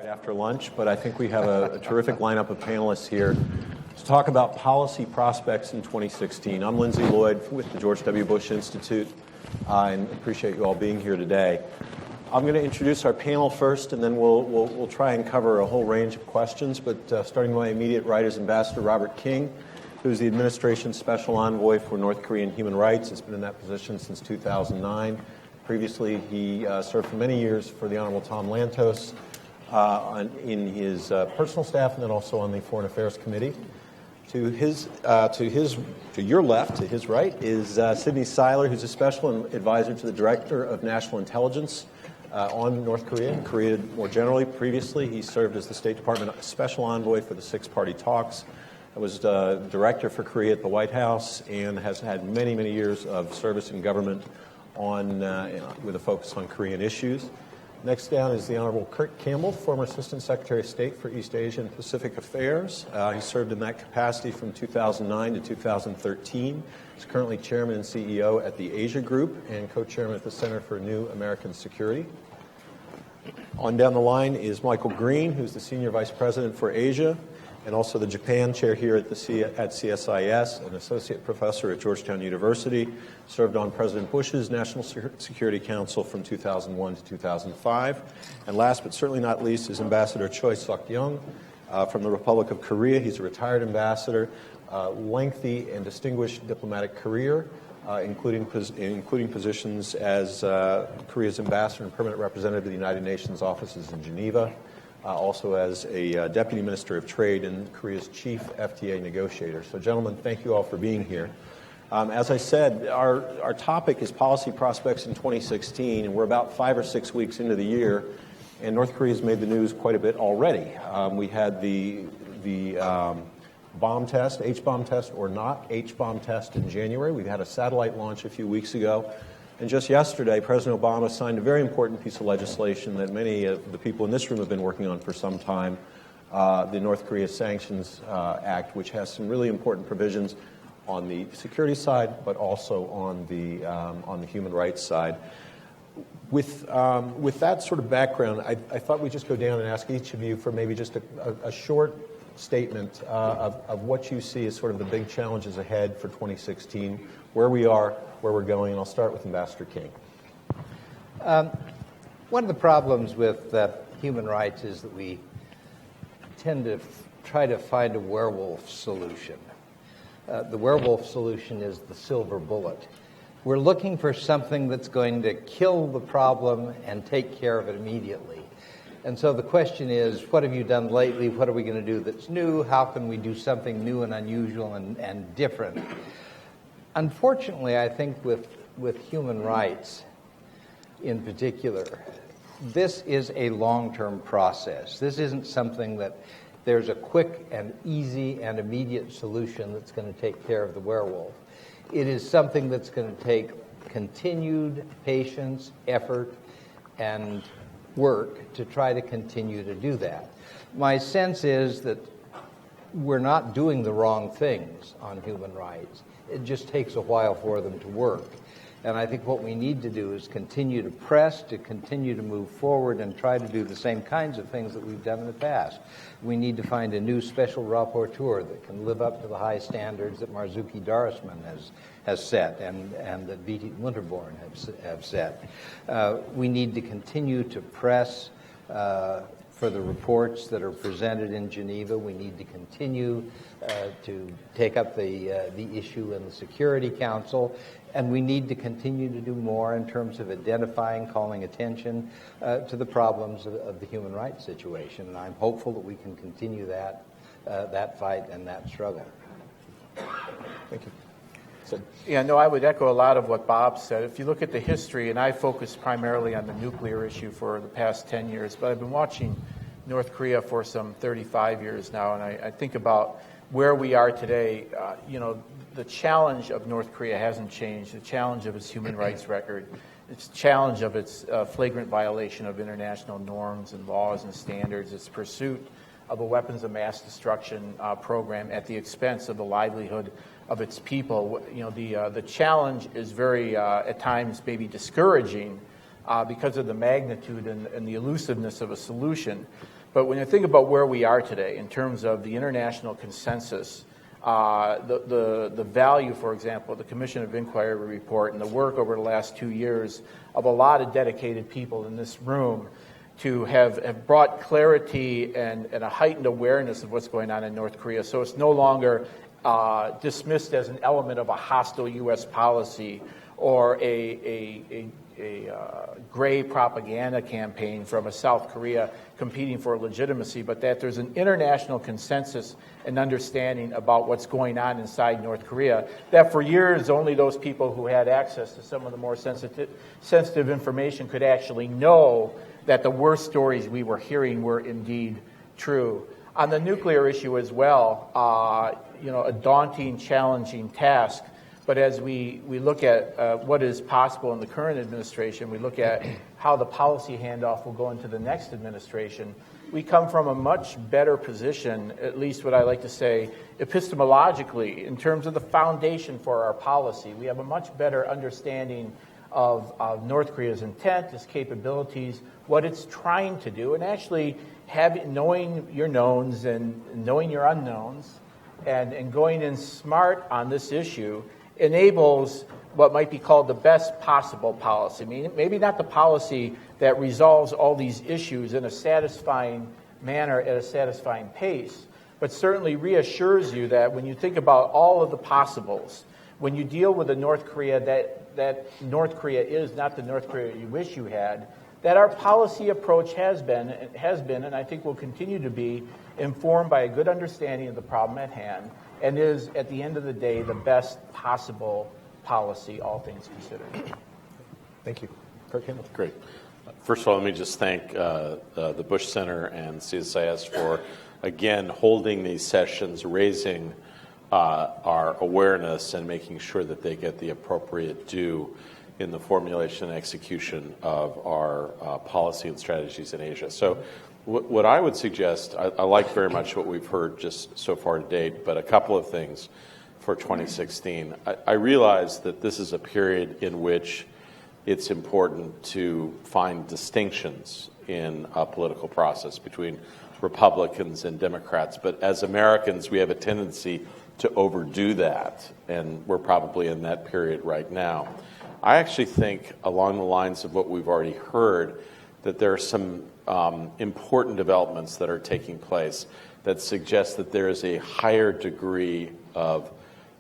Right after lunch, but I think we have a terrific lineup of panelists here to talk about policy prospects in 2016. I'm Lindsay Lloyd with the George W. Bush Institute, and appreciate you all being here today. I'm going to introduce our panel first, and then we'll try and cover a whole range of questions, but starting with my immediate right is Ambassador Robert King, who's the administration's special envoy for North Korean human rights. Has been in that position since 2009. Previously, he served for many years for the Honorable Tom Lantos, in his personal staff, and then also on the Foreign Affairs Committee. To your left, to his right, is Sidney Seiler, who's a special advisor to the Director of National Intelligence on North Korea and Korea more generally. Previously, he served as the State Department Special Envoy for the Six-Party Talks. I was Director for Korea at the White House and has had many, many years of service in government with a focus on Korean issues. Next down is the Honorable Kurt Campbell, former Assistant Secretary of State for East Asia and Pacific Affairs. He served in that capacity from 2009 to 2013. He's currently Chairman and CEO at the Asia Group and Co-Chairman at the Center for New American Security. On down the line is Michael Green, who's the Senior Vice President for Asia and also the Japan Chair here at CSIS, an Associate Professor at Georgetown University, served on President Bush's National Security Council from 2001 to 2005. And last but certainly not least is Ambassador Choi Sok-young from the Republic of Korea. He's a retired ambassador, lengthy and distinguished diplomatic career, including positions as Korea's ambassador and permanent representative of the United Nations offices in Geneva, also as a Deputy Minister of Trade and Korea's chief FTA negotiator. So, gentlemen, thank you all for being here. As I said, our topic is policy prospects in 2016, and we're about 5 or 6 weeks into the year, and North Korea has made the news quite a bit already. We had the bomb test, H-bomb test or not H-bomb test in January. We've had a satellite launch a few weeks ago. And just yesterday, President Obama signed a very important piece of legislation that many of the people in this room have been working on for some time, the North Korea Sanctions Act, which has some really important provisions on the security side, but also on the human rights side. With that sort of background, I thought we'd just go down and ask each of you for maybe just a short statement of what you see as sort of the big challenges ahead for 2016, where we are, where we're going, and I'll start with Ambassador King. One of the problems with human rights is that we tend to try to find a werewolf solution. The werewolf solution is the silver bullet. We're looking for something that's going to kill the problem and take care of it immediately. And so the question is, what have you done lately? What are we going to do that's new? How can we do something new and unusual and different? Unfortunately, I think with human rights in particular, this is a long-term process. This isn't something that there's a quick and easy and immediate solution that's going to take care of the werewolf. It is something that's going to take continued patience, effort, and work to try to continue to do that. My sense is that we're not doing the wrong things on human rights. It just takes a while for them to work. And I think what we need to do is continue to press, to continue to move forward and try to do the same kinds of things that we've done in the past. We need to find a new special rapporteur that can live up to the high standards that Marzuki Darusman has set and that Viti Winterborn have set. We need to continue to press for the reports that are presented in Geneva. We need to continue to take up the issue in the Security Council, and we need to continue to do more in terms of identifying, calling attention to the problems of the human rights situation. And I'm hopeful that we can continue that fight and that struggle. Thank you. Yeah, no, I would echo a lot of what Bob said. If you look at the history, and I focus primarily on the nuclear issue for the past 10 years, but I've been watching North Korea for some 35 years now, and I think about where we are today. The challenge of North Korea hasn't changed. The challenge of its human rights record, its challenge of its flagrant violation of international norms and laws and standards, its pursuit of a weapons of mass destruction program at the expense of the livelihood of its people. The challenge is very, at times, maybe discouraging because of the magnitude and the elusiveness of a solution. But when you think about where we are today in terms of the international consensus, the value, for example, of the Commission of Inquiry report and the work over the last 2 years of a lot of dedicated people in this room to have brought clarity and a heightened awareness of what's going on in North Korea. So it's no longer dismissed as an element of a hostile U.S. policy or a gray propaganda campaign from a South Korea competing for legitimacy, but that there's an international consensus and understanding about what's going on inside North Korea, that for years only those people who had access to some of the more sensitive information could actually know that the worst stories we were hearing were indeed true. On the nuclear issue as well, a daunting, challenging task. But as we look at what is possible in the current administration, we look at how the policy handoff will go into the next administration, we come from a much better position, at least what I like to say, epistemologically, in terms of the foundation for our policy. We have a much better understanding of North Korea's intent, its capabilities, what it's trying to do, and actually knowing your knowns and knowing your unknowns and going in smart on this issue enables what might be called the best possible policy. I mean, maybe not the policy that resolves all these issues in a satisfying manner at a satisfying pace, but certainly reassures you that when you think about all of the possibles, when you deal with a North Korea that North Korea is not the North Korea you wish you had, that our policy approach has been, and I think will continue to be, informed by a good understanding of the problem at hand, and is, at the end of the day, the best possible policy, all things considered. Thank you. Great. First of all, let me just thank the Bush Center and CSIS for, again, holding these sessions, raising our awareness and making sure that they get the appropriate due in the formulation and execution of our policy and strategies in Asia. So what I would suggest, I like very much what we've heard just so far to date, but a couple of things for 2016. I realize that this is a period in which it's important to find distinctions in a political process between Republicans and Democrats, but as Americans, we have a tendency to overdo that, and we're probably in that period right now. I actually think, along the lines of what we've already heard, that there are some important developments that are taking place that suggest that there is a higher degree of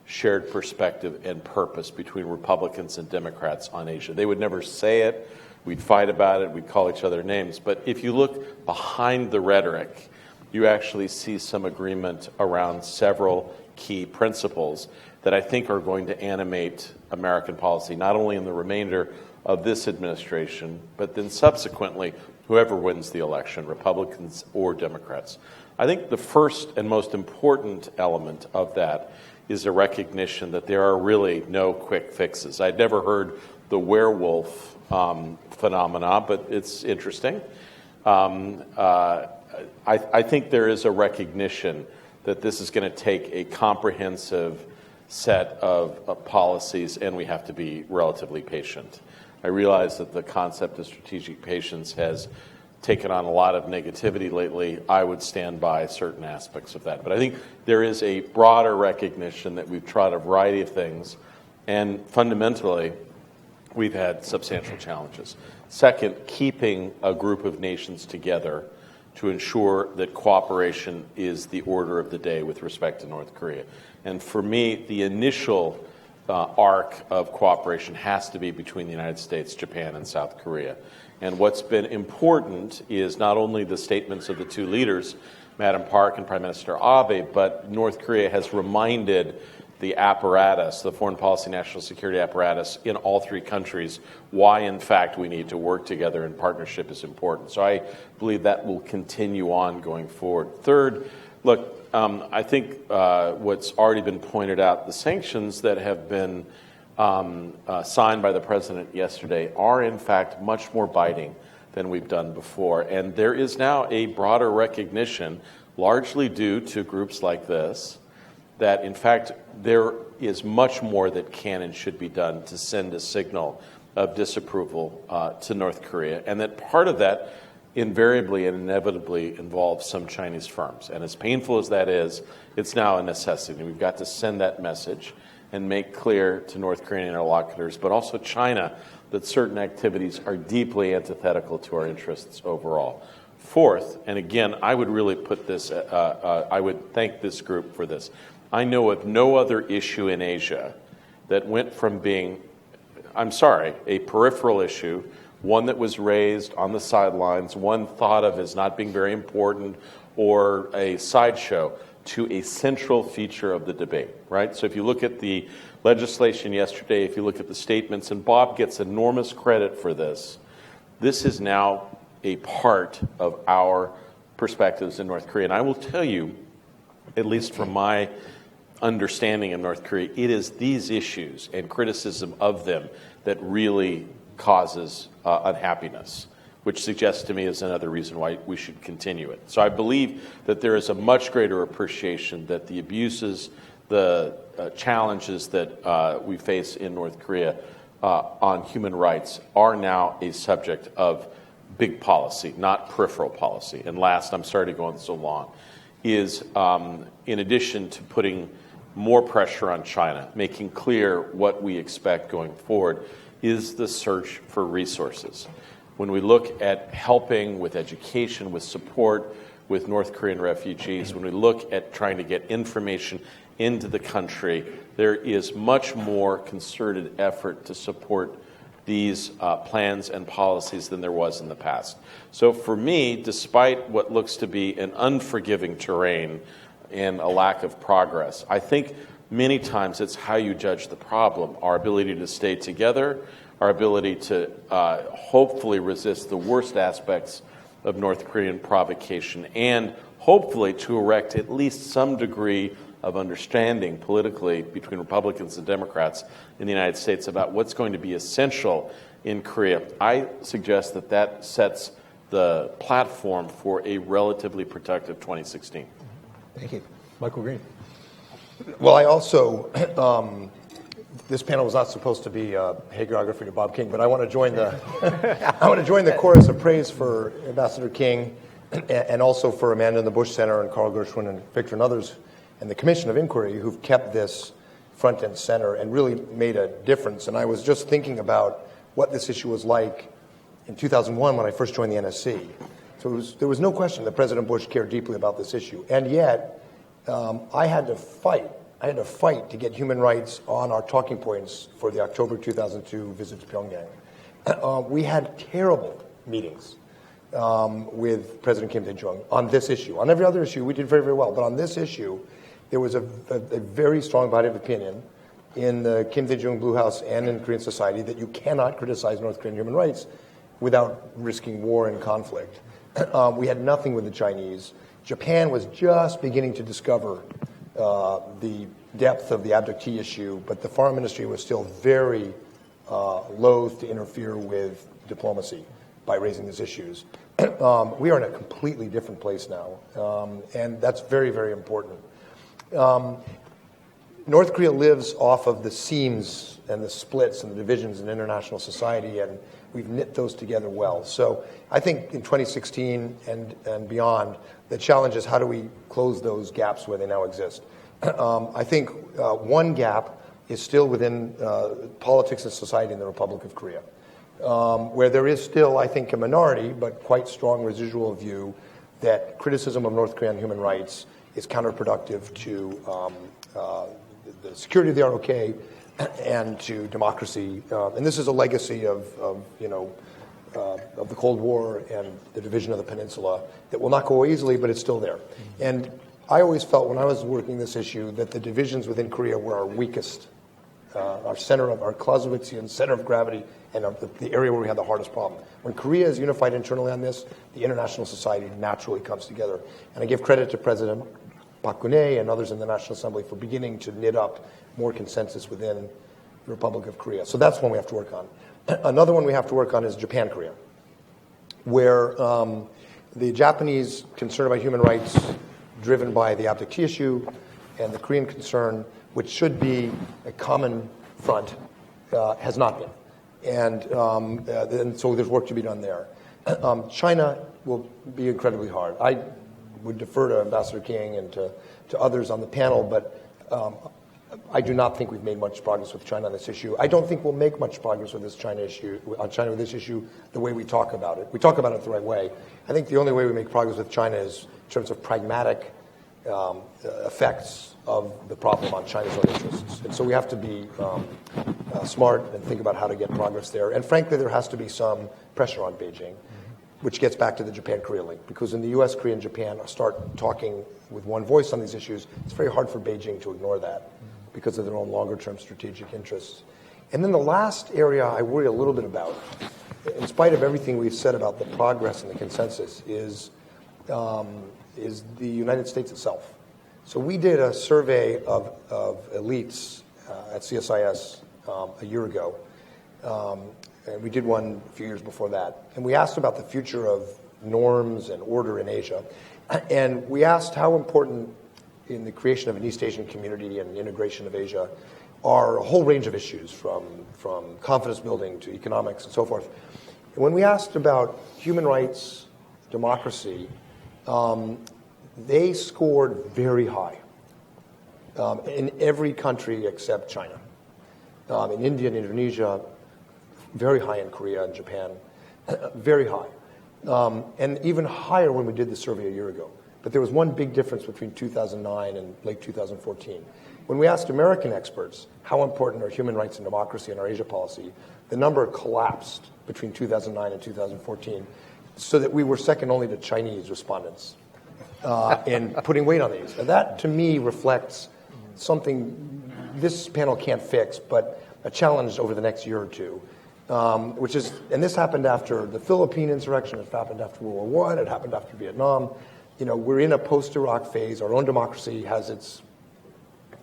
shared perspective and purpose between Republicans and Democrats on Asia. They would never say it. We'd fight about it. We'd call each other names. But if you look behind the rhetoric, you actually see some agreement around several key principles that I think are going to animate American policy, not only in the remainder of this administration, but then subsequently, whoever wins the election, Republicans or Democrats. I think the first and most important element of that is a recognition that there are really no quick fixes. I'd never heard the werewolf phenomena, but it's interesting. I think there is a recognition that this is going to take a comprehensive set of policies, and we have to be relatively patient. I realize that the concept of strategic patience has taken on a lot of negativity lately. I would stand by certain aspects of that. But I think there is a broader recognition that we've tried a variety of things, and fundamentally, we've had substantial challenges. Second, keeping a group of nations together to ensure that cooperation is the order of the day with respect to North Korea. And for me, the initial arc of cooperation has to be between the United States, Japan, and South Korea. And what's been important is not only the statements of the two leaders, Madam Park and Prime Minister Abe, but North Korea has reminded the apparatus, the foreign policy national security apparatus in all three countries, why in fact we need to work together and partnership is important. So I believe that will continue on going forward. Third, look, I think what's already been pointed out, the sanctions that have been signed by the president yesterday are in fact much more biting than we've done before. And there is now a broader recognition, largely due to groups like this, that in fact there is much more that can and should be done to send a signal of disapproval to North Korea, and that part of that invariably and inevitably involves some Chinese firms. And as painful as that is, it's now a necessity. And we've got to send that message and make clear to North Korean interlocutors, but also China, that certain activities are deeply antithetical to our interests overall. Fourth, and again, I would really put this, I would thank this group for this. I know of no other issue in Asia that went from being, a peripheral issue, one that was raised on the sidelines, one thought of as not being very important or a sideshow, to a central feature of the debate, right? So if you look at the legislation yesterday, if you look at the statements, and Bob gets enormous credit for this, this is now a part of our perspectives in North Korea. And I will tell you, at least from my understanding of North Korea, it is these issues and criticism of them that really causes unhappiness, which suggests to me is another reason why we should continue it. So I believe that there is a much greater appreciation that the abuses, the challenges that we face in North Korea on human rights are now a subject of big policy, not peripheral policy. And last, I'm sorry to go on so long, is in addition to putting more pressure on China, making clear what we expect going forward, is the search for resources. When we look at helping with education, with support with North Korean refugees, when we look at trying to get information into the country, there is much more concerted effort to support these plans and policies than there was in the past. So for me, despite what looks to be an unforgiving terrain and a lack of progress, I think many times it's how you judge the problem, our ability to stay together, our ability to hopefully resist the worst aspects of North Korean provocation, and hopefully to erect at least some degree of understanding politically between Republicans and Democrats in the United States about what's going to be essential in Korea. I suggest that that sets the platform for a relatively productive 2016. Thank you. Michael Green. Well, I also, this panel was not supposed to be hagiography to Bob King, but I want to join the chorus of praise for Ambassador King and also for Amanda and the Bush Center and Carl Gershwin and Victor and others and the Commission of Inquiry who've kept this front and center and really made a difference. And I was just thinking about what this issue was like in 2001 when I first joined the NSC. So there was no question that President Bush cared deeply about this issue. And yet, I had to fight to get human rights on our talking points for the October 2002 visit to Pyongyang. We had terrible meetings with President Kim Dae-jung on this issue. On every other issue, we did very, very well. But on this issue, there was a very strong body of opinion in the Kim Dae-jung Blue House and in Korean society that you cannot criticize North Korean human rights without risking war and conflict. We had nothing with the Chinese. Japan was just beginning to discover the depth of the abductee issue, but the foreign ministry was still very loath to interfere with diplomacy by raising these issues. We are in a completely different place now, and that's very, very important. North Korea lives off of the seams and the splits and the divisions in international society, and we've knit those together well. So I think in 2016 and beyond, the challenge is how do we close those gaps where they now exist. I think one gap is still within politics and society in the Republic of Korea, where there is still, I think, a minority, but quite strong residual view that criticism of North Korean human rights is counterproductive to the security of the ROK and to democracy. And this is a legacy of the Cold War and the division of the peninsula that will not go away easily, but it's still there. And I always felt when I was working this issue that the divisions within Korea were our weakest, our center of our Clausewitzian center of gravity, and the area where we had the hardest problem. When Korea is unified internally on this, the international society naturally comes together. And I give credit to President Park Geun-hye and others in the National Assembly for beginning to knit up more consensus within the Republic of Korea. So that's one we have to work on. Another one we have to work on is Japan-Korea, where the Japanese concern about human rights driven by the abductee issue and the Korean concern, which should be a common front, has not been. And so there's work to be done there. China will be incredibly hard. I would defer to Ambassador King and to others on the panel, but I do not think we've made much progress with China on this issue. I don't think we'll make much progress with this China with this issue the way we talk about it. We talk about it the right way. I think the only way we make progress with China is in terms of pragmatic effects of the problem on China's own interests. And so we have to be smart and think about how to get progress there. And frankly, there has to be some pressure on Beijing, which gets back to the Japan-Korea link. Because in the US, Korea, and Japan start talking with one voice on these issues, it's very hard for Beijing to ignore that because of their own longer-term strategic interests. And then the last area I worry a little bit about, in spite of everything we've said about the progress and the consensus, is the United States itself. So we did a survey of elites at CSIS a year ago, and we did one a few years before that. And we asked about the future of norms and order in Asia. And we asked how important in the creation of an East Asian community and integration of Asia are a whole range of issues, from confidence building to economics and so forth. And when we asked about human rights, democracy, they scored very high in every country except China. In India and Indonesia, very high in Korea and Japan, very high. And even higher when we did the survey a year ago. But there was one big difference between 2009 and late 2014. When we asked American experts how important are human rights and democracy in our Asia policy, the number collapsed between 2009 and 2014, so that we were second only to Chinese respondents in putting weight on these. And that, to me, reflects something this panel can't fix, but a challenge over the next year or two, which is, and this happened after the Philippine insurrection, it happened after World War I, it happened after Vietnam. You know, we're in a post-Iraq phase. Our own democracy has its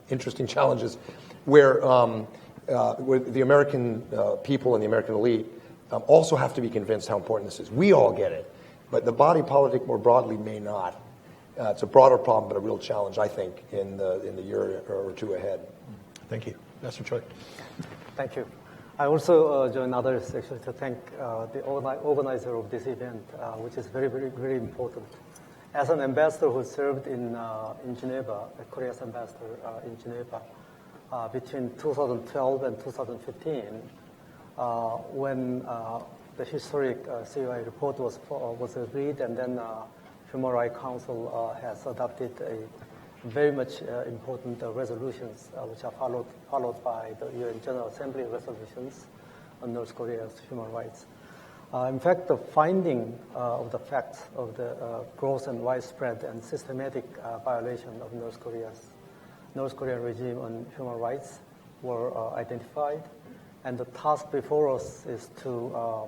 interesting challenges, where the American people and the American elite also have to be convinced how important this is. We all get it, but the body politic more broadly may not. It's a broader problem, but a real challenge, I think, in the year or two ahead. Thank you. Master Choi. Thank you. I also join others actually to thank the organizer of this event, which is very, very, very important. As an ambassador who served in Geneva, a Korea's ambassador in Geneva, between 2012 and 2015, when the historic COI report was agreed, and then Human Rights Council has adopted a very much important resolutions, which are followed by the UN General Assembly resolutions on North Korea's human rights. In fact, the finding of the facts of the gross and widespread and systematic violation of North Korean regime on human rights were identified, and the task before us is to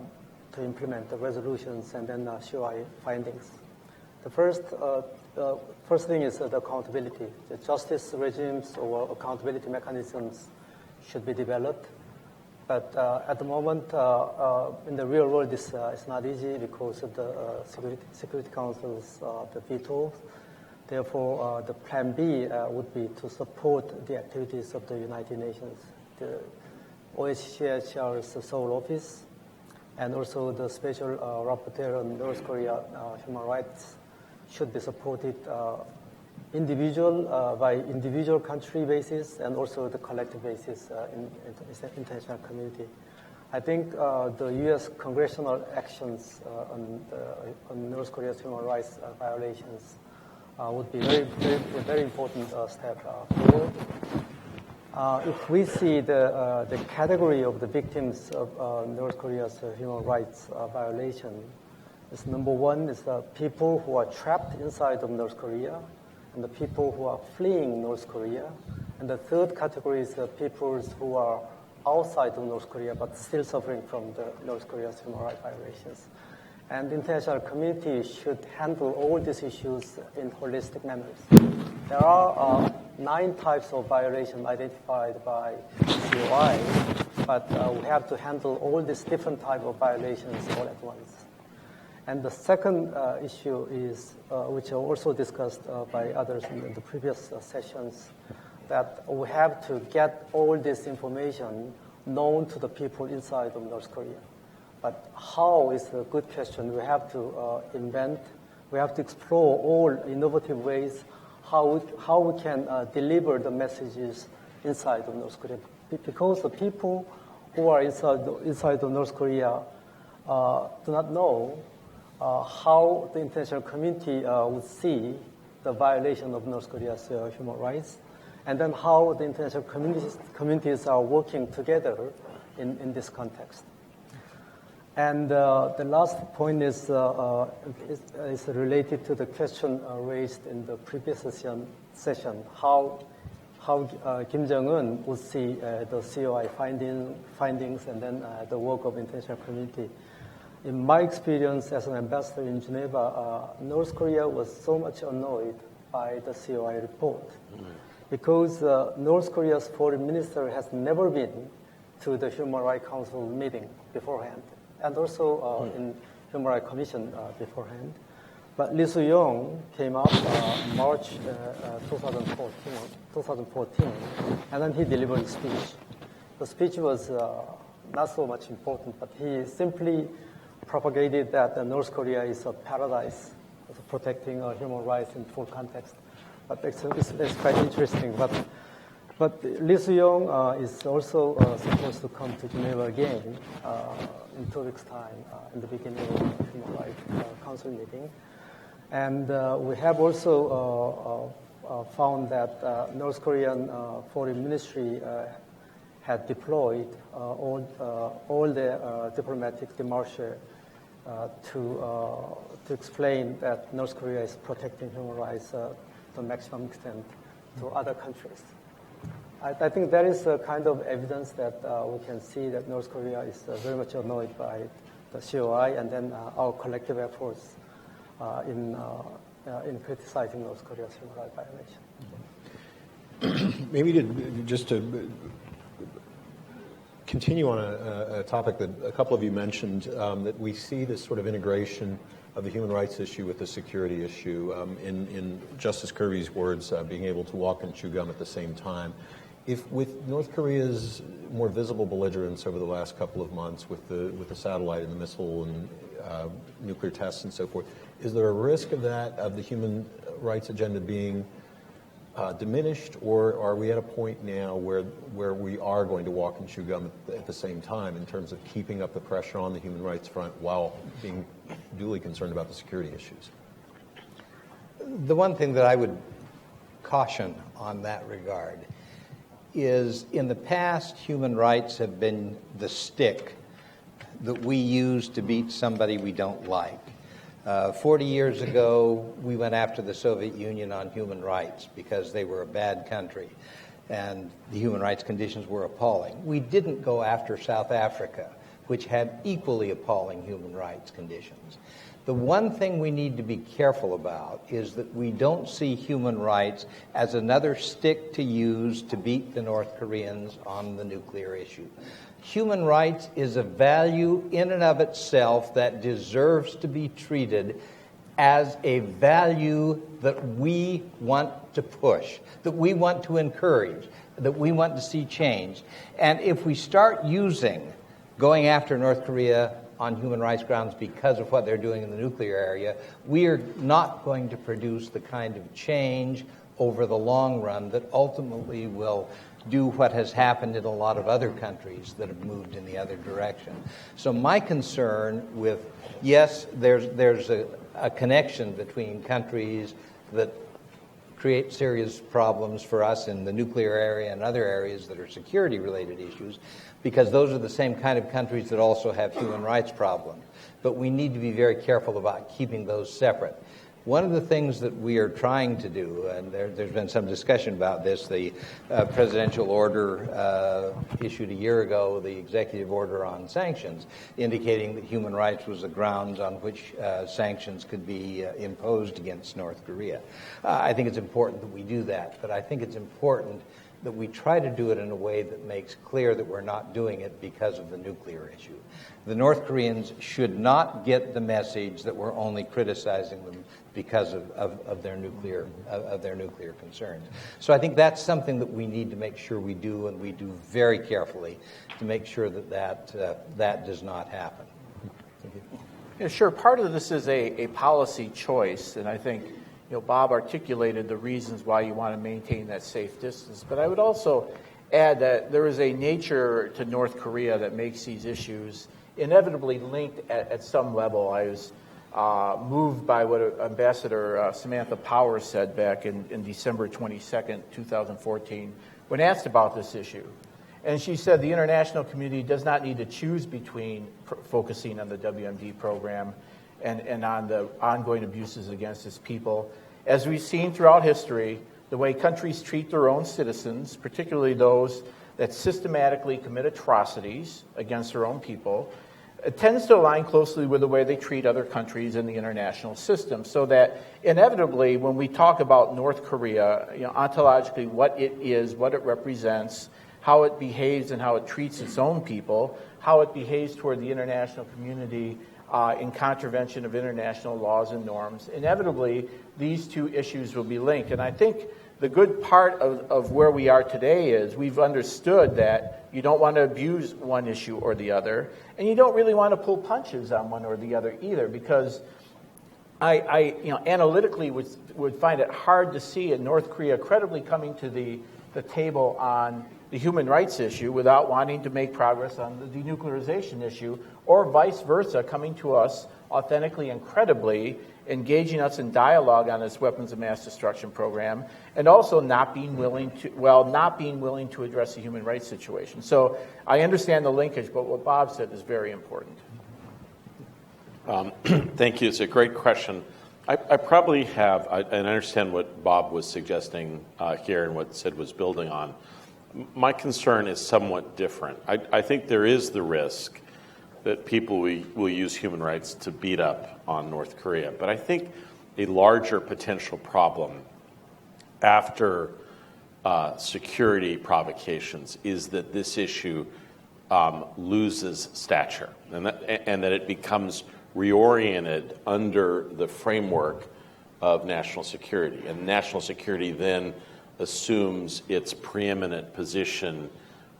implement the resolutions and then COI findings. The first thing is the accountability. The justice regimes or accountability mechanisms should be developed. But at the moment, in the real world, it's not easy because of the Security Council's the veto. Therefore, the plan B would be to support the activities of the United Nations, the OHCHR's Seoul office, and also the Special Rapporteur on North Korea human rights should be supported individual by individual country basis and also the collective basis in international community. I think the U.S. congressional actions on North Korea's human rights violations would be a very important step forward. If we see the category of the victims of North Korea's human rights violation, is number one is the people who are trapped inside of North Korea, and the people who are fleeing North Korea. And the third category is the people who are outside of North Korea but still suffering from the North Korea's human rights violations. And the international community should handle all these issues in holistic manners. There are 9 types of violation identified by COI, but we have to handle all these different types of violations all at once. And the second issue is, which I also discussed by others in the previous sessions, that we have to get all this information known to the people inside of North Korea. But how is a good question. We have to invent, we have to explore all innovative ways how we can deliver the messages inside of North Korea. Because the people who are inside of North Korea do not know how the international community would see the violation of North Korea's human rights, and then how the international communities are working together in this context. And the last point is related to the question raised in the previous session, how Kim Jong-un would see the COI findings and then the work of international community. In my experience as an ambassador in Geneva, North Korea was so much annoyed by the COI report because North Korea's foreign minister has never been to the Human Rights Council meeting beforehand, and also in Human Rights Commission beforehand. But Lee Soo-young came up March 2014, and then he delivered a speech. The speech was not so much important, but he simply propagated that North Korea is a paradise for protecting human rights in full context. But it's quite interesting. But Lee Soo-young is also supposed to come to Geneva again in 2 weeks' time, in the beginning of the Human Rights Council meeting. And we have also found that North Korean Foreign Ministry had deployed all their diplomatic démarches to explain that North Korea is protecting human rights to the maximum extent to other countries. I think that is a kind of evidence that we can see that North Korea is very much annoyed by the COI, and then our collective efforts in criticizing North Korea's human rights violation. Maybe just to continue on a topic that a couple of you mentioned, that we see this sort of integration of the human rights issue with the security issue. In Justice Kirby's words, being able to walk and chew gum at the same time. If with North Korea's more visible belligerence over the last couple of months with the satellite and the missile and nuclear tests and so forth, is there a risk of the human rights agenda being diminished, or are we at a point now where we are going to walk and chew gum at the same time in terms of keeping up the pressure on the human rights front while being duly concerned about the security issues? The one thing that I would caution on that regard is, in the past, human rights have been the stick that we use to beat somebody we don't like. 40 years ago, we went after the Soviet Union on human rights because they were a bad country and the human rights conditions were appalling. We didn't go after South Africa, which had equally appalling human rights conditions. The one thing we need to be careful about is that we don't see human rights as another stick to use to beat the North Koreans on the nuclear issue. Human rights is a value in and of itself that deserves to be treated as a value that we want to push, that we want to encourage, that we want to see change. And if we start going after North Korea on human rights grounds because of what they're doing in the nuclear area, we are not going to produce the kind of change over the long run that ultimately will do what has happened in a lot of other countries that have moved in the other direction. So my concern with, yes, there's a connection between countries that create serious problems for us in the nuclear area and other areas that are security-related issues, because those are the same kind of countries that also have human rights problems. But we need to be very careful about keeping those separate. One of the things that we are trying to do, and there's been some discussion about this, the presidential order issued a year ago, the executive order on sanctions, indicating that human rights was the grounds on which sanctions could be imposed against North Korea. I think it's important that we do that, but I think it's important that we try to do it in a way that makes clear that we're not doing it because of the nuclear issue. The North Koreans should not get the message that we're only criticizing them because of their nuclear concerns. So I think that's something that we need to make sure we do, and we do very carefully to make sure that does not happen. Yeah, sure. Part of this is a policy choice, and I think Bob articulated the reasons why you want to maintain that safe distance. But I would also add that there is a nature to North Korea that makes these issues inevitably linked at some level. I was moved by what Ambassador Samantha Power said back in December 22nd, 2014, when asked about this issue. And she said the international community does not need to choose between focusing on the WMD program and on the ongoing abuses against its people. As we've seen throughout history, the way countries treat their own citizens, particularly those that systematically commit atrocities against their own people, it tends to align closely with the way they treat other countries in the international system. So that inevitably, when we talk about North Korea, ontologically, what it is, what it represents, how it behaves and how it treats its own people, how it behaves toward the international community in contravention of international laws and norms, inevitably, these two issues will be linked. And I think the good part of where we are today is we've understood that you don't want to abuse one issue or the other, and you don't really want to pull punches on one or the other either, because I analytically would find it hard to see in North Korea credibly coming to the table on the human rights issue without wanting to make progress on the denuclearization issue, or vice versa, coming to us authentically and credibly, engaging us in dialogue on this weapons of mass destruction program, and also not being willing to address the human rights situation. So I understand the linkage, but what Bob said is very important. Thank you. It's a great question. I probably have, and I understand what Bob was suggesting here and what Sid was building on. My concern is somewhat different. I think there is the risk that people will use human rights to beat up on North Korea. But I think a larger potential problem after security provocations is that this issue loses stature and that it becomes reoriented under the framework of national security. And national security then assumes its preeminent position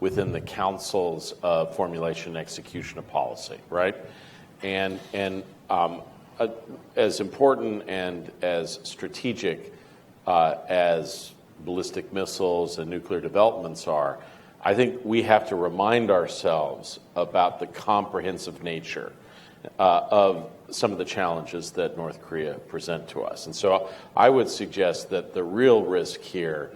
within the councils of formulation and execution of policy, right? And as important and as strategic as ballistic missiles and nuclear developments are, I think we have to remind ourselves about the comprehensive nature of some of the challenges that North Korea present to us. And so I would suggest that the real risk here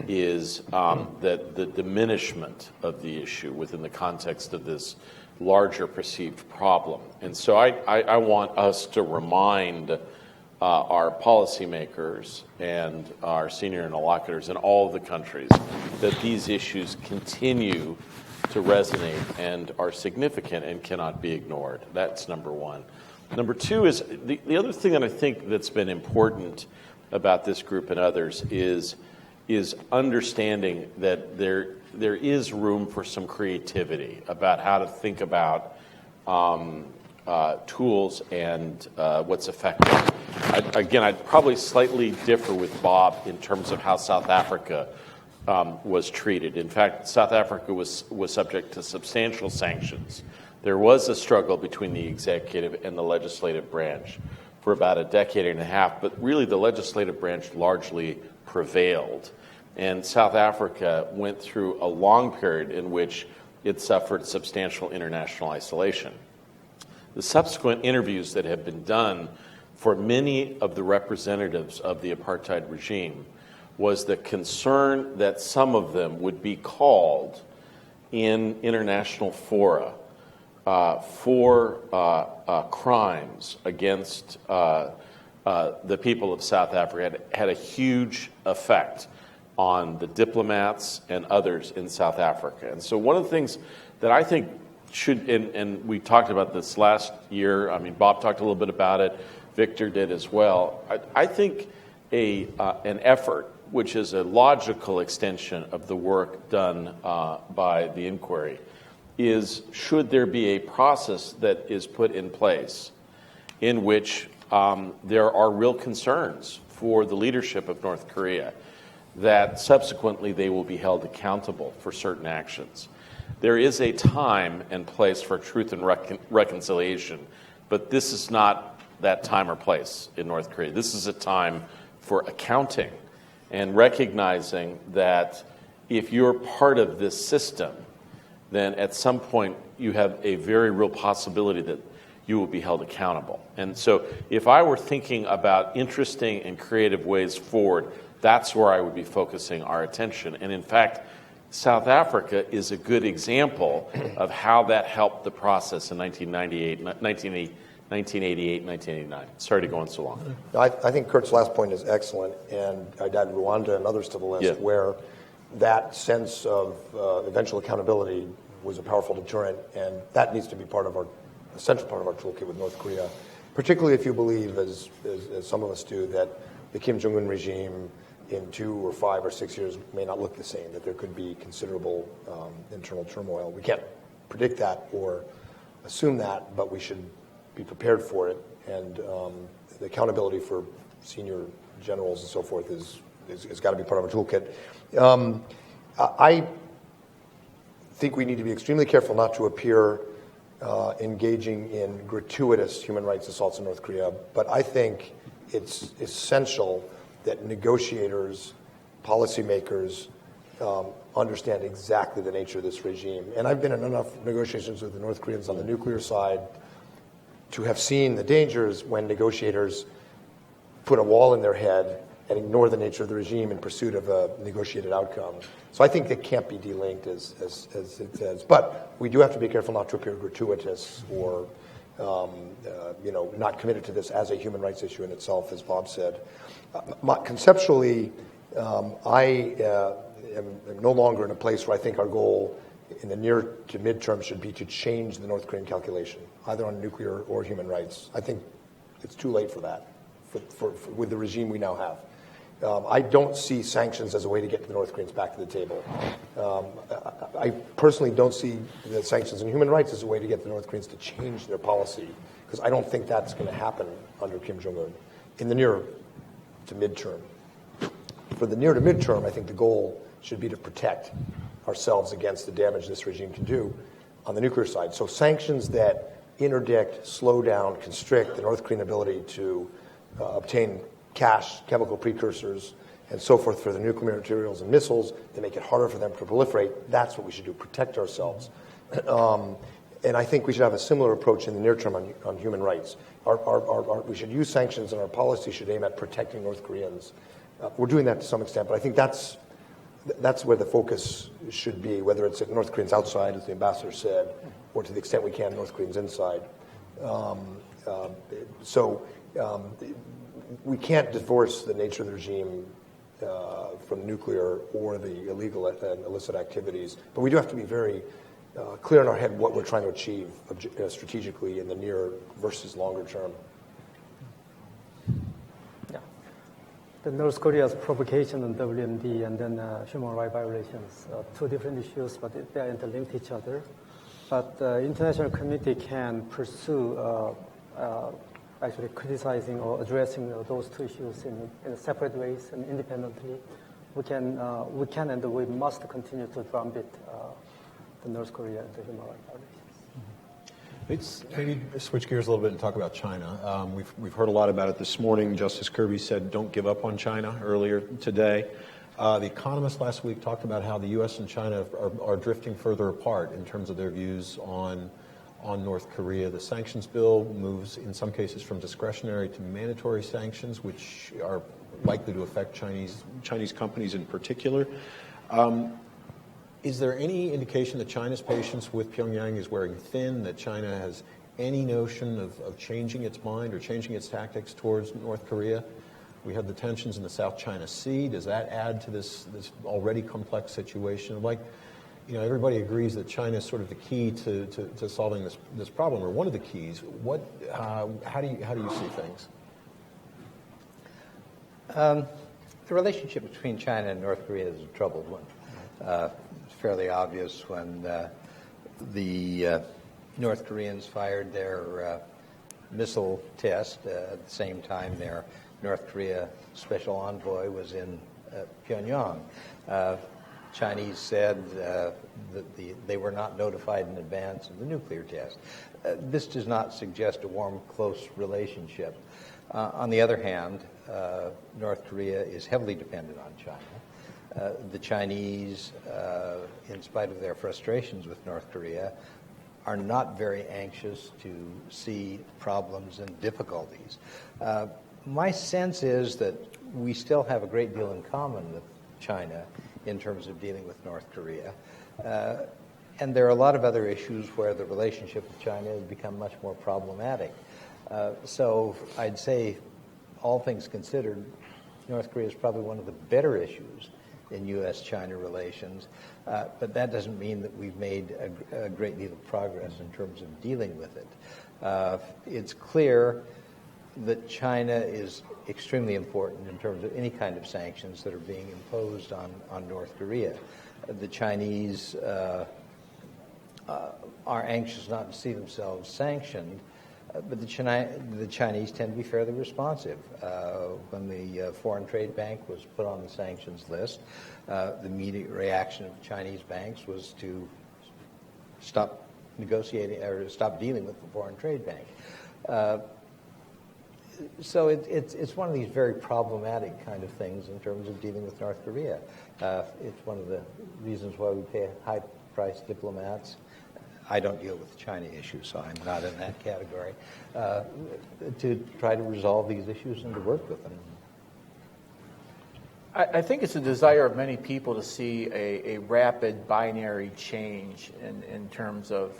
is that the diminishment of the issue within the context of this larger perceived problem. And so I want us to remind our policymakers and our senior interlocutors in all of the countries that these issues continue to resonate and are significant and cannot be ignored. That's number one. Number two is the other thing that I think that's been important about this group and others is understanding that there is room for some creativity about how to think about tools and what's effective. I'd probably slightly differ with Bob in terms of how South Africa was treated. In fact, South Africa was subject to substantial sanctions. There was a struggle between the executive and the legislative branch for about a decade and a half, but really the legislative branch largely prevailed. And South Africa went through a long period in which it suffered substantial international isolation. The subsequent interviews that have been done for many of the representatives of the apartheid regime was the concern that some of them would be called in international fora for crimes against the people of South Africa had a huge effect on the diplomats and others in South Africa. And so one of the things that I think should, and we talked about this last year, I mean, Bob talked a little bit about it, Victor did as well. I think an effort, which is a logical extension of the work done by the inquiry, is should there be a process that is put in place in which there are real concerns for the leadership of North Korea, that subsequently they will be held accountable for certain actions. There is a time and place for truth and reconciliation But this is not that time or place in North Korea. This is a time for accounting and recognizing that if you're part of this system, then at some point you have a very real possibility that you will be held accountable. And so if I were thinking about interesting and creative ways forward, that's where I would be focusing our attention. And in fact, South Africa is a good example of how that helped the process in 1988, 1989. Sorry to go on so long. I think Kurt's last point is excellent, and I'd add Rwanda and others to the list, where that sense of eventual accountability was a powerful deterrent, and that needs to be a central part of our toolkit with North Korea, particularly if you believe, as some of us do, that the Kim Jong-un regime in 2 or 5 or 6 years may not look the same, that there could be considerable internal turmoil. We can't predict that or assume that, but we should be prepared for it, and the accountability for senior generals and so forth is got to be part of our toolkit. I think we need to be extremely careful not to appear engaging in gratuitous human rights assaults in North Korea, but I think it's essential that negotiators, policymakers understand exactly the nature of this regime. And I've been in enough negotiations with the North Koreans on the nuclear side to have seen the dangers when negotiators put a wall in their head and ignore the nature of the regime in pursuit of a negotiated outcome. So I think it can't be delinked as it says. But we do have to be careful not to appear gratuitous or not committed to this as a human rights issue in itself, as Bob said. Conceptually, I am no longer in a place where I think our goal in the near to midterm should be to change the North Korean calculation, either on nuclear or human rights. I think it's too late for that, with the regime we now have. I don't see sanctions as a way to get the North Koreans back to the table. I personally don't see the sanctions in human rights as a way to get the North Koreans to change their policy, because I don't think that's going to happen under Kim Jong-un in the near to midterm. For the near to midterm, I think the goal should be to protect ourselves against the damage this regime can do on the nuclear side. So sanctions that interdict, slow down, constrict the North Korean ability to obtain cash, chemical precursors, and so forth for the nuclear materials and missiles, that make it harder for them to proliferate, that's what we should do, protect ourselves. And I think we should have a similar approach in the near term on human rights. We should use sanctions, and our policy should aim at protecting North Koreans. We're doing that to some extent, but I think that's where the focus should be, whether it's at North Koreans outside, as the ambassador said, or to the extent we can, North Koreans inside. We can't divorce the nature of the regime from nuclear or the illegal and illicit activities, but we do have to be very clear in our head what we're trying to achieve strategically in the near versus longer term. Yeah. The North Korea's provocation on WMD and then human rights violations, two different issues, but they are interlinked each other. But the international community can pursue actually criticizing or addressing those two issues in separate ways and independently. We can and we must continue to drumbeat the North Korea and the human rights violations. Let's maybe switch gears a little bit and talk about China. We've heard a lot about it this morning. Justice Kirby said, "Don't give up on China" earlier today. The Economist last week talked about how the U.S. and China are drifting further apart in terms of their views on North Korea. The sanctions bill moves, in some cases, from discretionary to mandatory sanctions, which are likely to affect Chinese companies in particular. Is there any indication that China's patience with Pyongyang is wearing thin, that China has any notion of changing its mind or changing its tactics towards North Korea? We have the tensions in the South China Sea. Does that add to this already complex situation? Everybody agrees that China is sort of the key to solving this problem, or one of the keys. How do you see things? The relationship between China and North Korea is a troubled one. It's fairly obvious when the North Koreans fired their missile test. At the same time, their North Korea special envoy was in Pyongyang. Chinese said that they were not notified in advance of the nuclear test. This does not suggest a warm, close relationship. On the other hand, North Korea is heavily dependent on China. The Chinese, in spite of their frustrations with North Korea, are not very anxious to see problems and difficulties. My sense is that we still have a great deal in common with China in terms of dealing with North Korea. And there are a lot of other issues where the relationship with China has become much more problematic. So I'd say, all things considered, North Korea is probably one of the better issues in U.S.-China relations, but that doesn't mean that we've made a great deal of progress in terms of dealing with it. It's clear that China is extremely important in terms of any kind of sanctions that are being imposed on North Korea. The Chinese are anxious not to see themselves sanctioned, but the Chinese tend to be fairly responsive. When the Foreign Trade Bank was put on the sanctions list, the immediate reaction of Chinese banks was to stop negotiating or stop dealing with the Foreign Trade Bank. So it's one of these very problematic kind of things in terms of dealing with North Korea. It's one of the reasons why we pay high-priced diplomats. I don't deal with the China issues, so I'm not in that category, to try to resolve these issues and to work with them. I think it's a desire of many people to see a rapid binary change in terms of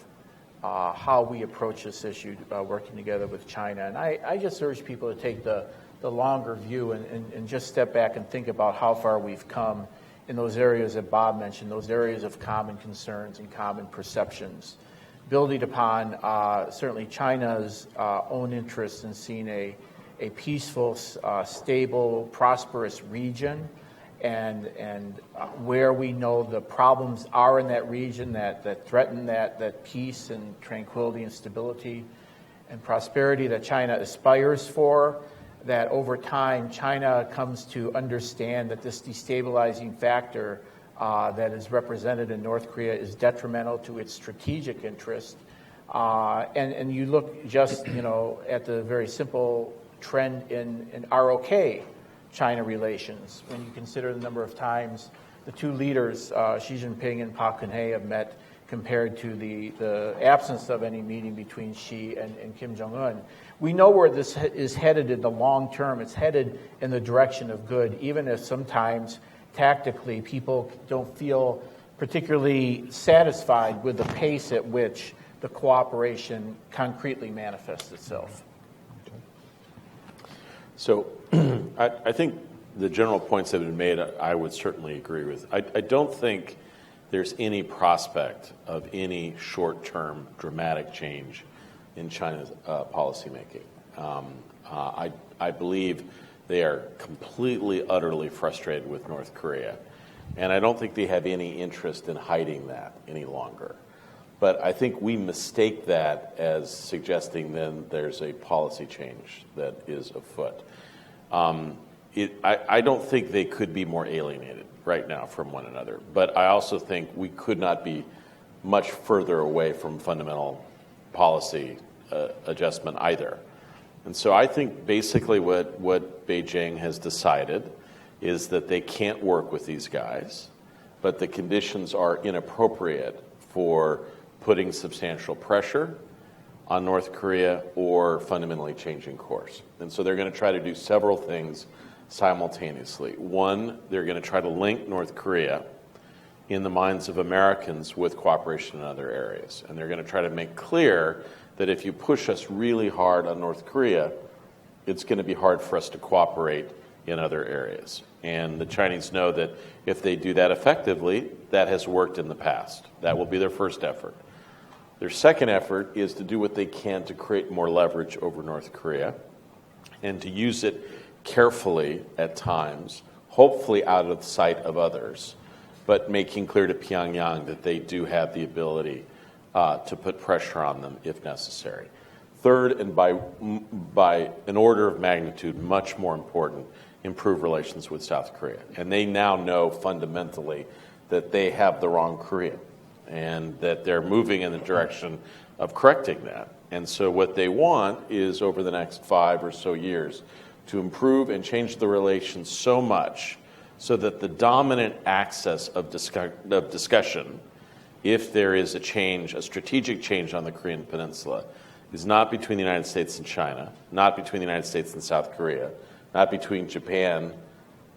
how we approach this issue, working together with China. And I just urge people to take the longer view and just step back and think about how far we've come in those areas that Bob mentioned, those areas of common concerns and common perceptions, building upon certainly China's own interest in seeing a peaceful, stable, prosperous region, and where we know the problems are in that region that threaten that peace and tranquility and stability and prosperity that China aspires for, that over time China comes to understand that this destabilizing factor that is represented in North Korea is detrimental to its strategic interest. And you look just, at the very simple trend in ROK China relations, when you consider the number of times the two leaders, Xi Jinping and Park Geun-hye, have met compared to the absence of any meeting between Xi and Kim Jong-un. We know where this is headed in the long term. It's headed in the direction of good, even if sometimes tactically people don't feel particularly satisfied with the pace at which the cooperation concretely manifests itself. So I think the general points that have been made, I would certainly agree with. I don't think there's any prospect of any short-term dramatic change in China's policymaking. I believe they are completely, utterly frustrated with North Korea. And I don't think they have any interest in hiding that any longer. But I think we mistake that as suggesting then there's a policy change that is afoot. I don't think they could be more alienated right now from one another. But I also think we could not be much further away from fundamental policy adjustment either. And so I think basically what Beijing has decided is that they can't work with these guys, but the conditions are inappropriate for putting substantial pressure on North Korea or fundamentally changing course. And so they're going to try to do several things simultaneously. One, they're going to try to link North Korea in the minds of Americans with cooperation in other areas. And they're going to try to make clear that if you push us really hard on North Korea, it's going to be hard for us to cooperate in other areas. And the Chinese know that if they do that effectively, that has worked in the past. That will be their first effort. Their second effort is to do what they can to create more leverage over North Korea and to use it carefully at times, hopefully out of the sight of others, but making clear to Pyongyang that they do have the ability to put pressure on them if necessary. Third, and by an order of magnitude much more important, improve relations with South Korea. And they now know fundamentally that they have the wrong Korea and that they're moving in the direction of correcting that. And so what they want is over the next 5 or so years to improve and change the relations so much so that the dominant axis of discussion, if there is a change, a strategic change on the Korean Peninsula, is not between the United States and China, not between the United States and South Korea, not between Japan,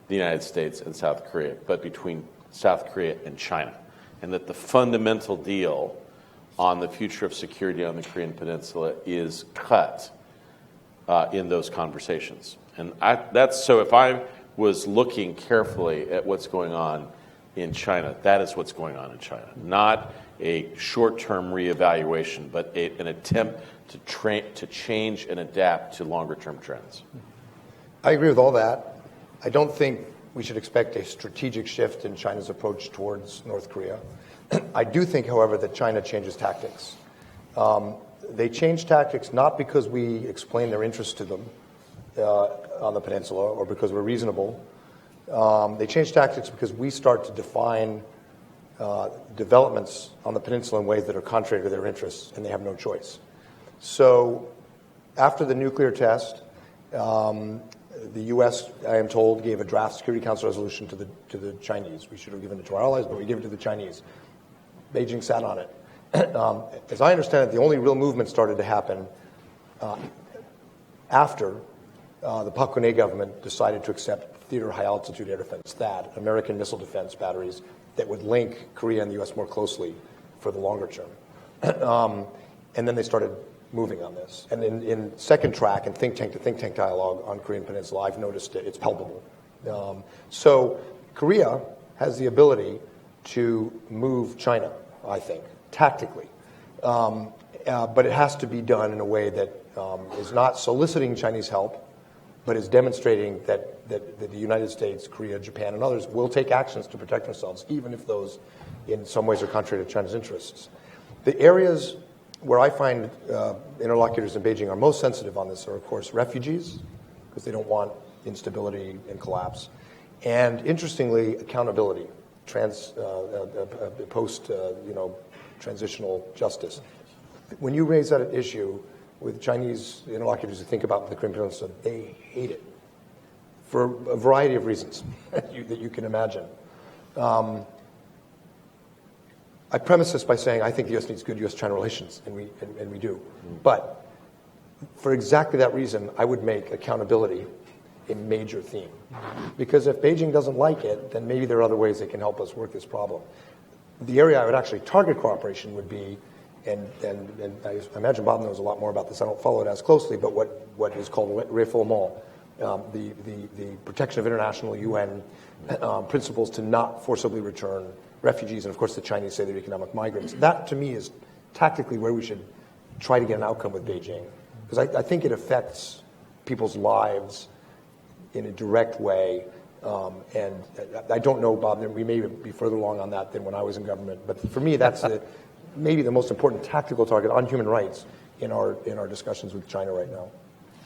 the United States, and South Korea, but between South Korea and China. And that the fundamental deal on the future of security on the Korean Peninsula is cut in those conversations. And so if I was looking carefully at what's going on in China, that is what's going on in China. Not a short-term reevaluation, but an attempt to change and adapt to longer-term trends. I agree with all that. I don't think we should expect a strategic shift in China's approach towards North Korea. I do think, however, that China changes tactics. They change tactics not because we explain their interest to them on the peninsula or because we're reasonable. They change tactics because we start to define developments on the peninsula in ways that are contrary to their interests, and they have no choice. So after the nuclear test, the U.S., I am told, gave a draft Security Council resolution to the Chinese. We should have given it to our allies, but we gave it to the Chinese. Beijing sat on it. As I understand it, the only real movement started to happen after the Park Geun-hye government decided to accept Theater High Altitude Air Defense, THAAD, American missile defense batteries that would link Korea and the U.S. more closely for the longer term. And then they started moving on this. And in second track and think tank to think tank dialogue on Korean Peninsula, I've noticed it. It's palpable. So Korea has the ability to move China, I think, tactically. But it has to be done in a way that is not soliciting Chinese help, but is demonstrating that the United States, Korea, Japan, and others will take actions to protect themselves, even if those in some ways are contrary to China's interests. The areas where I find interlocutors in Beijing are most sensitive on this are, of course, refugees, because they don't want instability and collapse, and interestingly, accountability, transitional justice. When you raise that issue with Chinese interlocutors who think about the Korean Peninsula, they hate it for a variety of reasons that you can imagine. I premise this by saying I think the U.S. needs good U.S.-China relations, and we do. But for exactly that reason, I would make accountability a major theme. Because if Beijing doesn't like it, then maybe there are other ways they can help us work this problem. The area I would actually target cooperation would be, and I imagine Bob knows a lot more about this, I don't follow it as closely, but what is called refoulement, the protection of international UN principles to not forcibly return refugees, and of course the Chinese say they're economic migrants. That, to me, is tactically where we should try to get an outcome with Beijing. Because I think it affects people's lives in a direct way. And I don't know, Bob, we may be further along on that than when I was in government. But for me, that's maybe the most important tactical target on human rights in our discussions with China right now.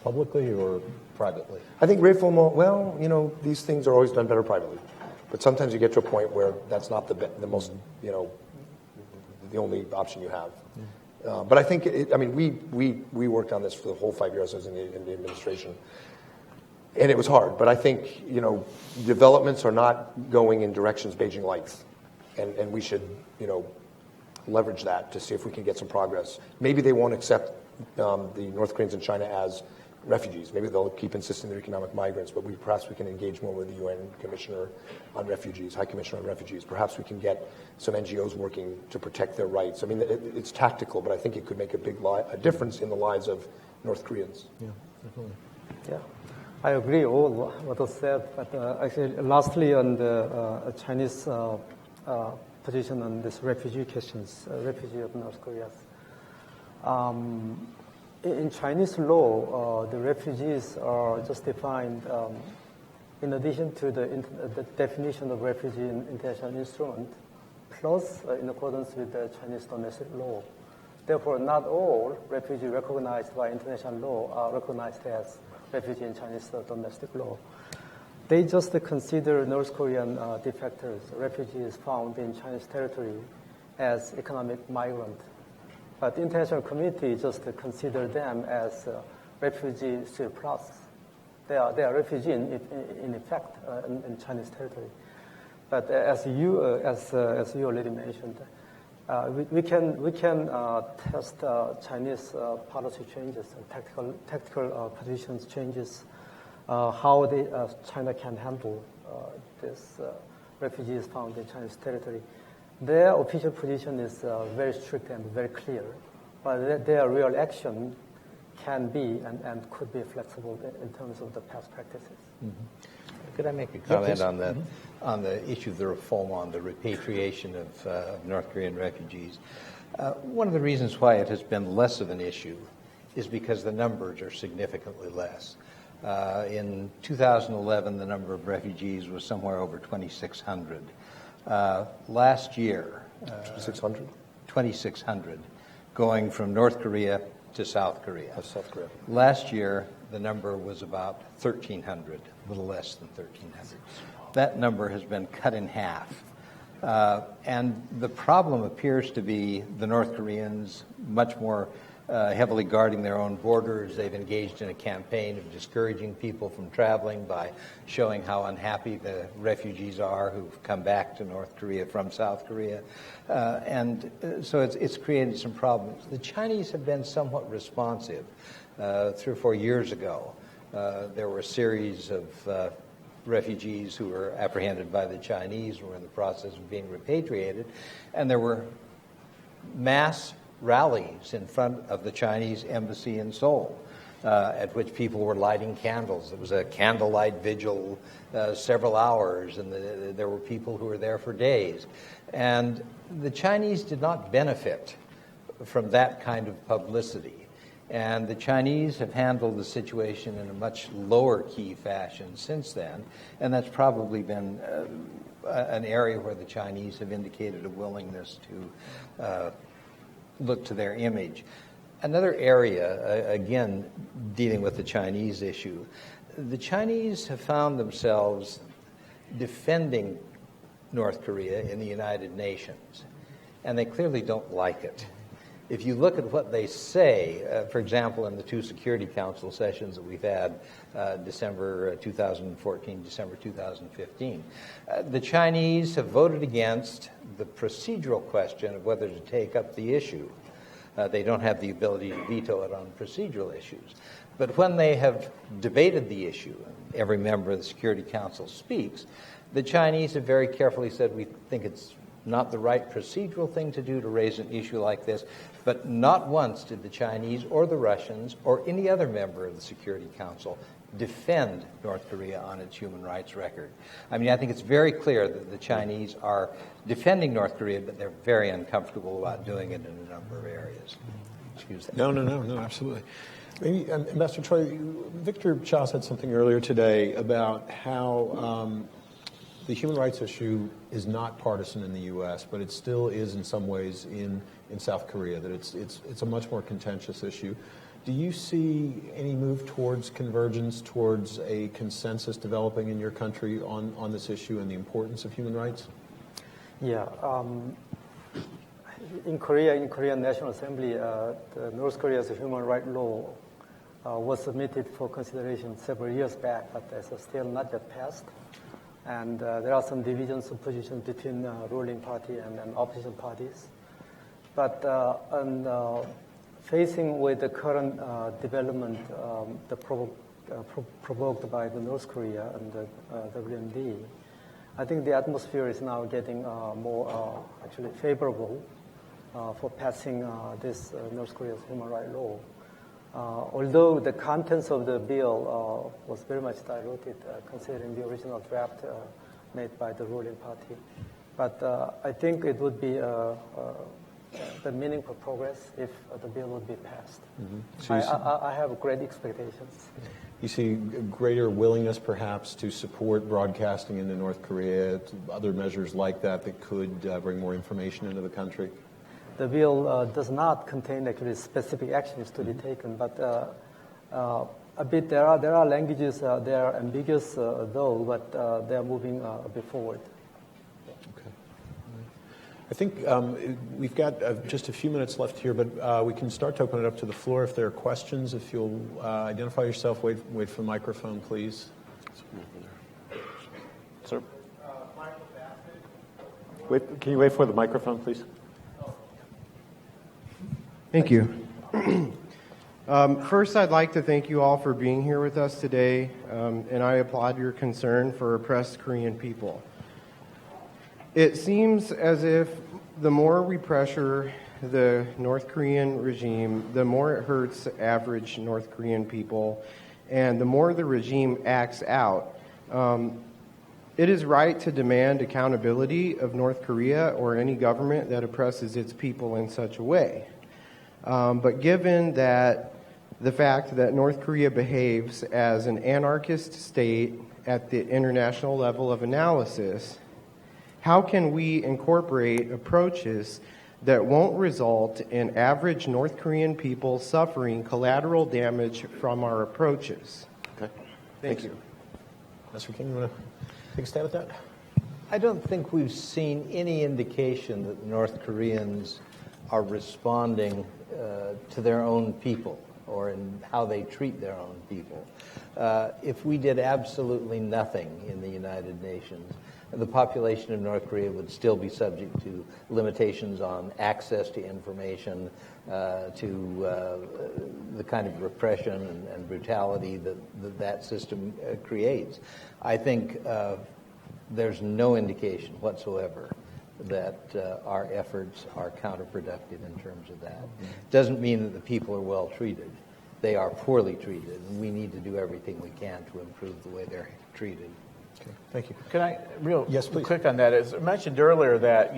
Publicly or privately? I think refoulement, well, these things are always done better privately. But sometimes you get to a point where that's not the most, the only option you have. But I think, we worked on this for the whole 5 years I was in the administration. And it was hard. But I think, developments are not going in directions Beijing likes. And we should, leverage that to see if we can get some progress. Maybe they won't accept the North Koreans and China as refugees. Maybe they'll keep insisting they're economic migrants, but perhaps we can engage more with the UN Commissioner on Refugees, High Commissioner on Refugees. Perhaps we can get some NGOs working to protect their rights. I mean, it's tactical, but I think it could make a difference in the lives of North Koreans. Yeah, definitely. Yeah, I agree all what was said, but actually, lastly, on the Chinese position on this refugee questions, refugee of North Korea. In Chinese law, the refugees are just defined in addition to the definition of refugee in international instrument, plus in accordance with the Chinese domestic law. Therefore, not all refugees recognized by international law are recognized as refugee in Chinese domestic law. they just consider North Korean defectors, refugees found in Chinese territory, as economic migrant. But the international community just consider them as refugee surplus. They are refugee in effect in Chinese territory. But as you already mentioned, we can test Chinese policy changes and tactical positions changes, how China can handle these refugees found in Chinese territory. Their official position is very strict and very clear, but their real action can be and could be flexible in terms of the past practices. Mm-hmm. Could I make a comment on the issue of the reform on the repatriation of North Korean refugees? One of the reasons why it has been less of an issue is because the numbers are significantly less. In 2011, the number of refugees was somewhere over 2,600. Last year, 2,600, going from North Korea to South Korea. South Korea. Last year, the number was about 1,300, a little less than 1,300. That number has been cut in half. And the problem appears to be the North Koreans much more heavily guarding their own borders. They've engaged in a campaign of discouraging people from traveling by showing how unhappy the refugees are who've come back to North Korea from South Korea. And so it's created some problems. The Chinese have been somewhat responsive. 3 or 4 years ago, there were a series of refugees who were apprehended by the Chinese and were in the process of being repatriated, and there were mass rallies in front of the Chinese embassy in Seoul, at which people were lighting candles. It was a candlelight vigil, several hours, and there were people who were there for days. And the Chinese did not benefit from that kind of publicity. And the Chinese have handled the situation in a much lower key fashion since then, and that's probably been an area where the Chinese have indicated a willingness to look to their image. Another area, again, dealing with the Chinese issue, the Chinese have found themselves defending North Korea in the United Nations, and they clearly don't like it. If you look at what they say, for example, in the 2 Security Council sessions that we've had, December 2014, December 2015, the Chinese have voted against the procedural question of whether to take up the issue. They don't have the ability to veto it on procedural issues. But when they have debated the issue, and every member of the Security Council speaks, the Chinese have very carefully said, we think it's not the right procedural thing to do to raise an issue like this, but not once did the Chinese or the Russians or any other member of the Security Council defend North Korea on its human rights record. I mean, I think it's very clear that the Chinese are defending North Korea, but they're very uncomfortable about doing it in a number of areas. Excuse that. No, absolutely. Maybe, Ambassador Choi, Victor Cha said something earlier today about how the human rights issue is not partisan in the U.S., but it still is in some ways in South Korea, that it's a much more contentious issue. Do you see any move towards convergence, towards a consensus developing in your country on this issue and the importance of human rights? Yeah. In Korean National Assembly, the North Korea's human rights law was submitted for consideration several years back, but it's still not yet passed. And there are some divisions of position between ruling party and opposition parties. But facing with the current development provoked by the North Korea and the WMD, I think the atmosphere is now getting more actually favorable for passing this North Korea's human rights law. Although the contents of the bill was very much diluted considering the original draft made by the ruling party. But I think it would be the meaningful progress if the bill would be passed. Mm-hmm. So I have great expectations. You see greater willingness perhaps to support broadcasting into North Korea, other measures like that could bring more information into the country? The bill does not contain actually specific actions to be taken, but a bit. There are languages. They are ambiguous though, but they are moving a bit forward. Okay. I think we've got just a few minutes left here, but we can start to open it up to the floor if there are questions. If you'll identify yourself, wait for the microphone, please. Sir. Wait, can you wait for the microphone, please? Thank you. First, I'd like to thank you all for being here with us today, and I applaud your concern for oppressed Korean people. It seems as if the more we pressure the North Korean regime, the more it hurts average North Korean people, and the more the regime acts out. It is right to demand accountability of North Korea or any government that oppresses its people in such a way. But given that the fact that North Korea behaves as an anarchist state at the international level of analysis, how can we incorporate approaches that won't result in average North Korean people suffering collateral damage from our approaches? Okay. Thank you. Mr. King, you want to take a stab at that? I don't think we've seen any indication that the North Koreans are responding to their own people or in how they treat their own people. If we did absolutely nothing in the United Nations, the population of North Korea would still be subject to limitations on access to information, to the kind of repression and brutality that system creates. I think there's no indication whatsoever that our efforts are counterproductive in terms of that. Doesn't mean that the people are well treated. They are poorly treated, and we need to do everything we can to improve the way they're treated. Okay, thank you. Can I Yes, please. quick on that? As I mentioned earlier, that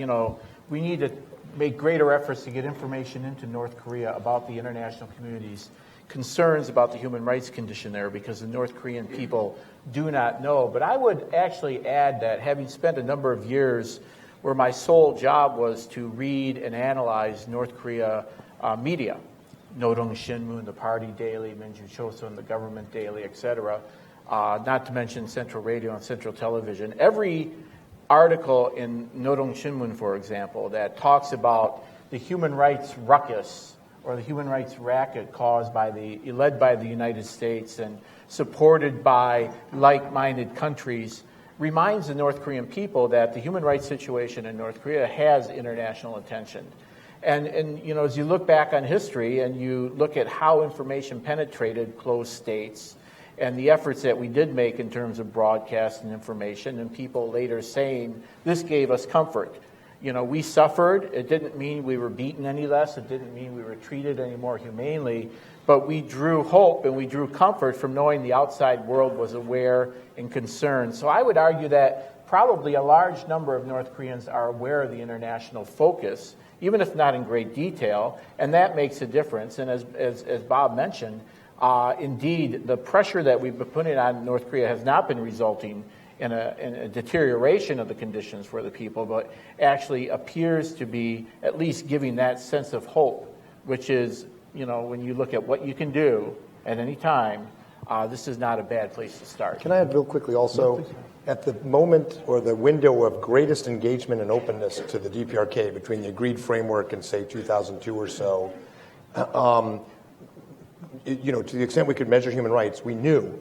we need to make greater efforts to get information into North Korea about the international community's concerns about the human rights condition there, because the North Korean people do not know. But I would actually add that, having spent a number of years where my sole job was to read and analyze North Korea media, Nodong Shinmun, the Party Daily, Minju Chosun, the Government Daily, etc., not to mention Central Radio and Central Television. Every article in Nodong Shinmun, for example, that talks about the human rights ruckus or the human rights racket led by the United States and supported by like-minded countries reminds the North Korean people that the human rights situation in North Korea has international attention. And as you look back on history and you look at how information penetrated closed states and the efforts that we did make in terms of broadcast and information, and people later saying, this gave us comfort. We suffered. It didn't mean we were beaten any less. It didn't mean we were treated any more humanely. But we drew hope and we drew comfort from knowing the outside world was aware and concerned. So I would argue that probably a large number of North Koreans are aware of the international focus, even if not in great detail, and that makes a difference. And as Bob mentioned, indeed, the pressure that we've been putting on North Korea has not been resulting in a deterioration of the conditions for the people, but actually appears to be at least giving that sense of hope, which is, when you look at what you can do at any time, this is not a bad place to start. Can I add real quickly also, at the moment or the window of greatest engagement and openness to the DPRK between the agreed framework and, say, 2002 or so, to the extent we could measure human rights, we knew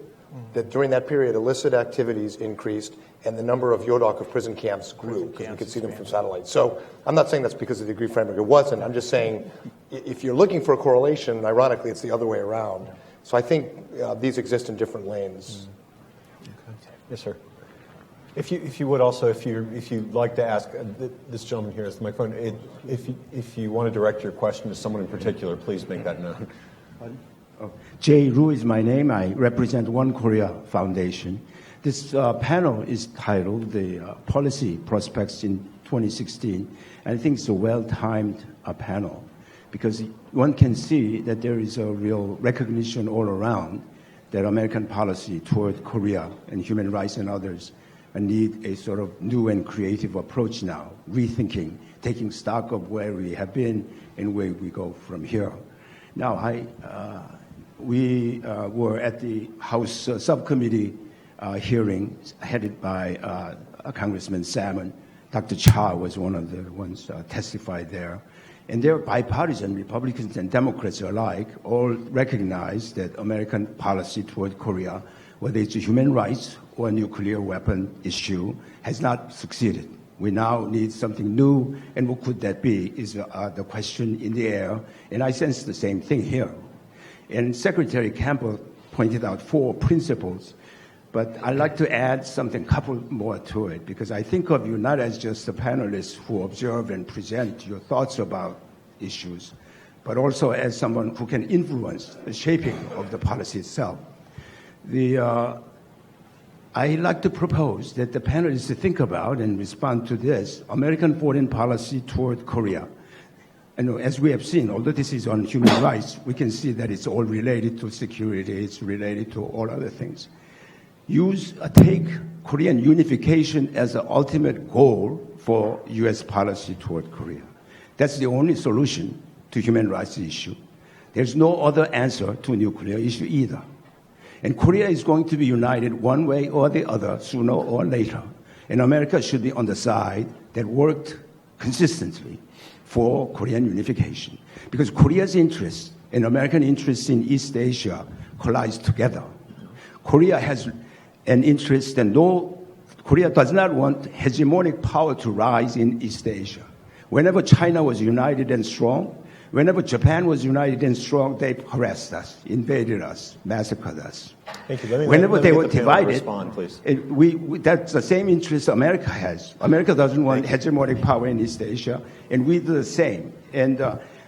that during that period illicit activities increased and the number of Yodok of prison camps grew because we could see them from satellites. So I'm not saying that's because of the agreed framework. It wasn't. I'm just saying if you're looking for a correlation, ironically, it's the other way around. So I think these exist in different lanes. Okay. Yes, sir. If you would also, if you'd like to ask, this gentleman here has the microphone. If you want to direct your question to someone in particular, please make that known. Jay Ru is my name. I represent One Korea Foundation. This panel is titled the Policy Prospects in 2016. And I think it's a well-timed panel because one can see that there is a real recognition all around that American policy toward Korea and human rights and others need a sort of new and creative approach now, rethinking, taking stock of where we have been and where we go from here. Now, we were at the House subcommittee hearing headed by Congressman Salmon. Dr. Cha was one of the ones testified there. And they're bipartisan, Republicans and Democrats alike, all recognize that American policy toward Korea, whether it's human rights or nuclear weapon issue, has not succeeded. We now need something new, and what could that be is the question in the air. And I sense the same thing here. And Secretary Campbell pointed out 4 principles, but I'd like to add something, couple more to it, because I think of you not as just a panelist who observe and present your thoughts about issues, but also as someone who can influence the shaping of the policy itself. I'd like to propose that the panelists think about and respond to this American foreign policy toward Korea. And as we have seen, although this is on human rights, we can see that it's all related to security, it's related to all other things. Take Korean unification as the ultimate goal for U.S. policy toward Korea. That's the only solution to human rights issue. There's no other answer to nuclear issue either. And Korea is going to be united one way or the other, sooner or later. And America should be on the side that worked consistently for Korean unification. Because Korea's interests and American interests in East Asia collide together. Korea has an interest, and Korea does not want hegemonic power to rise in East Asia. Whenever China was united and strong, whenever Japan was united and strong, they harassed us, invaded us, massacred us. Thank you. Whenever they were divided, respond, please. That's the same interest America has. America doesn't want hegemonic power in East Asia, and we do the same. And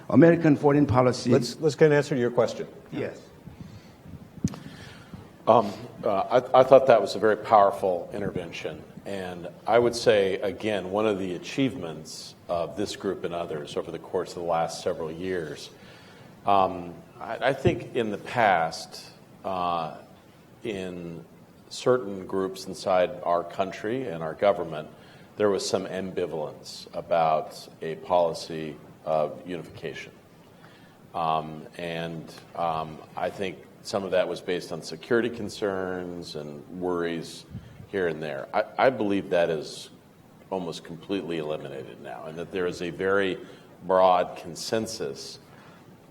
American foreign policy... Let's get an answer to your question. Yes. I thought that was a very powerful intervention. And I would say, again, one of the achievements of this group and others over the course of the last several years, I think in the past, in certain groups inside our country and our government, there was some ambivalence about a policy of unification. And I think some of that was based on security concerns and worries here and there. I believe that is almost completely eliminated now, and that there is a very broad consensus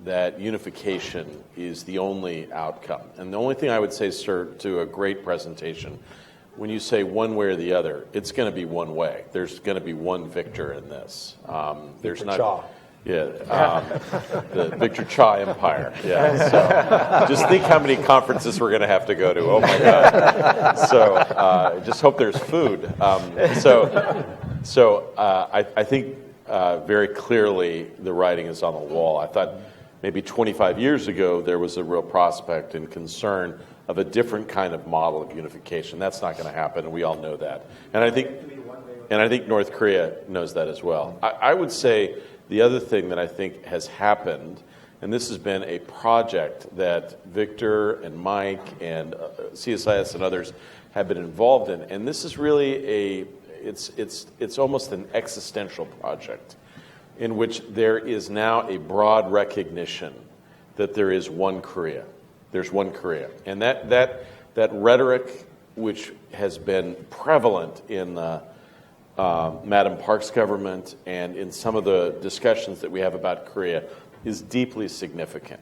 that unification is the only outcome. And the only thing I would say, sir, to a great presentation, when you say one way or the other, it's going to be one way. There's going to be one victor in this. There's not. Cha. Yeah, the Victor Cha Empire. Yeah, so just think how many conferences we're going to have to go to. Oh my God! So just hope there's food. I think very clearly the writing is on the wall. I thought maybe 25 years ago there was a real prospect and concern of a different kind of model of unification. That's not going to happen, and we all know that. And I think North Korea knows that as well. I would say. The other thing that I think has happened, and this has been a project that Victor and Mike and CSIS and others have been involved in, and this is really it's almost an existential project in which there is now a broad recognition that there is one Korea. There's one Korea. And that rhetoric which has been prevalent in the Madam Park's government and in some of the discussions that we have about Korea is deeply significant.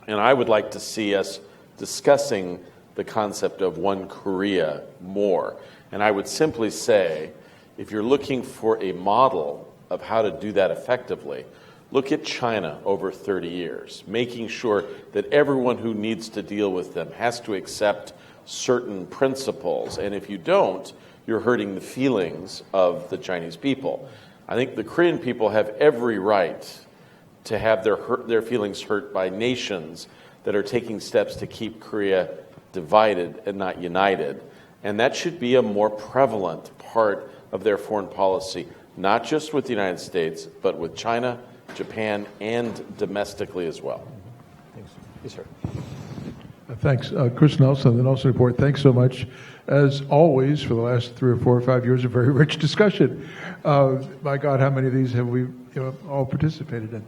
And I would like to see us discussing the concept of one Korea more. And I would simply say, if you're looking for a model of how to do that effectively, look at China over 30 years, making sure that everyone who needs to deal with them has to accept certain principles. And if you don't, you're hurting the feelings of the Chinese people. I think the Korean people have every right to have their feelings hurt by nations that are taking steps to keep Korea divided and not united. And that should be a more prevalent part of their foreign policy, not just with the United States, but with China, Japan, and domestically as well. Thanks. Yes, sir. Thanks. Chris Nelson, the Nelson Report. Thanks so much. As always, for the last 3 or 4 or 5 years, a very rich discussion. My God, how many of these have we all participated in?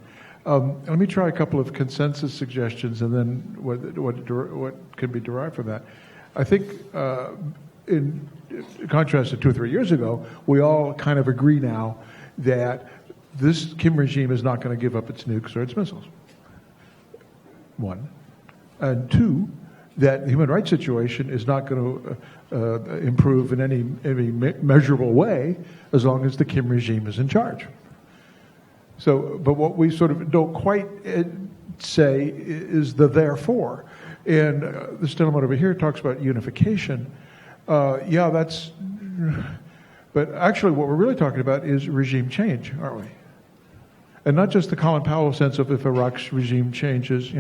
Let me try a couple of consensus suggestions, and then what can be derived from that. I think, in contrast to 2 or 3 years ago, we all kind of agree now that this Kim regime is not going to give up its nukes or its missiles. One. And two, that the human rights situation is not going to improve in any measurable way as long as the Kim regime is in charge. So, but what we sort of don't quite say is the therefore. And this gentleman over here talks about unification. Yeah, that's, but actually what we're really talking about is regime change, aren't we? And not just the Colin Powell sense of if Iraq's regime changes,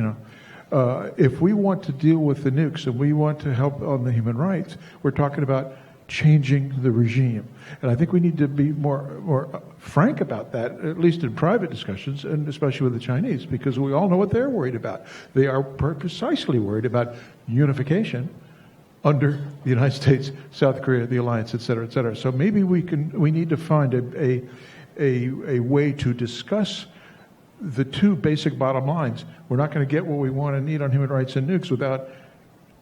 if we want to deal with the nukes and we want to help on the human rights, we're talking about changing the regime. And I think we need to be more frank about that, at least in private discussions, and especially with the Chinese, because we all know what they're worried about. They are precisely worried about unification under the United States, South Korea, the alliance, et cetera, et cetera. So maybe we need to find a way to discuss the two basic bottom lines. We're not going to get what we want and need on human rights and nukes without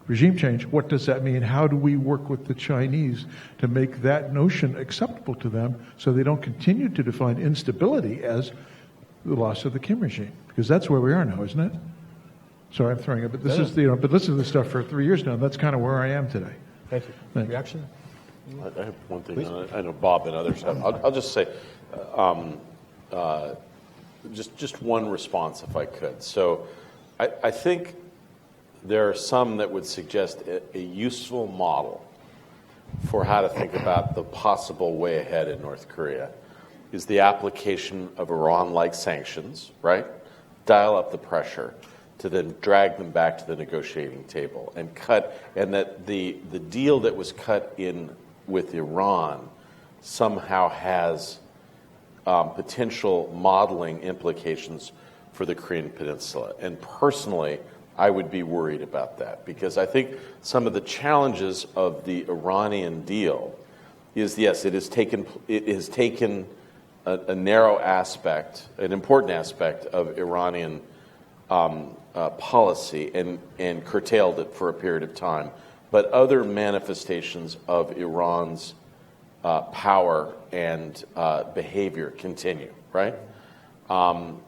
regime change. What does that mean? How do we work with the Chinese to make that notion acceptable to them so they don't continue to define instability as the loss of the Kim regime? Because that's where we are now, isn't it? Sorry, I'm throwing it, but this is, but listen to this stuff for 3 years now, and that's kind of where I am today. Thank you. Thanks. Reaction? I have one thing. I know Bob and others have. I'll just say, just one response, if I could. So, I think there are some that would suggest a useful model for how to think about the possible way ahead in North Korea is the application of Iran-like sanctions, right? Dial up the pressure to then drag them back to the negotiating table and that the deal that was cut in with Iran somehow has potential modeling implications for the Korean Peninsula. And personally, I would be worried about that because I think some of the challenges of the Iranian deal is, yes, it has taken a narrow aspect, an important aspect of Iranian policy and curtailed it for a period of time. But other manifestations of Iran's power and behavior continue, right?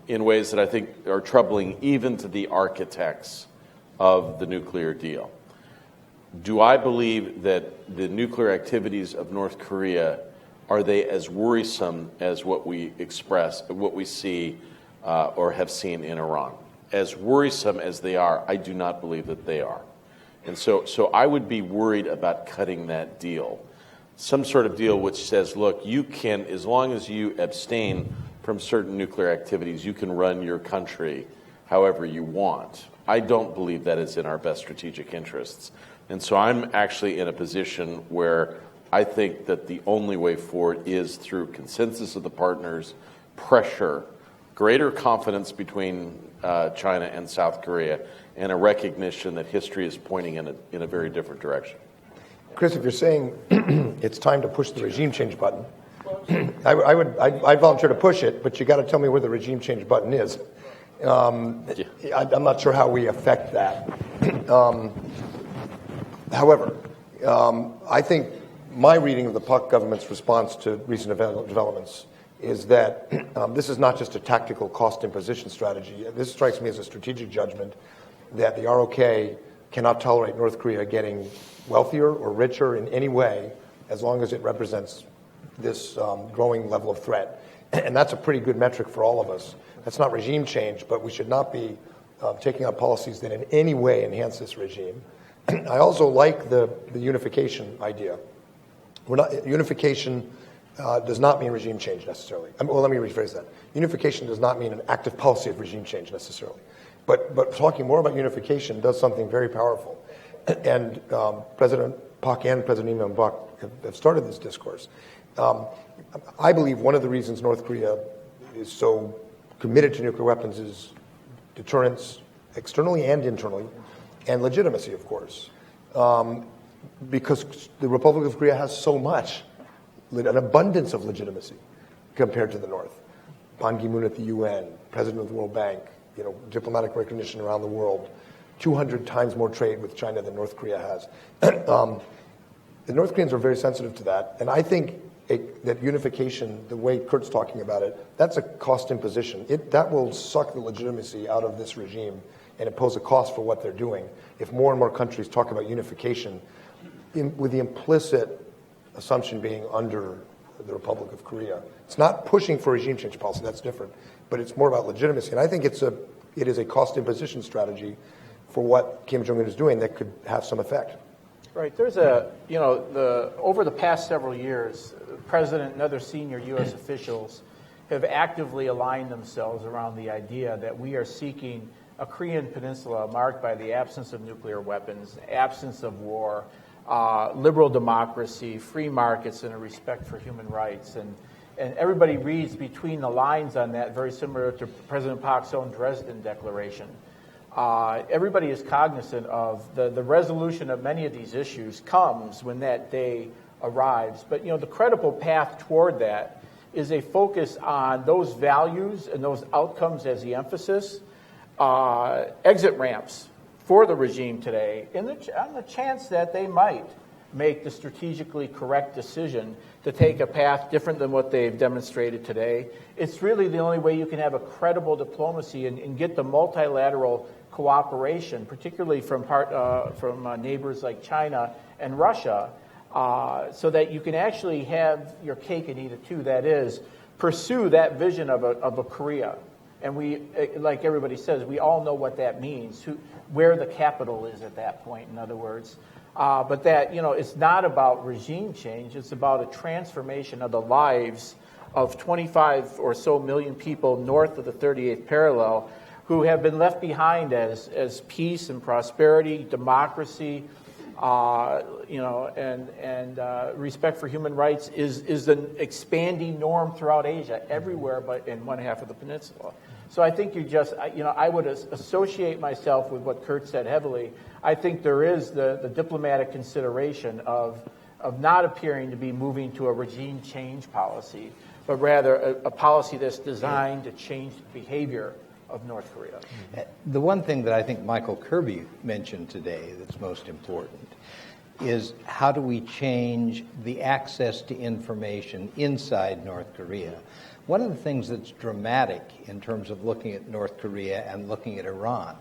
In ways that I think are troubling even to the architects of the nuclear deal. Do I believe that the nuclear activities of North Korea, are they as worrisome as what we see or have seen in Iran? As worrisome as they are, I do not believe that they are. And so I would be worried about cutting that deal. Some sort of deal which says, look, you can, as long as you abstain from certain nuclear activities, you can run your country however you want. I don't believe that is in our best strategic interests. And so I'm actually in a position where I think that the only way forward is through consensus of the partners, pressure, greater confidence between China and South Korea, and a recognition that history is pointing in a very different direction. Chris, if you're saying it's time to push the regime change button, I'd volunteer to push it, but you got to tell me where the regime change button is. I'm not sure how we affect that. However, I think my reading of the PAC government's response to recent developments is that this is not just a tactical cost imposition strategy. This strikes me as a strategic judgment that the ROK cannot tolerate North Korea getting wealthier or richer in any way as long as it represents this growing level of threat. And that's a pretty good metric for all of us. That's not regime change, but we should not be taking out policies that in any way enhance this regime. I also like the unification idea. Unification does not mean regime change necessarily. Well, let me rephrase that. Unification does not mean an active policy of regime change necessarily. But talking more about unification does something very powerful. And President Park and President Im Bok have started this discourse. I believe one of the reasons North Korea is so committed to nuclear weapons is deterrence, externally and internally, and legitimacy, of course. Because the Republic of Korea has so much, an abundance of legitimacy compared to the North. Ban Ki-moon at the UN, president of the World Bank, diplomatic recognition around the world, 200 times more trade with China than North Korea has. The North Koreans are very sensitive to that, and I think that unification, the way Kurt's talking about it, that's a cost imposition. That will suck the legitimacy out of this regime and impose a cost for what they're doing. If more and more countries talk about unification, with the implicit assumption being under the Republic of Korea. It's not pushing for regime change policy, that's different, but it's more about legitimacy. And I think it is a cost imposition strategy for what Kim Jong-un is doing that could have some effect. Right. There's over the past several years, the President and other senior U.S. officials have actively aligned themselves around the idea that we are seeking a Korean peninsula marked by the absence of nuclear weapons, absence of war, liberal democracy, free markets, and a respect for human rights. And everybody reads between the lines on that, very similar to President Park's own Dresden Declaration. Everybody is cognizant of the resolution of many of these issues comes when that day arrives. But the credible path toward that is a focus on those values and those outcomes as the emphasis, exit ramps for the regime today, on the chance that they might make the strategically correct decision to take a path different than what they've demonstrated today. It's really the only way you can have a credible diplomacy and get the multilateral cooperation, particularly from neighbors like China and Russia, so that you can actually have your cake and eat it too. That is, pursue that vision of a Korea. And we, like everybody says, we all know what that means, where the capital is at that point, in other words. But that, it's not about regime change. It's about a transformation of the lives of 25 or so million people north of the 38th parallel who have been left behind as peace and prosperity, democracy, and respect for human rights is an expanding norm throughout Asia, everywhere but in one half of the peninsula. So I think I would associate myself with what Kurt said heavily. I think there is the diplomatic consideration of not appearing to be moving to a regime change policy, but rather a policy that's designed to change the behavior of North Korea. The one thing that I think Michael Kirby mentioned today that's most important is how do we change the access to information inside North Korea? One of the things that's dramatic in terms of looking at North Korea and looking at Iran,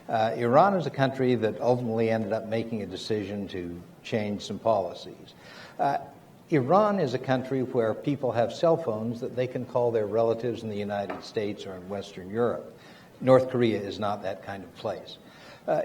Iran is a country that ultimately ended up making a decision to change some policies. Iran is a country where people have cell phones that they can call their relatives in the United States or in Western Europe. North Korea is not that kind of place.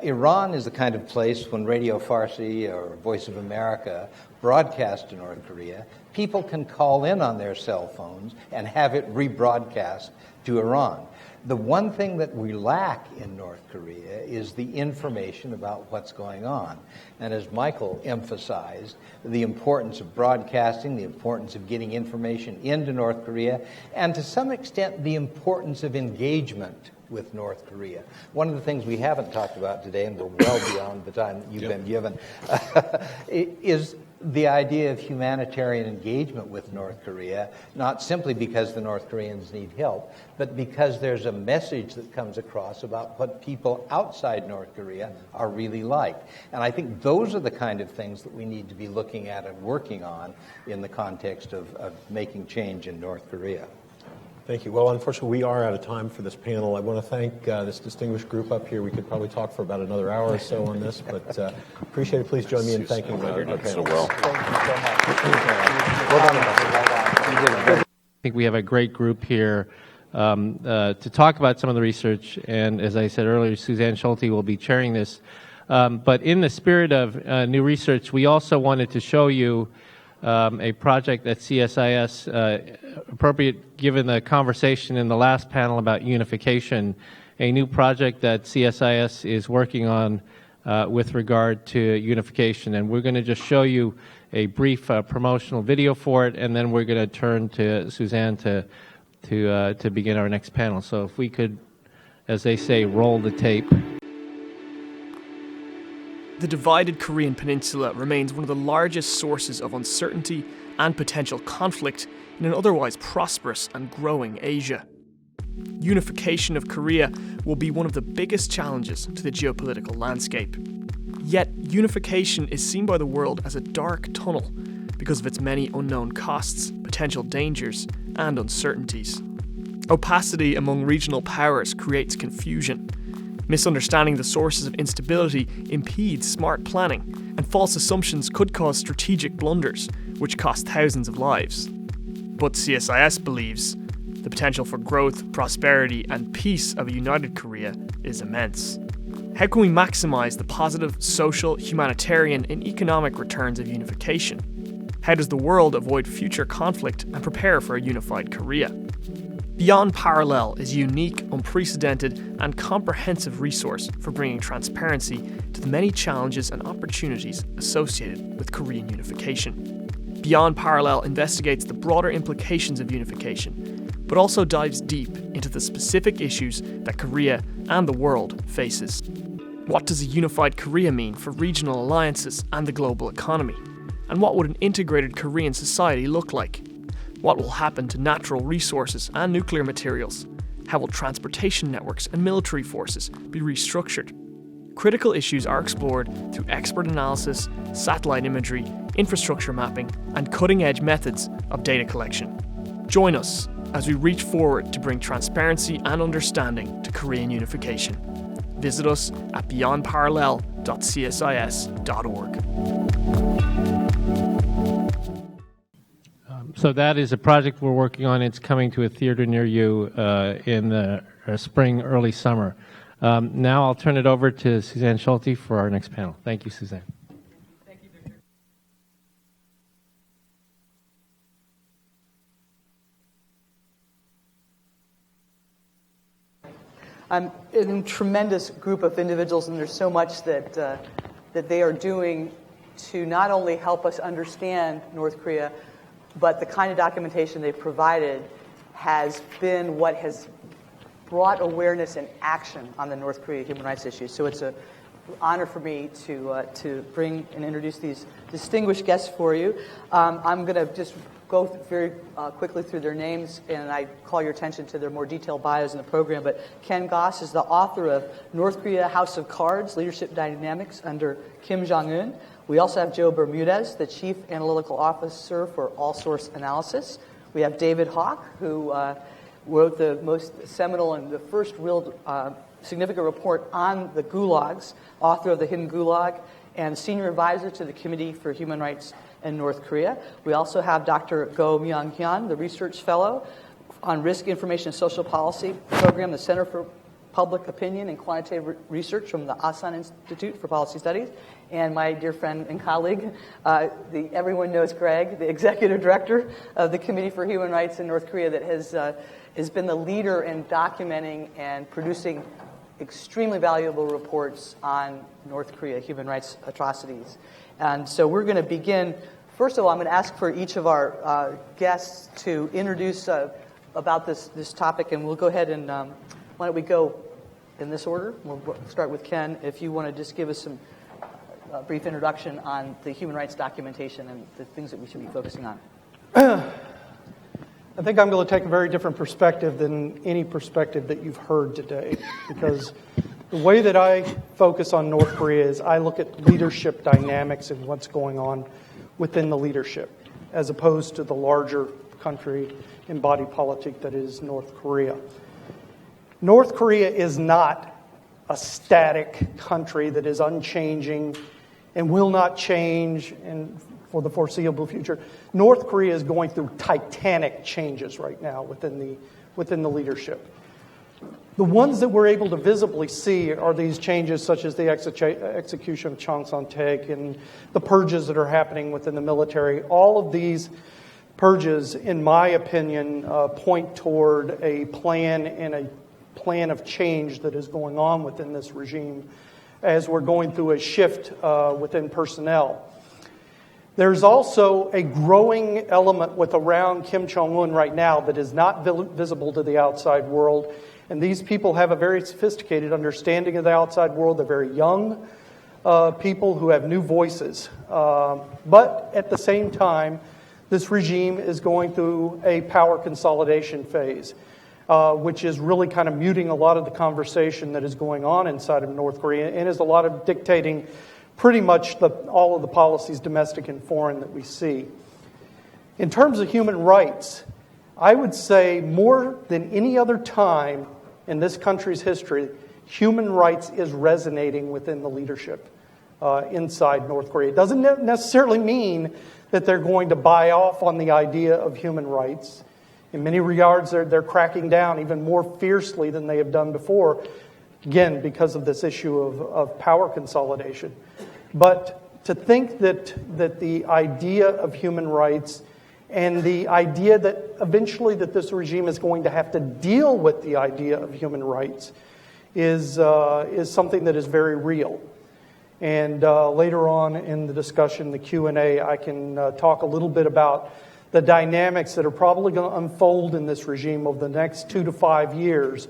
Iran is the kind of place when Radio Farsi or Voice of America broadcast to North Korea, people can call in on their cell phones and have it rebroadcast to Iran. The one thing that we lack in North Korea is the information about what's going on. And as Michael emphasized, the importance of broadcasting, the importance of getting information into North Korea, and to some extent the importance of engagement with North Korea. One of the things we haven't talked about today, and we're well beyond the time that you've been given, is the idea of humanitarian engagement with North Korea, not simply because the North Koreans need help, but because there's a message that comes across about what people outside North Korea are really like. And I think those are the kind of things that we need to be looking at and working on in the context of making change in North Korea. Thank you. Well, unfortunately, we are out of time for this panel. I want to thank this distinguished group up here. We could probably talk for about another hour or so on this, but appreciate it. Please join me in thanking our panelists. So well. Thank you so much. Well done. I think we have a great group here to talk about some of the research, and as I said earlier, Suzanne Schulte will be chairing this. But in the spirit of new research, we also wanted to show you a project at CSIS, appropriate given the conversation in the last panel about unification, a new project that CSIS is working on with regard to unification. And we're going to just show you a brief promotional video for it, and then we're going to turn to Suzanne to begin our next panel. So if we could, as they say, roll the tape. The divided Korean peninsula remains one of the largest sources of uncertainty and potential conflict in an otherwise prosperous and growing Asia. unification of Korea will be one of the biggest challenges to the geopolitical landscape. Yet, unification is seen by the world as a dark tunnel because of its many unknown costs, potential dangers, and uncertainties. Opacity among regional powers creates confusion. Misunderstanding the sources of instability impedes smart planning, and false assumptions could cause strategic blunders, which cost thousands of lives. But CSIS believes the potential for growth, prosperity, and peace of a united Korea is immense. How can we maximize the positive social, humanitarian, and economic returns of unification? How does the world avoid future conflict and prepare for a unified Korea? Beyond Parallel is a unique, unprecedented, and comprehensive resource for bringing transparency to the many challenges and opportunities associated with Korean unification. Beyond Parallel investigates the broader implications of unification, but also dives deep into the specific issues that Korea and the world faces. What does a unified Korea mean for regional alliances and the global economy? And what would an integrated Korean society look like? What will happen to natural resources and nuclear materials? How will transportation networks and military forces be restructured? Critical issues are explored through expert analysis, satellite imagery, infrastructure mapping, and cutting-edge methods of data collection. Join us as we reach forward to bring transparency and understanding to Korean unification. Visit us at beyondparallel.csis.org. So that is a project we're working on. It's coming to a theater near you in the spring, early summer. Now I'll turn it over to Suzanne Schulte for our next panel. Thank you, Suzanne. Thank you, Victor. I'm in a tremendous group of individuals, and there's so much that they are doing to not only help us understand North Korea, but the kind of documentation they've provided has been what has brought awareness and action on the North Korea human rights issues. So it's an honor for me to bring and introduce these distinguished guests for you. I'm going to just go very quickly through their names, and I call your attention to their more detailed bios in the program. But Ken Goss is the author of North Korea House of Cards, Leadership Dynamics under Kim Jong-un. We also have Joe Bermudez, the Chief Analytical Officer for All Source Analysis. We have David Hawk, who wrote the most seminal and the first real significant report on the gulags, author of The Hidden Gulag, and senior advisor to the Committee for Human Rights in North Korea. We also have Dr. Go Myung-hyun, the research fellow on Risk Information and Social Policy Program, the Center for Public Opinion and Quantitative Research from the Asan Institute for Policy Studies, and my dear friend and colleague, everyone knows Greg, the Executive Director of the Committee for Human Rights in North Korea, that has been the leader in documenting and producing extremely valuable reports on North Korea human rights atrocities. And so we're going to begin. First of all, I'm going to ask for each of our guests to introduce about this topic, and we'll go ahead and why don't we go in this order? We'll start with Ken. If you want to just give us some brief introduction on the human rights documentation and the things that we should be focusing on. I think I'm going to take a very different perspective than any perspective that you've heard today, because the way that I focus on North Korea is I look at leadership dynamics and what's going on within the leadership, as opposed to the larger country and body politic that is North Korea. North Korea is not a static country that is unchanging and will not change for the foreseeable future. North Korea is going through titanic changes right now within the leadership. The ones that we're able to visibly see are these changes such as the execution of Chang Son-taek and the purges that are happening within the military. All of these purges, in my opinion, point toward a plan of change that is going on within this regime as we're going through a shift within personnel. There's also a growing element around Kim Jong-un right now that is not visible to the outside world. And these people have a very sophisticated understanding of the outside world. They're very young people who have new voices. But at the same time, this regime is going through a power consolidation phase. which is really kind of muting a lot of the conversation that is going on inside of North Korea and is a lot of dictating pretty much all of the policies, domestic and foreign, that we see. In terms of human rights, I would say more than any other time in this country's history, human rights is resonating within the leadership inside North Korea. It doesn't necessarily mean that they're going to buy off on the idea of human rights. In many regards, they're cracking down even more fiercely than they have done before, again, because of this issue of power consolidation. But to think that the idea of human rights and the idea that eventually that this regime is going to have to deal with the idea of human rights is something that is very real. And later on in the discussion, the Q&A, I can talk a little bit about the dynamics that are probably going to unfold in this regime over the next 2 to 5 years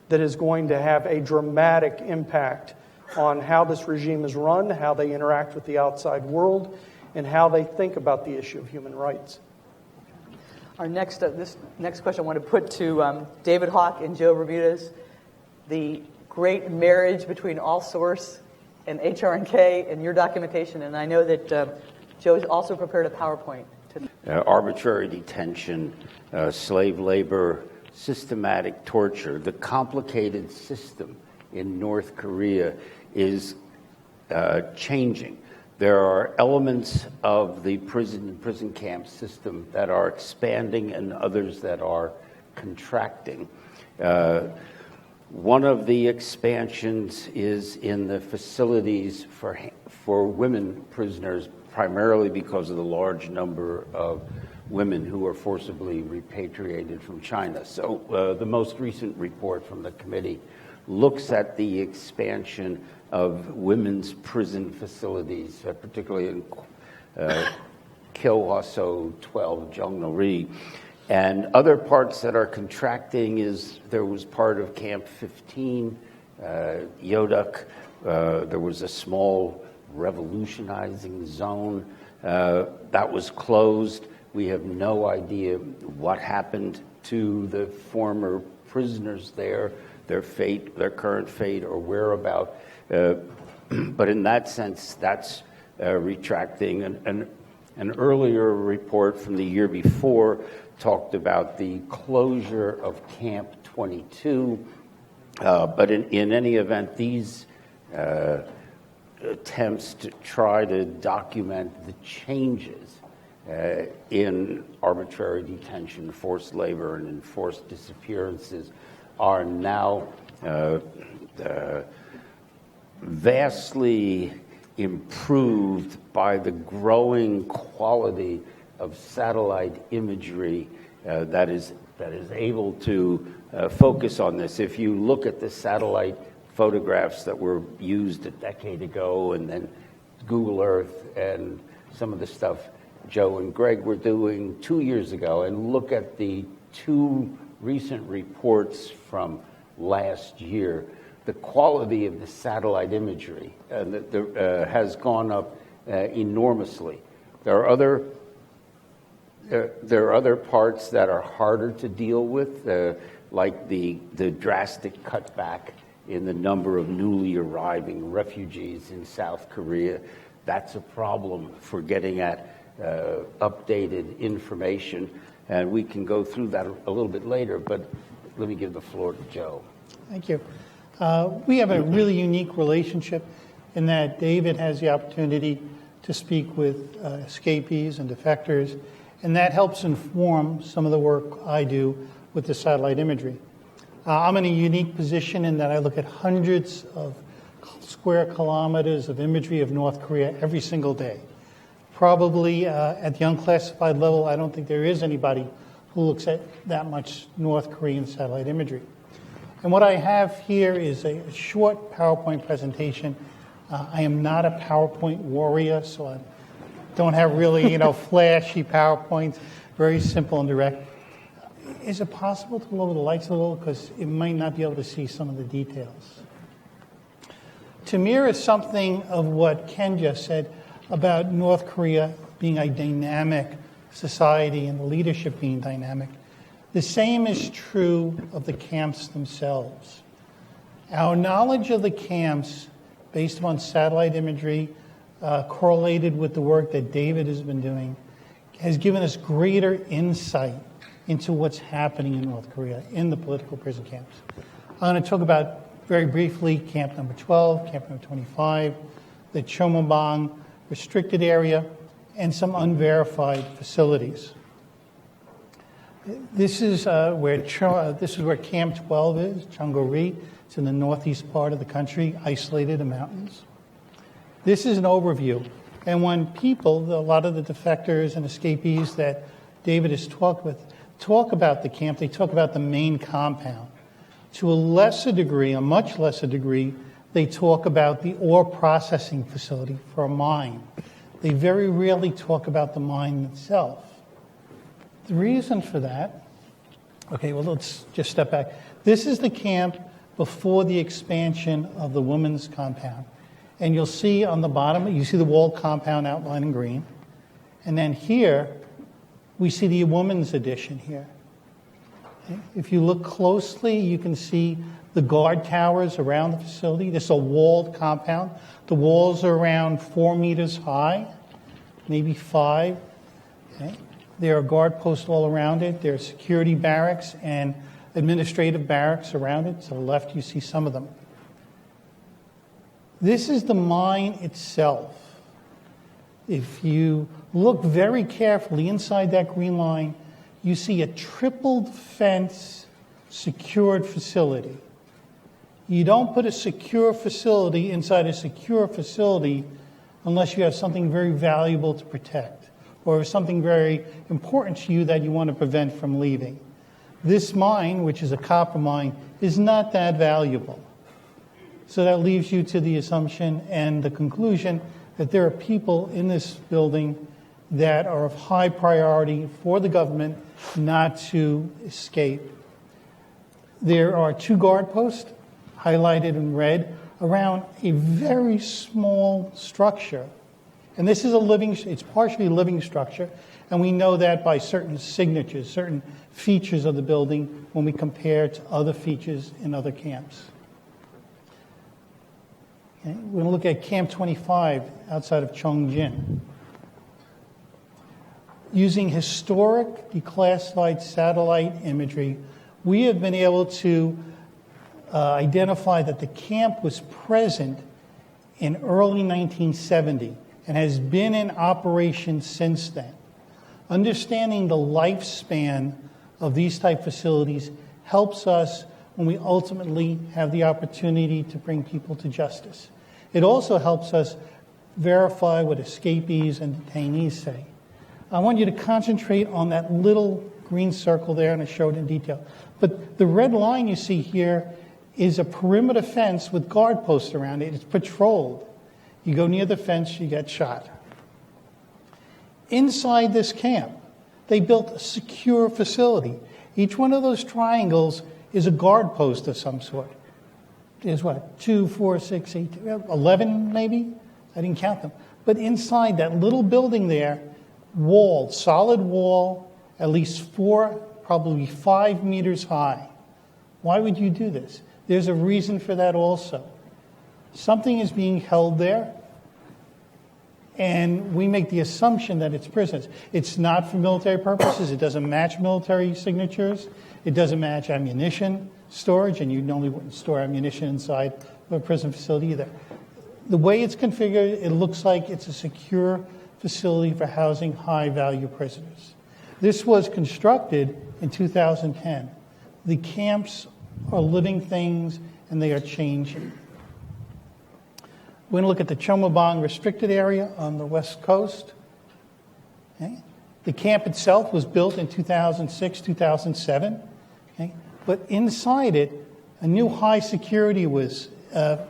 that is going to have a dramatic impact on how this regime is run, how they interact with the outside world, and how they think about the issue of human rights. Our next question I want to put to David Hawk and Joe Bermudez, the great marriage between all source and HRNK and your documentation, and I know that Joe has also prepared a PowerPoint. Arbitrary detention, slave labor, systematic torture. The complicated system in North Korea is changing. There are elements of the prison camp system that are expanding and others that are contracting. One of the expansions is in the facilities for women prisoners, primarily because of the large number of women who are forcibly repatriated from China. So the most recent report from the committee looks at the expansion of women's prison facilities, particularly in Kyohwaso 12, Jeongnam-ri. And other parts that are contracting there was part of Camp 15, Yodok. There was a small revolutionizing zone that was closed. We have no idea what happened to the former prisoners there, their fate, their current fate, or whereabout. But in that sense, that's retracting. An earlier report from the year before talked about the closure of Camp 22. But in any event, these attempts to try to document the changes in arbitrary detention, forced labor, and enforced disappearances are now vastly improved by the growing quality of satellite imagery that is able to focus on this. If you look at the satellite photographs that were used a decade ago, and then Google Earth and some of the stuff Joe and Greg were doing 2 years ago, and look at the 2 recent reports from last year, the quality of the satellite imagery has gone up enormously. There are other parts that are harder to deal with, like the drastic cutback in the number of newly arriving refugees in South Korea. That's a problem for getting at updated information, and we can go through that a little bit later, but let me give the floor to Joe. Thank you. We have a really unique relationship in that David has the opportunity to speak with escapees and defectors, and that helps inform some of the work I do with the satellite imagery. I'm in a unique position in that I look at hundreds of square kilometers of imagery of North Korea every single day. Probably at the unclassified level, I don't think there is anybody who looks at that much North Korean satellite imagery. And what I have here is a short PowerPoint presentation. I am not a PowerPoint warrior, so I don't have really, flashy PowerPoints, very simple and direct. Is it possible to lower the lights a little? Because it might not be able to see some of the details. To mirror something of what Ken just said about North Korea being a dynamic society and the leadership being dynamic, The same is true of the camps themselves. Our knowledge of the camps, based upon satellite imagery, correlated with the work that David has been doing, has given us greater insight into what's happening in North Korea in the political prison camps. I'm going to talk about very briefly camp number 12, camp number 25, the Chomobang restricted area, and some unverified facilities. This is where Camp 12 is, Chonggori. It's in the northeast part of the country, isolated in mountains. This is an overview. And when people, a lot of the defectors and escapees that David has talked with, talk about the camp, they talk about the main compound. To a lesser degree, a much lesser degree, they talk about the ore processing facility for a mine. They very rarely talk about the mine itself. The reason for that, okay, well, let's just step back. This is the camp before the expansion of the women's compound. And you'll see on the bottom, you see the walled compound outlined in green. And then here, we see the women's addition here. Okay. If you look closely, you can see the guard towers around the facility. This is a walled compound. The walls are around 4 meters high, maybe 5. Okay. There are guard posts all around it. There are security barracks and administrative barracks around it. To the left, you see some of them. This is the mine itself. If you look very carefully inside that green line, you see a tripled fence secured facility. You don't put a secure facility inside a secure facility unless you have something very valuable to protect or something very important to you that you want to prevent from leaving. This mine, which is a copper mine, is not that valuable. So that leaves you to the assumption and the conclusion that there are people in this building that are of high priority for the government not to escape. There are 2 guard posts highlighted in red around a very small structure. And this is it's partially a living structure, and we know that by certain signatures, certain features of the building when we compare to other features in other camps. Okay. We're going to look at Camp 25 outside of Chongjin. Using historic declassified satellite imagery, we have been able to identify that the camp was present in early 1970 and has been in operation since then. Understanding the lifespan of these type facilities helps us when we ultimately have the opportunity to bring people to justice. It also helps us verify what escapees and detainees say. I want you to concentrate on that little green circle there, and I showed it in detail. But the red line you see here is a perimeter fence with guard posts around it. It's patrolled. You go near the fence, you get shot. Inside this camp, they built a secure facility. Each one of those triangles is a guard post of some sort. There's 2, 4, 6, 8, 11 maybe? I didn't count them. But inside that little building there, wall, solid wall, at least 4, probably 5 meters high. Why would you do this? There's a reason for that also. Something is being held there, and we make the assumption that it's prisoners. It's not for military purposes. It doesn't match military signatures. It doesn't match ammunition storage, and you normally wouldn't store ammunition inside of a prison facility either. The way it's configured, it looks like it's a secure facility for housing high-value prisoners. This was constructed in 2010. The camps are living things, and they are changing. We're going to look at the Chomobang restricted area on the west coast. Okay. The camp itself was built in 2006, 2007. Okay. But inside it, a new high security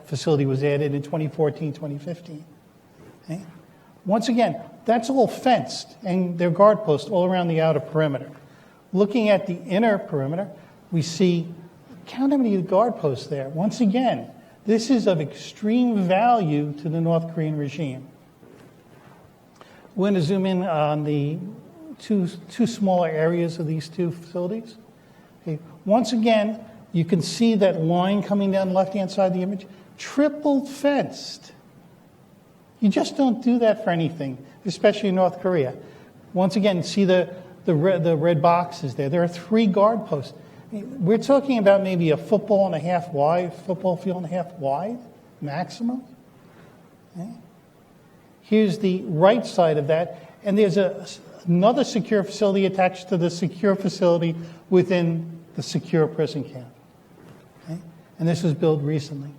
facility was added in 2014, 2015. Okay. Once again, that's all fenced, and there are guard posts all around the outer perimeter. Looking at the inner perimeter, we see, count how many guard posts there. Once again, this is of extreme value to the North Korean regime. We're going to zoom in on the two smaller areas of these 2 facilities. Okay. Once again, you can see that line coming down the left-hand side of the image, triple fenced. You just don't do that for anything, especially in North Korea. Once again, see the red boxes there. There are 3 guard posts. We're talking about maybe a football and a half wide, football field and a half wide, maximum. Okay. Here's the right side of that, and there's another secure facility attached to the secure facility within the secure prison camp. Okay. And this was built recently.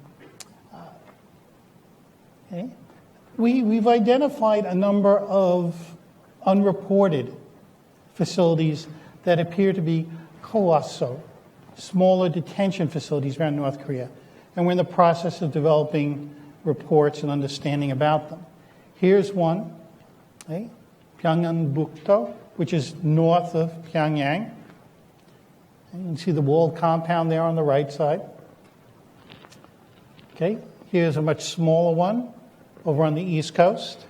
Okay. We've identified a number of unreported facilities that appear to be colossal, smaller detention facilities around North Korea. And we're in the process of developing reports and understanding about them. Here's one, okay, Pyongyang-bukdo, which is north of Pyongyang. And you can see the walled compound there on the right side. Okay, here's a much smaller one over on the East Coast.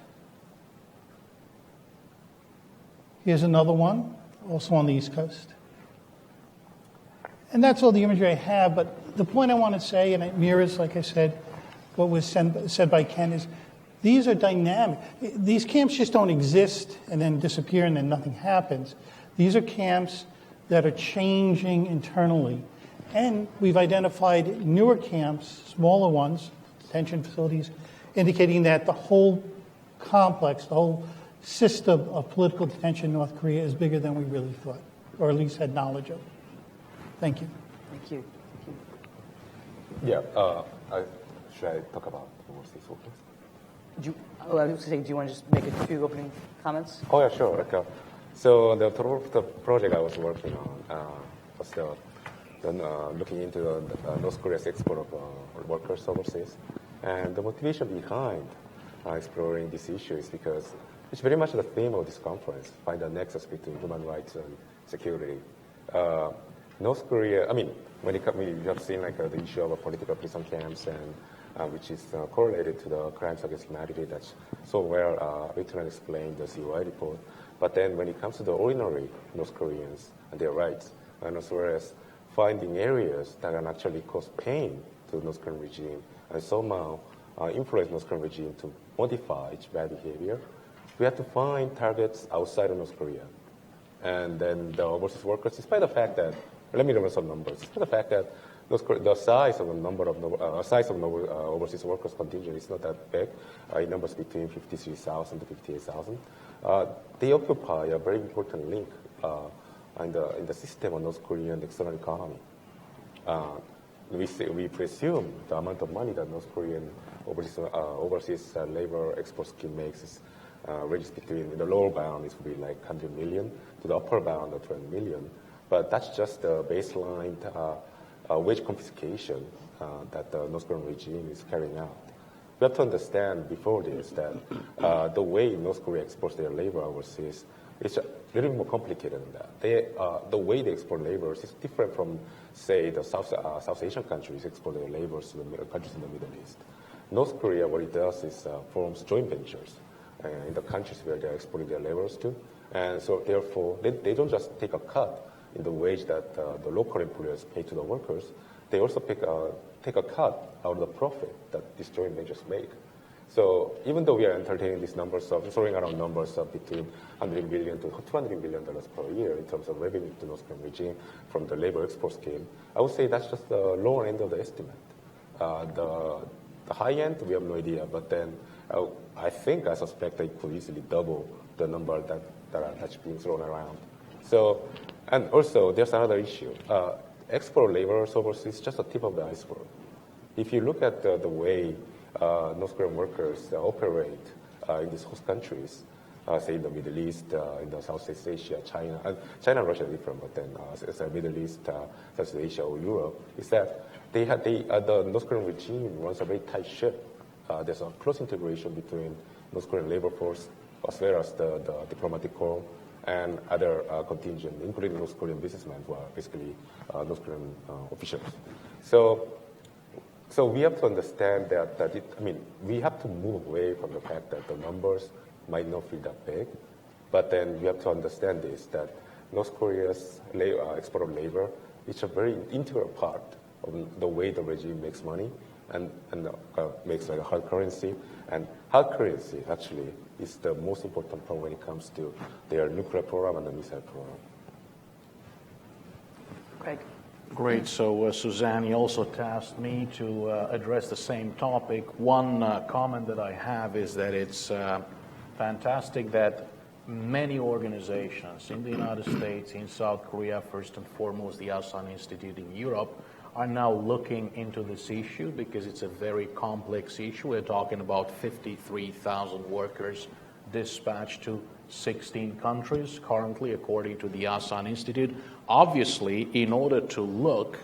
Here's another one, also on the East Coast. And that's all the imagery I have, but the point I want to say, and it mirrors, like I said, what was said by Ken, is these are dynamic. These camps just don't exist and then disappear and then nothing happens. These are camps that are changing internally. And we've identified newer camps, smaller ones, detention facilities, indicating that the whole complex, the whole system of political detention in North Korea is bigger than we really thought, or at least had knowledge of. Thank you. Thank you. Yeah, should I talk about overseas workers? I was going to say, do you want to just make a few opening comments? Oh, yeah, sure. Okay. So the project I was working on was looking into North Korea's export of workers overseas. And the motivation behind exploring this issue is because it's very much the theme of this conference, find a nexus between human rights and security. North Korea, I mean, when you have seen like the issue of political prison camps and which is correlated to the crimes against humanity that's so well written and explained in the COI report. But then when it comes to the ordinary North Koreans and their rights, and as well as finding areas that can actually cause pain to the North Korean regime and somehow influence North Korean regime to modify its bad behavior, we have to find targets outside of North Korea. And then the overseas workers, despite the fact that, let me run some numbers, despite the fact that the size of the number of overseas workers contingent is not that big, in numbers between 53,000 to 58,000, they occupy a very important link in the system of North Korean external economy. We presume the amount of money that North Korean overseas labor export scheme makes is ranges between, the lower bound is be like 100 million to the upper bound of 20 million. But that's just the baseline wage confiscation that the North Korean regime is carrying out. We have to understand before this that the way North Korea exports their labor overseas is a little more complicated than that. The way they export labor is different from, say, the South Asian countries export their labor to the countries in the Middle East. North Korea, what it does is forms joint ventures in the countries where they're exporting their laborers to. And so therefore, they don't just take a cut in the wage that the local employers pay to the workers. They also take a cut out of the profit that these joint ventures make. So even though we are entertaining these numbers of, throwing around numbers of between $100 billion to $200 billion per year in terms of revenue to North Korean regime from the labor export scheme, I would say that's just the lower end of the estimate. The high end, we have no idea, but then I suspect they could easily double the number that's being thrown around. So, and also there's another issue. Export laborers overseas is just the tip of the iceberg. If you look at the way North Korean workers operate in these host countries, say in the Middle East, in the Southeast Asia, China and Russia are different, but then as the Middle East, Southeast Asia or Europe, is that the North Korean regime runs a very tight ship. There's a close integration between North Korean labor force as well as the diplomatic corps and other contingent, including North Korean businessmen who are basically North Korean officials. So we have to understand that we have to move away from the fact that the numbers might not feel that big, but then we have to understand this, that North Korea's export of labor is a very integral part of the way the regime makes money and makes like a hard currency. And hard currency actually is the most important part when it comes to their nuclear program and the missile program. Craig. Great. So, Suzanne, you also tasked me to address the same topic. One comment that I have is that it's fantastic that many organizations in the United States, in South Korea, first and foremost, the Asan Institute in Europe, are now looking into this issue because it's a very complex issue. We're talking about 53,000 workers dispatched to 16 countries currently, according to the Asan Institute. Obviously, in order to look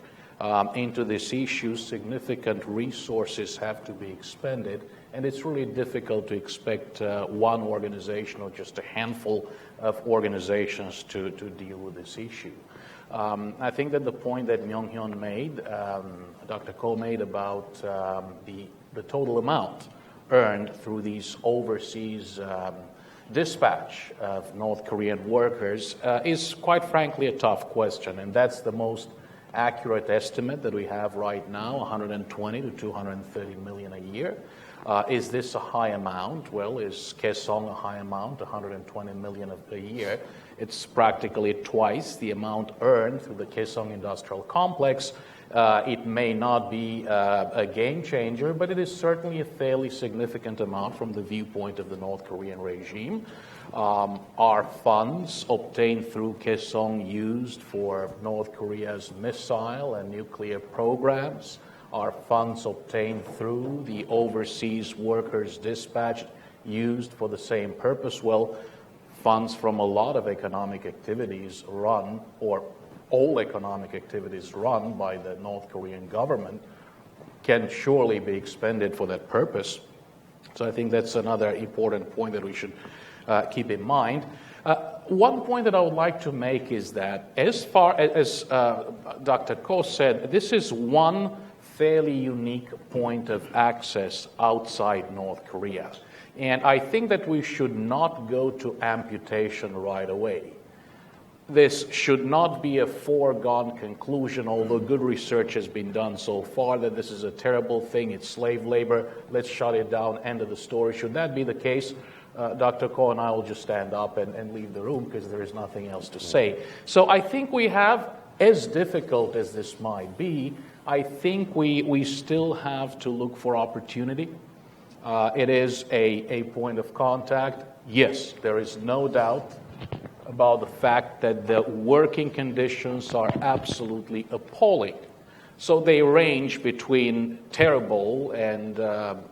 into this issue, significant resources have to be expended, and it's really difficult to expect one organization or just a handful of organizations to deal with this issue. I think that the point that Myung-hyun made, Dr. Ko made about the total amount earned through these overseas dispatch of North Korean workers is quite frankly a tough question, and that's the most accurate estimate that we have right now, 120 to 230 million a year. Is this a high amount? Well, is Kaesong a high amount, 120 million a year? It's practically twice the amount earned through the Kaesong Industrial Complex. It may not be a game changer, but it is certainly a fairly significant amount from the viewpoint of the North Korean regime. Are funds obtained through Kaesong used for North Korea's missile and nuclear programs? Are funds obtained through the overseas workers dispatched used for the same purpose? Well, funds from a lot of economic activities run, or all economic activities run by the North Korean government can surely be expended for that purpose. So I think that's another important point that we should keep in mind. One point that I would like to make is that as far as Dr. Ko said, this is one fairly unique point of access outside North Korea. And I think that we should not go to amputation right away. This should not be a foregone conclusion, although good research has been done so far that this is a terrible thing, it's slave labor, let's shut it down, end of the story. Should that be the case, Dr. Ko and I will just stand up and leave the room because there is nothing else to say. So I think we have, as difficult as this might be, I think we still have to look for opportunity. It is a point of contact. Yes, there is no doubt about the fact that the working conditions are absolutely appalling. So they range between terrible and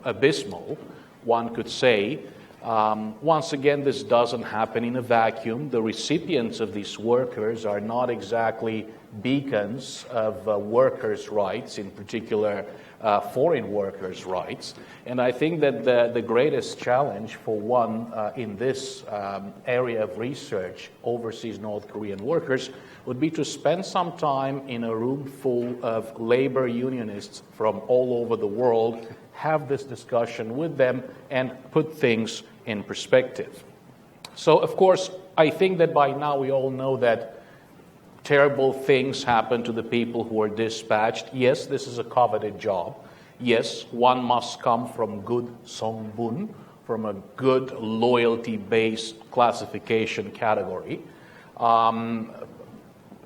abysmal, one could say. Once again, this doesn't happen in a vacuum. The recipients of these workers are not exactly beacons of workers' rights, in particular foreign workers' rights. And I think that the greatest challenge for one in this area of research, overseas North Korean workers, would be to spend some time in a room full of labor unionists from all over the world, have this discussion with them, and put things in perspective. So, of course, I think that by now we all know that terrible things happen to the people who are dispatched. Yes, this is a coveted job. Yes, one must come from good songbun, from a good loyalty-based classification category.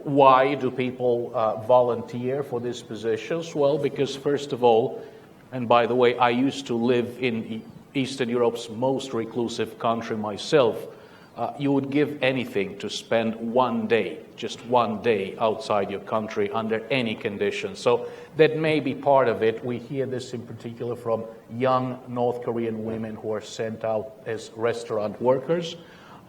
Why do people volunteer for these positions? Well, because first of all, and by the way, I used to live in Eastern Europe's most reclusive country myself. You would give anything to spend one day, just one day outside your country under any conditions. So that may be part of it. We hear this in particular from young North Korean women who are sent out as restaurant workers.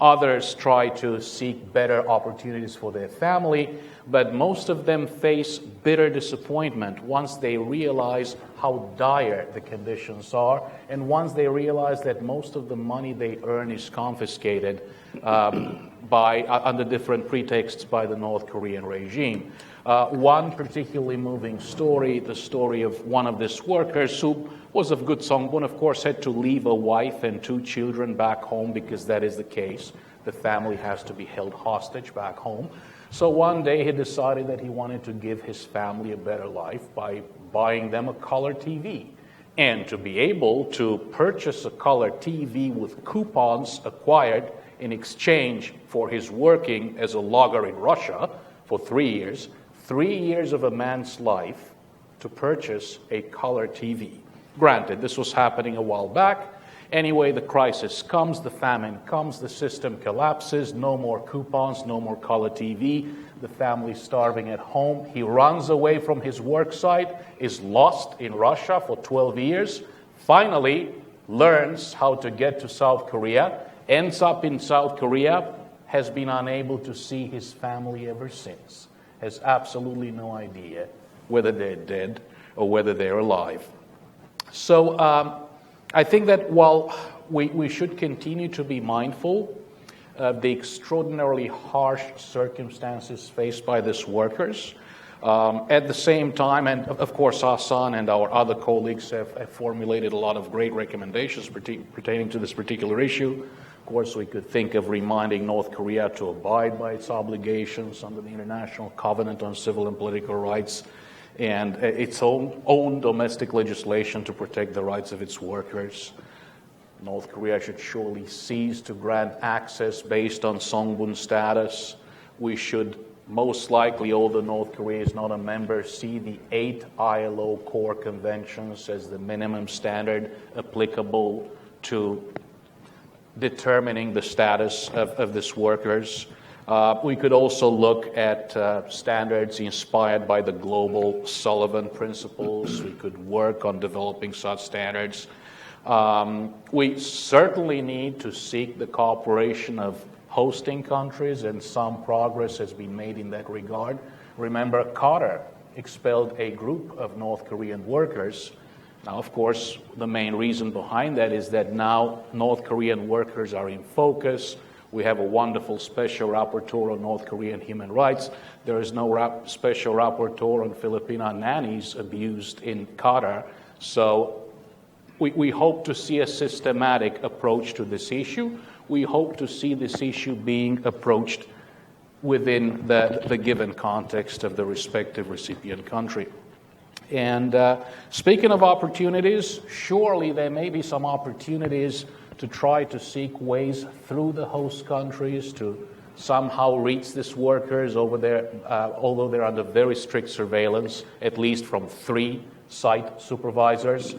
Others try to seek better opportunities for their family, but most of them face bitter disappointment once they realize how dire the conditions are, and once they realize that most of the money they earn is confiscated under different pretexts by the North Korean regime. One particularly moving story, the story of one of these workers who was of good songbun, of course, had to leave a wife and 2 children back home because that is the case. The family has to be held hostage back home. So one day he decided that he wanted to give his family a better life by buying them a color TV. And to be able to purchase a color TV with coupons acquired in exchange for his working as a logger in Russia for 3 years, 3 years of a man's life to purchase a color TV. Granted, this was happening a while back. Anyway, the crisis comes, the famine comes, the system collapses, no more coupons, no more color TV, the family's starving at home. He runs away from his work site, is lost in Russia for 12 years, finally learns how to get to South Korea, ends up in South Korea, has been unable to see his family ever since, has absolutely no idea whether they're dead or whether they're alive. So I think that while we should continue to be mindful of the extraordinarily harsh circumstances faced by these workers, at the same time, and of course Hassan and our other colleagues have formulated a lot of great recommendations pertaining to this particular issue. Of course, we could think of reminding North Korea to abide by its obligations under the International Covenant on Civil and Political Rights and its own domestic legislation to protect the rights of its workers. North Korea should surely cease to grant access based on Songbun status. We should most likely, although North Korea is not a member, see the 8 ILO core conventions as the minimum standard applicable to determining the status of these workers. We could also look at standards inspired by the global Sullivan principles. We could work on developing such standards. We certainly need to seek the cooperation of hosting countries, and some progress has been made in that regard. Remember, Qatar expelled a group of North Korean workers. Now, of course, the main reason behind that is that now North Korean workers are in focus. We have a wonderful special rapporteur on North Korean human rights. There is no special rapporteur on Filipino nannies abused in Qatar. So we hope to see a systematic approach to this issue. We hope to see this issue being approached within the given context of the respective recipient country. And speaking of opportunities, surely there may be some opportunities to try to seek ways through the host countries to somehow reach these workers over there, although they're under very strict surveillance, at least from 3 site supervisors,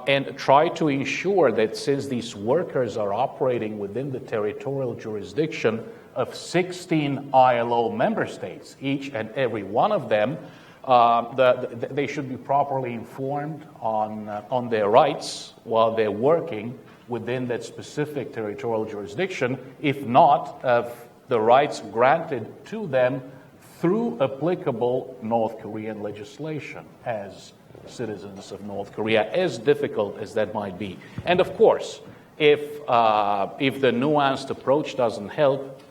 and try to ensure that since these workers are operating within the territorial jurisdiction of 16 ILO member states, each and every one of them, they should be properly informed on their rights while they're working within that specific territorial jurisdiction, if not of the rights granted to them through applicable North Korean legislation as citizens of North Korea, as difficult as that might be. And of course, if the nuanced approach doesn't help,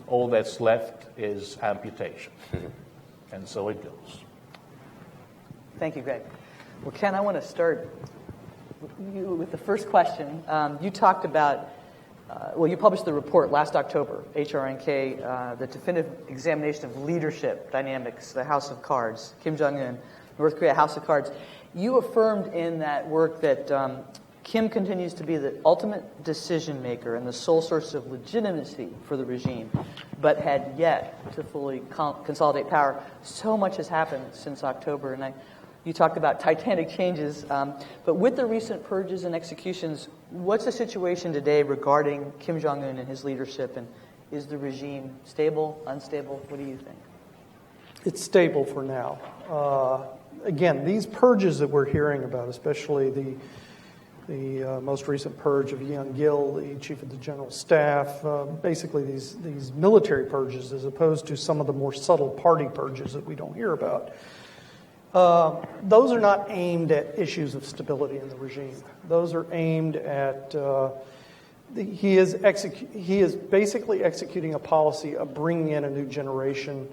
all that's left is amputation. And so it goes. Thank you, Greg. Well, Ken, I want to start with the first question. You talked about, you published the report last October, HRNK, the definitive examination of leadership dynamics, the House of Cards, Kim Jong-un, North Korea, House of Cards. You affirmed in that work that Kim continues to be the ultimate decision maker and the sole source of legitimacy for the regime, but had yet to fully consolidate power. So much has happened since October, and you talked about titanic changes, but with the recent purges and executions, what's the situation today regarding Kim Jong-un and his leadership, and is the regime stable, unstable? What do you think? It's stable for now. Again, these purges that we're hearing about, especially the most recent purge of Young Gil, the chief of the general staff, basically these military purges as opposed to some of the more subtle party purges that we don't hear about. Those are not aimed at issues of stability in the regime. Those are aimed at he is basically executing a policy of bringing in a new generation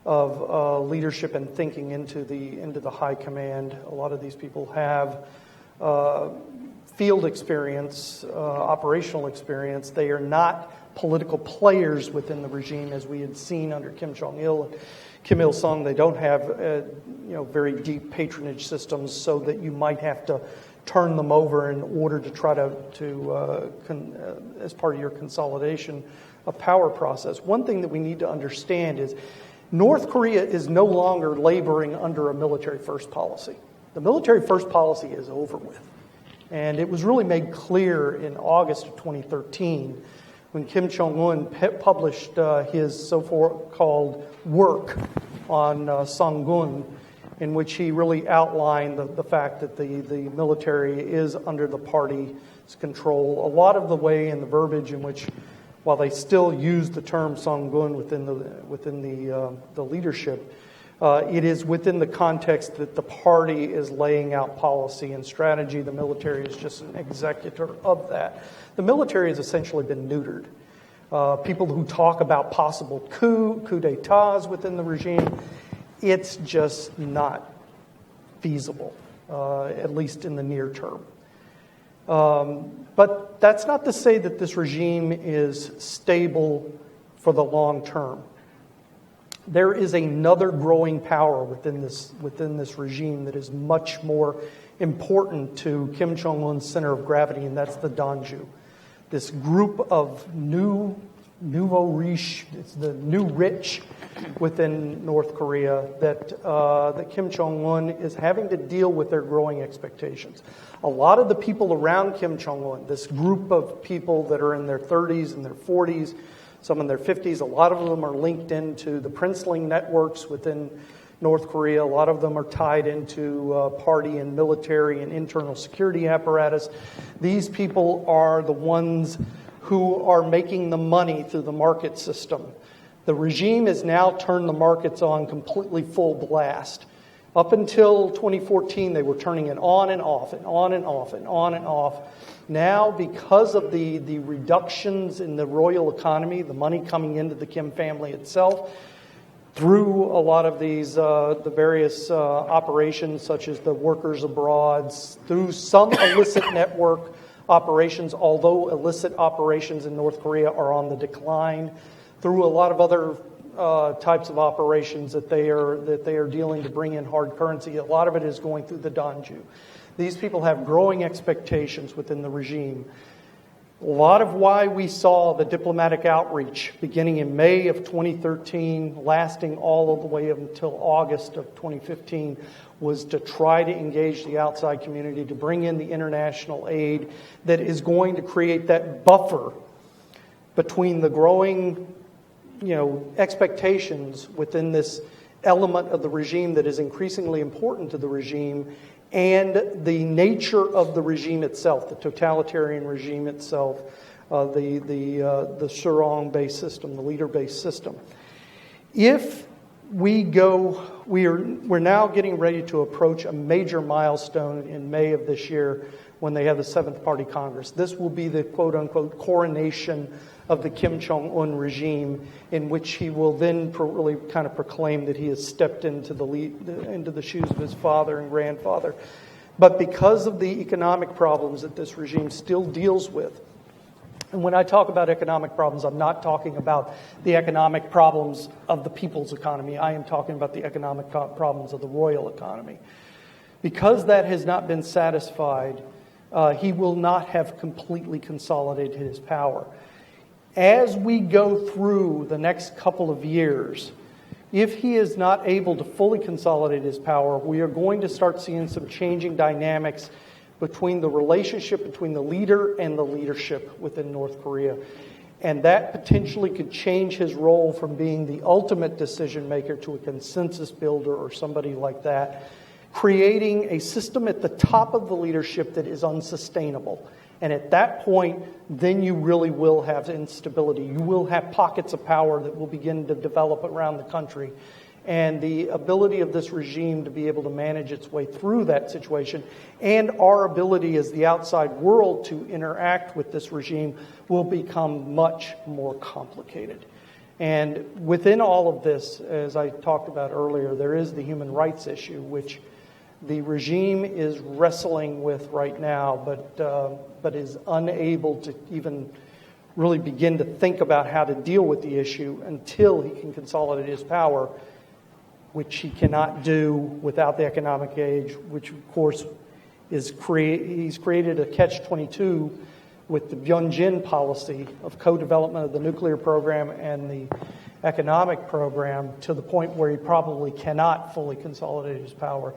of leadership and thinking into the high command. A lot of these people have field experience, operational experience. They are not political players within the regime, as we had seen under Kim Jong-il and Kim Il-sung. They don't have very deep patronage systems, so that you might have to turn them over in order to try to as part of your consolidation of power process. One thing that we need to understand is North Korea is no longer laboring under a military first policy. The military first policy is over with. And it was really made clear in August of 2013 when Kim Jong-un published his so-called work on Sanggun, in which he really outlined the fact that the military is under the party's control. A lot of the way and the verbiage in which, while they still use the term Sanggun within the leadership, it is within the context that the party is laying out policy and strategy. The military is just an executor of that. The military has essentially been neutered. People who talk about possible coup d'etats within the regime, it's just not feasible, at least in the near term. But that's not to say that this regime is stable for the long term. There is another growing power within this regime that is much more important to Kim Jong-un's center of gravity, and that's the Danju. This group of nouveau riche, it's the new rich within North Korea that Kim Jong-un is having to deal with their growing expectations. A lot of the people around Kim Jong-un, this group of people that are in their 30s and their 40s, some in their 50s, a lot of them are linked into the princeling networks within North Korea. A lot of them are tied into party and military and internal security apparatus. These people are the ones who are making the money through the market system. The regime has now turned the markets on completely full blast. Up until 2014, they were turning it on and off and on and off and on and off. Now, because of the reductions in the royal economy, the money coming into the Kim family itself, through a lot of these, the various operations, such as the workers abroad, through some illicit network operations, although illicit operations in North Korea are on the decline, through a lot of other types of operations that they are dealing to bring in hard currency. A lot of it is going through the Danju. These people have growing expectations within the regime. A lot of why we saw the diplomatic outreach beginning in May of 2013, lasting all of the way until August of 2015, was to try to engage the outside community, to bring in the international aid that is going to create that buffer between the growing, expectations within this element of the regime that is increasingly important to the regime, and the nature of the regime itself, the totalitarian regime itself, the Surong-based system, the leader-based system. If we're now getting ready to approach a major milestone in May of this year when they have the 7th Party Congress. This will be the quote-unquote coronation of the Kim Jong-un regime, in which he will then really kind of proclaim that he has stepped into the shoes of his father and grandfather. But because of the economic problems that this regime still deals with, and when I talk about economic problems, I'm not talking about the economic problems of the people's economy. I am talking about the economic problems of the royal economy. Because that has not been satisfied, he will not have completely consolidated his power. As we go through the next couple of years, if he is not able to fully consolidate his power, we are going to start seeing some changing dynamics between the relationship between the leader and the leadership within North Korea. And that potentially could change his role from being the ultimate decision maker to a consensus builder or somebody like that, creating a system at the top of the leadership that is unsustainable. And at that point, then you really will have instability. You will have pockets of power that will begin to develop around the country. And the ability of this regime to be able to manage its way through that situation, and our ability as the outside world to interact with this regime, will become much more complicated. And within all of this, as I talked about earlier, there is the human rights issue, which the regime is wrestling with right now, but is unable to even really begin to think about how to deal with the issue until he can consolidate his power, which he cannot do without the economic age, which of course is he's created a catch-22 with the Byung-Jin policy of co-development of the nuclear program and the economic program to the point where he probably cannot fully consolidate his power.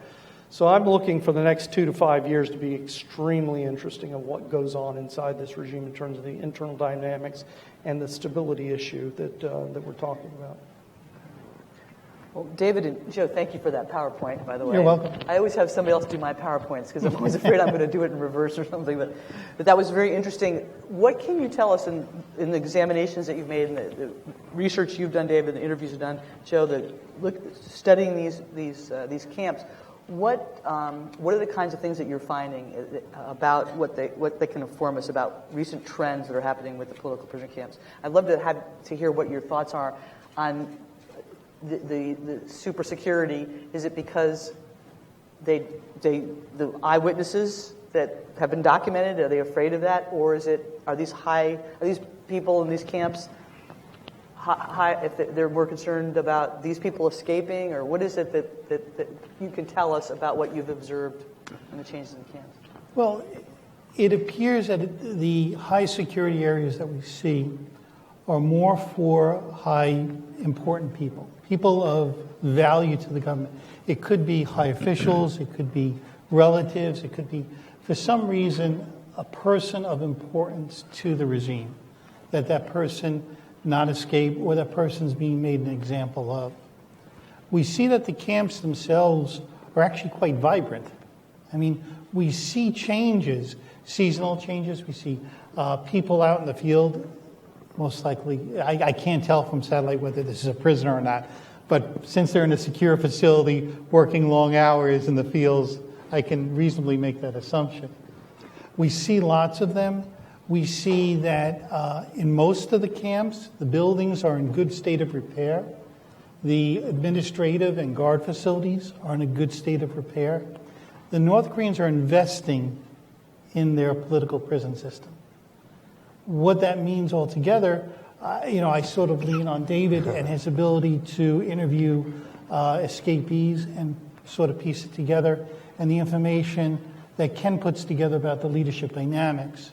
So I'm looking for the next 2 to 5 years to be extremely interesting of what goes on inside this regime in terms of the internal dynamics and the stability issue that we're talking about. Well, David and Joe, thank you for that PowerPoint, by the way. You're welcome. I always have somebody else do my PowerPoints because I'm always afraid I'm going to do it in reverse or something. But that was very interesting. What can you tell us in the examinations that you've made, and the research you've done, David, the interviews you've done, Joe, studying these camps? What are the kinds of things that you're finding about what they can inform us about recent trends that are happening with the political prisoner camps? I'd love to hear what your thoughts are on the super security. Is it because the eyewitnesses that have been documented, are they afraid of that, or are these people in these camps if they're more concerned about these people escaping, or what is it that you can tell us about what you've observed in the changes in the camps? Well, it appears that the high security areas that we see are more for high important people of value to the government. It could be high officials, it could be relatives, it could be, for some reason, a person of importance to the regime, that person not escape or that person's being made an example of. We see that the camps themselves are actually quite vibrant. I mean, we see changes, seasonal changes. We see people out in the field, most likely. I can't tell from satellite whether this is a prisoner or not, but since they're in a secure facility working long hours in the fields, I can reasonably make that assumption. We see lots of them. We see that in most of the camps, the buildings are in good state of repair. The administrative and guard facilities are in a good state of repair. The North Koreans are investing in their political prison system. What that means altogether, I sort of lean on David and his ability to interview escapees and sort of piece it together, and the information that Ken puts together about the leadership dynamics.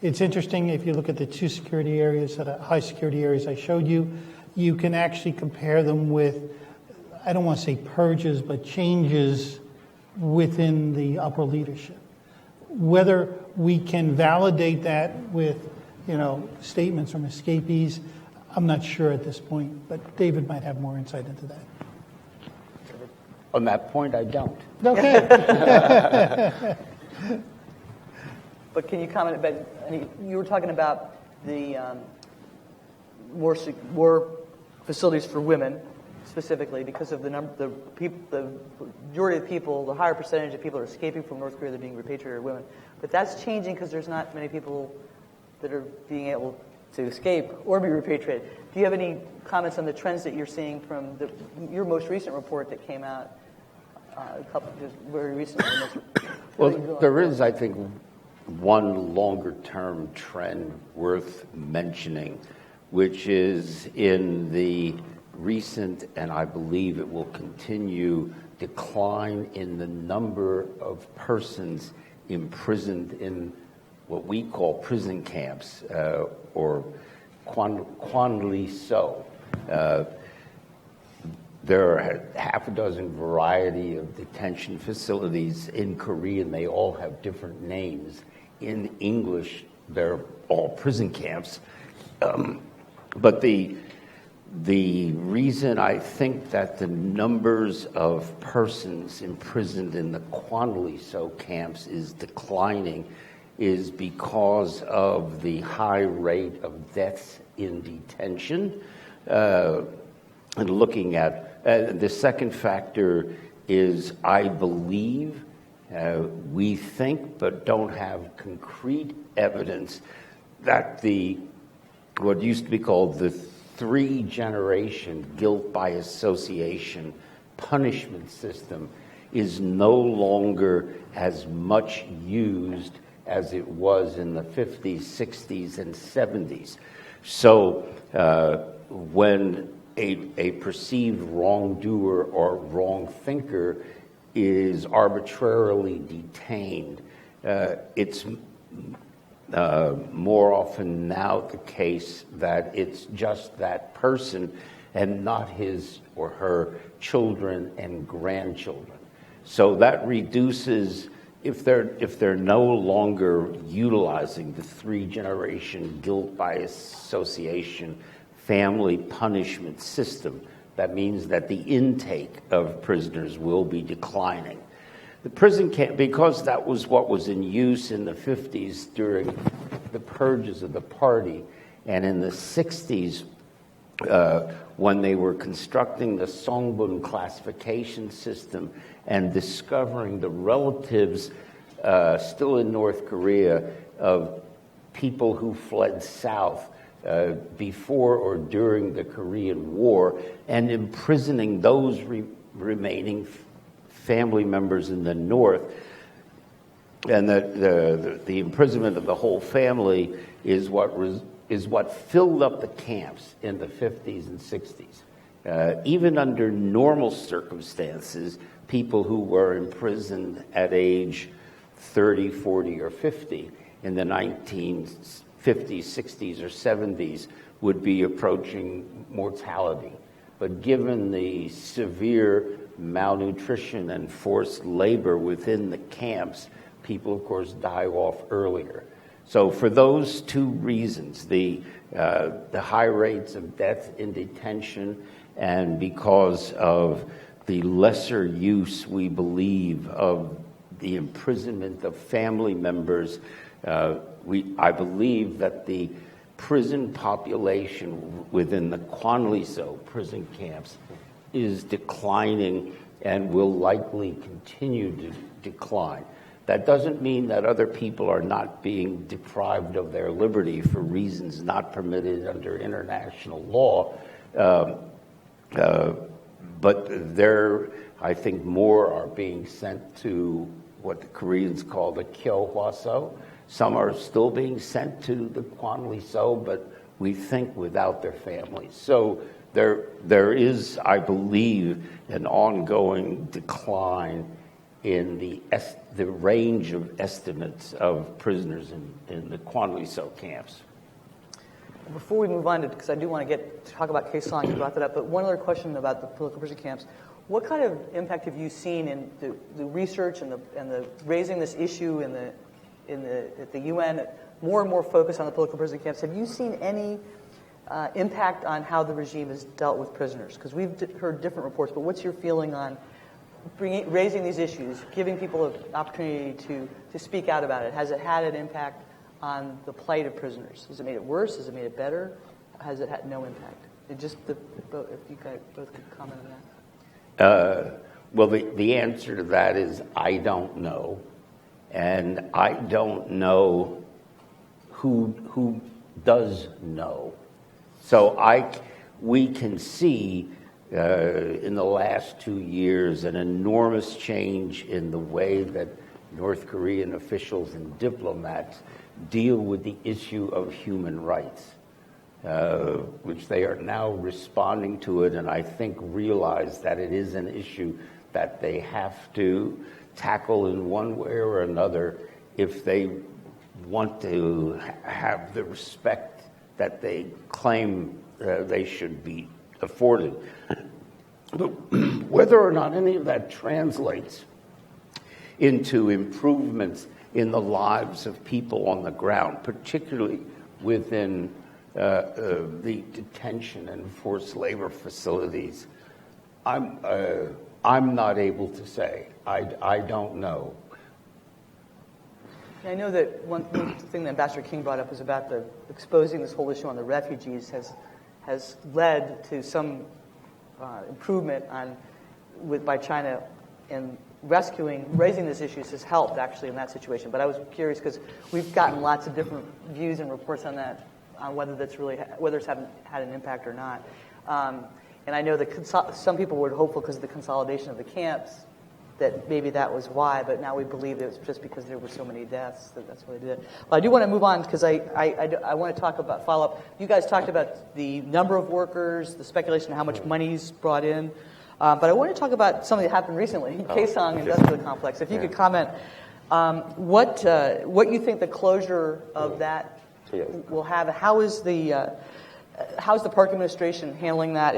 It's interesting, if you look at the two security areas, high security areas I showed you, you can actually compare them with, I don't want to say purges, but changes within the upper leadership. Whether we can validate that with, statements from escapees, I'm not sure at this point, but David might have more insight into that. On that point, I don't. Okay. But can you comment about, you were talking about the more facilities for women, specifically because of the majority of people, the higher percentage of people are escaping from North Korea, they're being repatriated, are women. But that's changing because there's not many people that are being able to escape or be repatriated. Do you have any comments on the trends that you're seeing from your most recent report that came out very recently? Well, there is, I think, one longer-term trend worth mentioning, which is in the recent, and I believe it will continue, decline in the number of persons imprisoned in what we call prison camps, or Kwanli-so. There are half a dozen variety of detention facilities in Korea, and they all have different names. In English, they're all prison camps. But the reason I think that the numbers of persons imprisoned in the Kwanli-so camps is declining is because of the high rate of deaths in detention. And looking at the second factor is, I believe, we think but don't have concrete evidence that what used to be called the 3-generation guilt by association punishment system is no longer as much used as it was in the 50s, 60s, and 70s. So when a perceived wrongdoer or wrong thinker is arbitrarily detained, it's more often now the case that it's just that person and not his or her children and grandchildren. So that reduces, if they're no longer utilizing the three-generation guilt by association family punishment system, that means that the intake of prisoners will be declining. The prison camp, because that was what was in use in the 50s during the purges of the party, and in the 60s when they were constructing the Songbun classification system and discovering the relatives still in North Korea of people who fled south before or during the Korean War, and imprisoning those remaining family members in the North, and the imprisonment of the whole family is what filled up the camps in the 50s and 60s. Even under normal circumstances, people who were imprisoned at age 30, 40, or 50 in the 1950s, 60s, or 70s would be approaching mortality. But given the severe malnutrition and forced labor within the camps, people, of course, die off earlier. So for those two reasons, the high rates of death in detention, and because of the lesser use, we believe, of the imprisonment of family members, I believe that the prison population within the Kwanliso prison camps is declining and will likely continue to decline. That doesn't mean that other people are not being deprived of their liberty for reasons not permitted under international law, but there, I think, more are being sent to what the Koreans call the Kyohwaso. Some are still being sent to the Kwanliso, but we think without their families. So there is, I believe, an ongoing decline in the range of estimates of prisoners in the Kwanliso camps. Before we move on, because I do want to talk about case law, you brought that up, but one other question about the political prison camps. What kind of impact have you seen in the research and the raising this issue at the UN, more and more focus on the political prison camps? Have you seen any impact on how the regime has dealt with prisoners? Because we've heard different reports, but what's your feeling on raising these issues, giving people an opportunity to speak out about it? Has it had an impact on the plight of prisoners? Has it made it worse? Has it made it better? Has it had no impact? If you guys both could comment on that. Well, the answer to that is I don't know. And I don't know who does know. So we can see in the last 2 years an enormous change in the way that North Korean officials and diplomats deal with the issue of human rights, which they are now responding to it, and I think realize that it is an issue that they have to tackle in one way or another if they want to have the respect that they claim they should be afforded. But whether or not any of that translates into improvements in the lives of people on the ground, particularly within the detention and forced labor facilities, I'm not able to say. I don't know. I know that one thing that Ambassador King brought up was about exposing this whole issue on the refugees has led to some improvement by China in raising these issues has helped actually in that situation. But I was curious because we've gotten lots of different views and reports on that, on whether it's had an impact or not. And I know that some people were hopeful because of the consolidation of the camps that maybe that was why, but now we believe it was just because there were so many deaths that's why they did it. Well, I do want to move on because I want to talk about follow-up. You guys talked about the number of workers, the speculation of how much money's brought in, but I want to talk about something that happened recently, Kaesong Industrial Complex. If you could comment, what you think the closure of that will have, how's the Park administration handling that?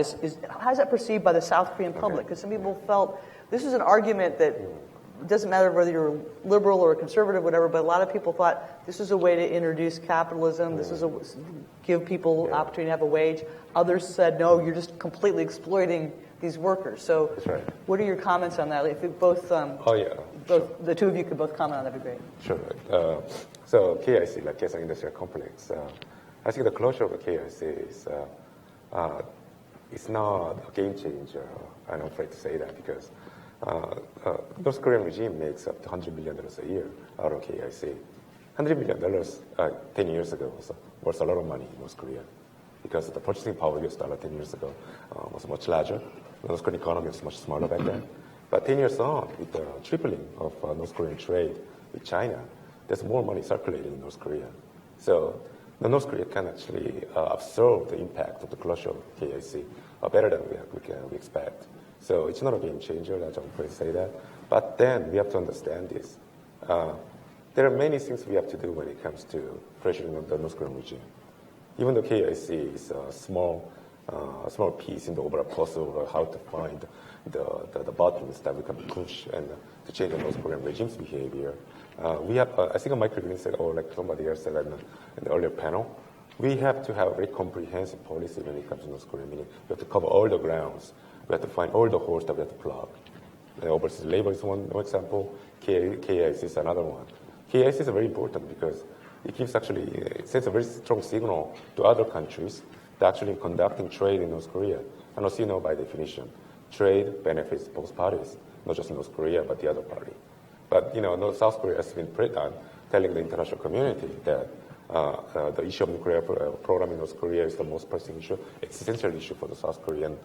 How's that perceived by the South Korean public? Because some people felt this is an argument that it doesn't matter whether you're liberal or conservative, whatever, but a lot of people thought this is a way to introduce capitalism. This is give people opportunity to have a wage. Others said, no, you're just completely exploiting these workers. So what are your comments on that? If you both, both the two of you could both comment on that, that'd be great. Sure. So KIC, like Kaesong Industrial Complex, I think the closure of the KIC is it's not a game changer. I'm afraid to say that because North Korean regime makes up to $100 million a year out of KIC. $100 million 10 years ago was a lot of money in North Korea because the purchasing power of US dollar 10 years ago was much larger. The North Korean economy was much smaller back then. But 10 years on, with the tripling of North Korean trade with China, there's more money circulating in North Korea. So the North Korea can actually absorb the impact of the closure of KIC better than we expect. So it's not a game changer, I'm afraid to say that. But then we have to understand this. There are many things we have to do when it comes to pressuring on the North Korean regime. Even though KIC is a small piece in the overall puzzle of how to find the buttons that we can push and to change the North Korean regime's behavior. We have, I think Michael Green said, or like somebody else said in the earlier panel, we have to have a very comprehensive policy when it comes to North Korea, meaning we have to cover all the grounds. We have to find all the holes that we have to plug. Overseas labor is one example. KIC is another one. KIC is very important because it gives it sends a very strong signal to other countries that actually conducting trade in North Korea. And as you know, by definition, trade benefits both parties, not just North Korea, but the other party. But, South Korea has been telling the international community that the issue of nuclear program in North Korea is the most pressing issue, existential issue for the South Korean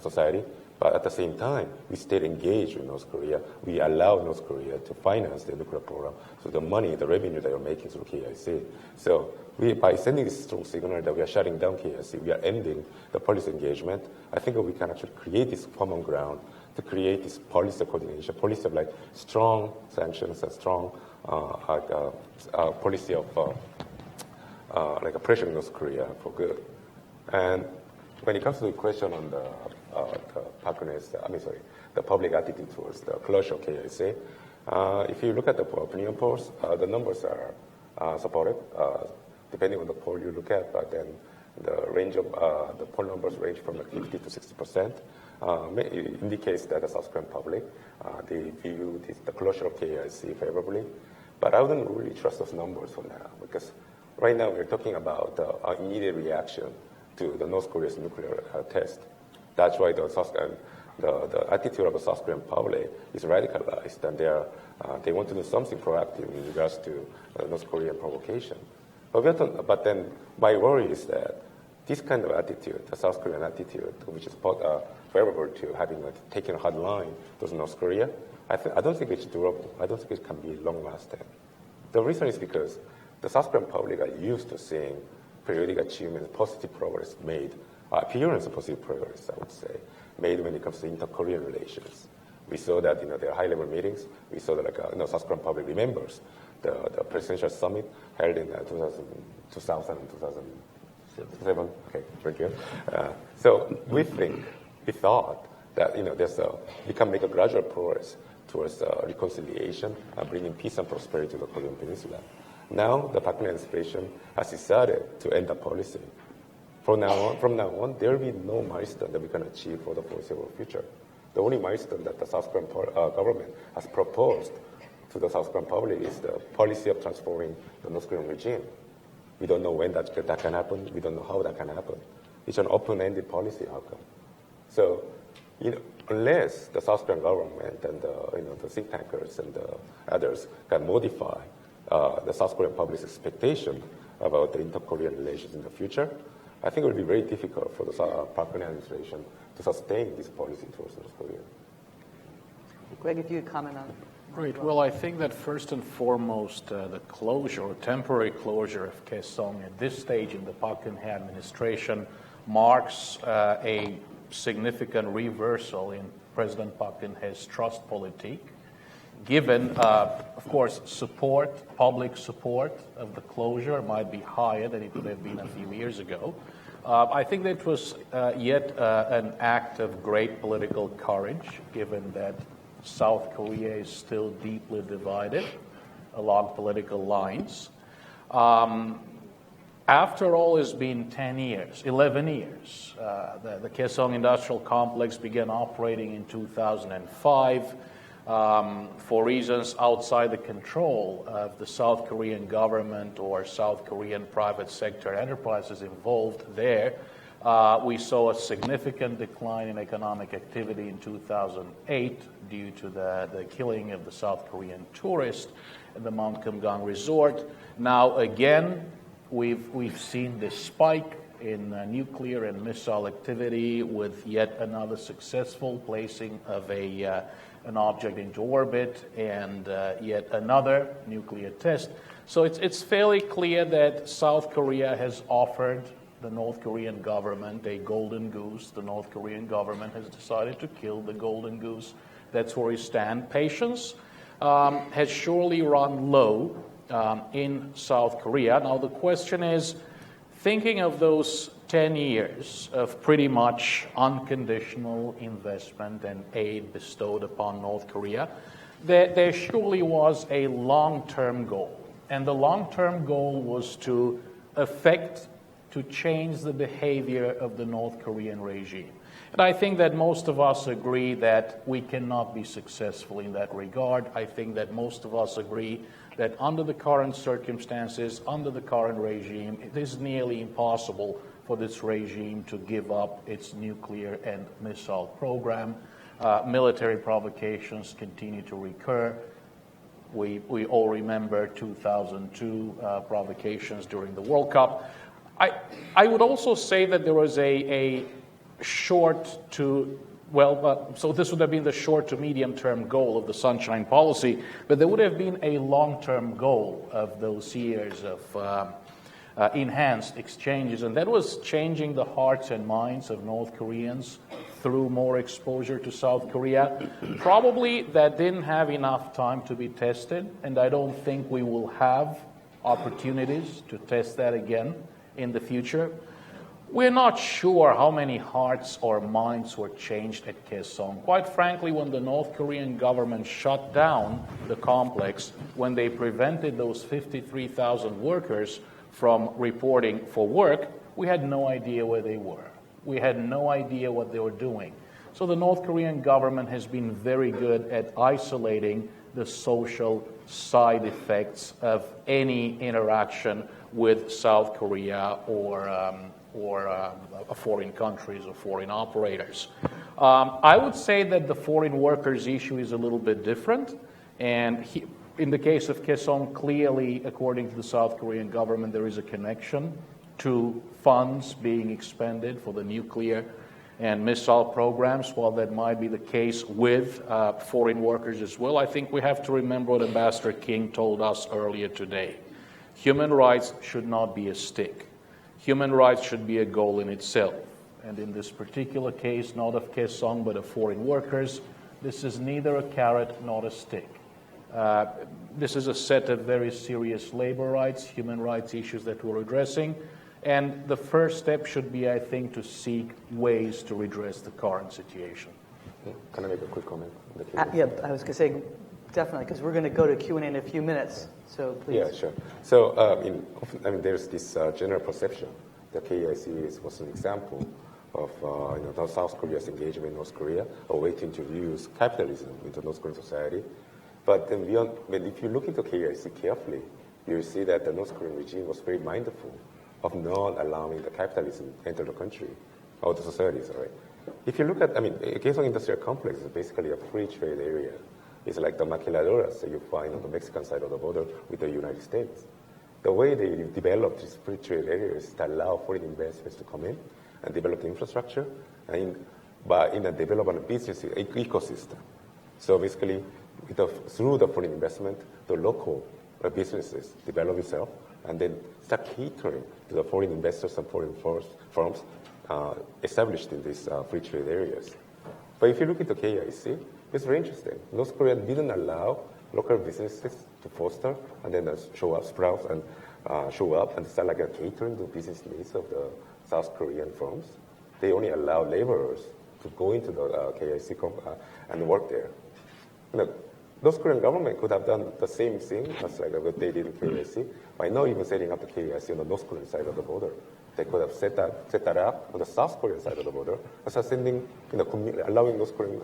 society. But at the same time, we stayed engaged with North Korea. We allow North Korea to finance the nuclear program. So the money, the revenue that you're making through KIC. So by sending this strong signal that we are shutting down KIC, we are ending the policy engagement. I think we can actually create this common ground to create this policy coordination, policy of strong sanctions and strong policy of pressure in North Korea for good. And when it comes to the question on the public attitude towards the closure of KIC, if you look at the opinion polls, the numbers are supportive, depending on the poll you look at, but then the range of the poll numbers range from 50 to 60%. It indicates that the South Korean public, they view the closure of KIC favorably. But I wouldn't really trust those numbers for now, because right now we're talking about our immediate reaction to the North Korea's nuclear test. That's why the attitude of the South Korean public is radicalized, and they want to do something proactive in regards to North Korean provocation. But then my worry is that this kind of attitude, the South Korean attitude, which is favorable to taking a hard line towards North Korea, I don't think it's durable. I don't think it can be long-lasting. The reason is because the South Korean public are used to seeing periodic achievements, positive progress made, appearance of positive progress, I would say, made when it comes to inter-Korean relations. We saw that there are high-level meetings. We saw that South Korean public remembers the presidential summit held in 2000 and 2007. Okay, very good. So we thought that we can make a gradual progress towards reconciliation and bringing peace and prosperity to the Korean Peninsula. Now the Park administration has decided to end the policy. From now on, there will be no milestone that we can achieve for the foreseeable future. The only milestone that the South Korean government has proposed to the South Korean public is the policy of transforming the North Korean regime. We don't know when that can happen. We don't know how that can happen. It's an open-ended policy outcome. So, unless the South Korean government and the think tankers and the others can modify the South Korean public's expectation about the inter-Korean relations in the future, I think it will be very difficult for the Park administration to sustain this policy towards North Korea. Greg, if you could comment on. Right. Well, I think that first and foremost, the closure or temporary closure of Kaesong at this stage in the Park Geun-hye administration marks a significant reversal in President Park Geun-hye's trust politique, given, of course, public support of the closure might be higher than it would have been a few years ago. I think that was yet an act of great political courage, given that South Korea is still deeply divided along political lines. After all, it's been 11 years. The Kaesong Industrial Complex began operating in 2005 for reasons outside the control of the South Korean government or South Korean private sector enterprises involved there. We saw a significant decline in economic activity in 2008 due to the killing of the South Korean tourist at the Mount Kumgang resort. Now again, we've seen this spike in nuclear and missile activity with yet another successful placing of an object into orbit and yet another nuclear test. So it's fairly clear that South Korea has offered the North Korean government a golden goose. The North Korean government has decided to kill the golden goose. That's where we stand. Patience has surely run low in South Korea. Now the question is, thinking of those 10 years of pretty much unconditional investment and aid bestowed upon North Korea, there surely was a long-term goal. And the long-term goal was to change the behavior of the North Korean regime. And I think that most of us agree that we cannot be successful in that regard. I think that most of us agree that under the current circumstances, under the current regime, it is nearly impossible for this regime to give up its nuclear and missile program. Military provocations continue to recur. We all remember 2002 provocations during the World Cup. I would also say that there was a short to, so this would have been the short to medium-term goal of the Sunshine Policy, but there would have been a long-term goal of those years of enhanced exchanges, and that was changing the hearts and minds of North Koreans through more exposure to South Korea. Probably that didn't have enough time to be tested, and I don't think we will have opportunities to test that again in the future. We're not sure how many hearts or minds were changed at Kaesong. Quite frankly, when the North Korean government shut down the complex, when they prevented those 53,000 workers from reporting for work, we had no idea where they were. We had no idea what they were doing. So the North Korean government has been very good at isolating the social side effects of any interaction with South Korea or foreign countries or foreign operators. I would say that the foreign workers issue is a little bit different. And in the case of Kaesong, clearly, according to the South Korean government, there is a connection to funds being expended for the nuclear and missile programs. While that might be the case with foreign workers as well, I think we have to remember what Ambassador King told us earlier today. Human rights should not be a stick. Human rights should be a goal in itself. And in this particular case, not of Kaesong, but of foreign workers, this is neither a carrot nor a stick. This is a set of very serious labor rights, human rights issues that we're addressing. And the first step should be, I think, to seek ways to redress the current situation. Can I make a quick comment? Yeah, I was going to say, definitely, because we're going to go to Q&A in a few minutes. So please. Yeah, sure. So there's this general perception that KIC was an example of South Korea's engagement in North Korea, a way to introduce capitalism into North Korean society. But then if you look into KIC carefully, you see that the North Korean regime was very mindful of not allowing the capitalism enter the country or the societies. Right? If you look at, Kaesong Industrial Complex is basically a free trade area. It's like the maquiladoras that you find on the Mexican side of the border with the United States. The way they develop these free trade areas is to allow foreign investors to come in and develop the infrastructure and develop a business ecosystem. So basically, through the foreign investment, the local businesses develop itself and then start catering to the foreign investors and foreign firms established in these free trade areas. But if you look at the KIC, it's very interesting. North Korea didn't allow local businesses to foster and then show up, sprout, and show up and start like catering to business needs of the South Korean firms. They only allow laborers to go into the KIC and work there. North Korean government could have done the same thing as like what they did in KIC by not even setting up the KIC on the North Korean side of the border. They could have set that up on the South Korean side of the border, as sending, allowing North Korean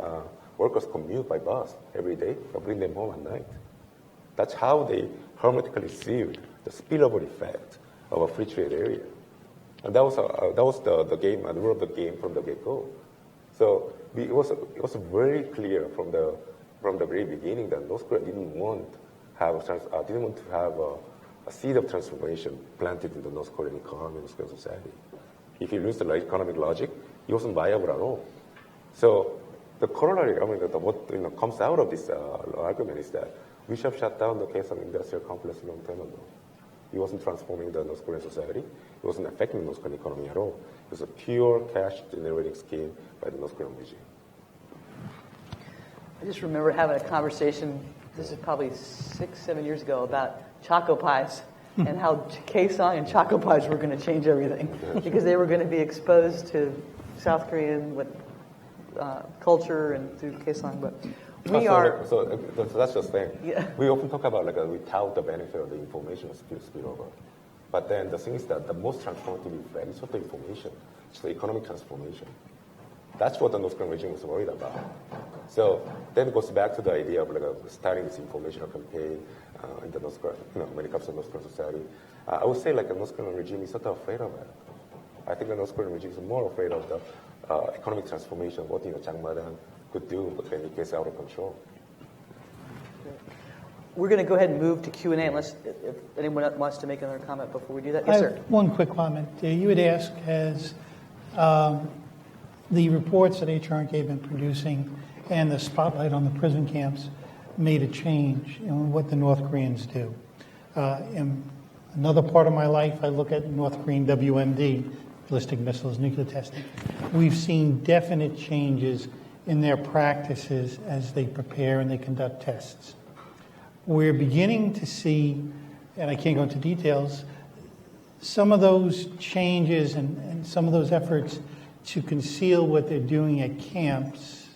workers commute by bus every day or bring them home at night. That's how they hermetically sealed the spillover effect of a free trade area. And that was the game, the rule of the game from the get-go. So it was very clear from the very beginning that North Korea didn't want to have a seed of transformation planted in the North Korean economy, North Korean society. If you lose the economic logic, it wasn't viable at all. So the corollary, what comes out of this argument is that we should have shut down the Kaesong industrial complex a long time ago. It wasn't transforming the North Korean society. It wasn't affecting the North Korean economy at all. It was a pure cash-generating scheme by the North Korean regime. I just remember having a conversation, this is probably 6-7 years ago, about Choco Pies and how Kaesong and Choco Pies were going to change everything because they were going to be exposed to South Korean culture and through Kaesong. But we are... So that's just the thing. Yeah. We often talk about we tout the benefit of the information spillover. But then the thing is that the most transformative effect is not the information, it's the economic transformation. That's what the North Korean regime was worried about. So then it goes back to the idea of starting this informational campaign in the North Korean, when it comes to North Korean society. I would say the North Korean regime is not afraid of it. I think the North Korean regime is more afraid of the economic transformation, what Chang Ma-dan could do when it gets out of control. We're going to go ahead and move to Q&A unless if anyone wants to make another comment before we do that. Yes, sir. One quick comment. You had asked, has the reports that HRNK have been producing and the spotlight on the prison camps made a change in what the North Koreans do? In another part of my life, I look at North Korean WMD, ballistic missiles, nuclear testing. We've seen definite changes in their practices as they prepare and they conduct tests. We're beginning to see, and I can't go into details, some of those changes and some of those efforts to conceal what they're doing at camps,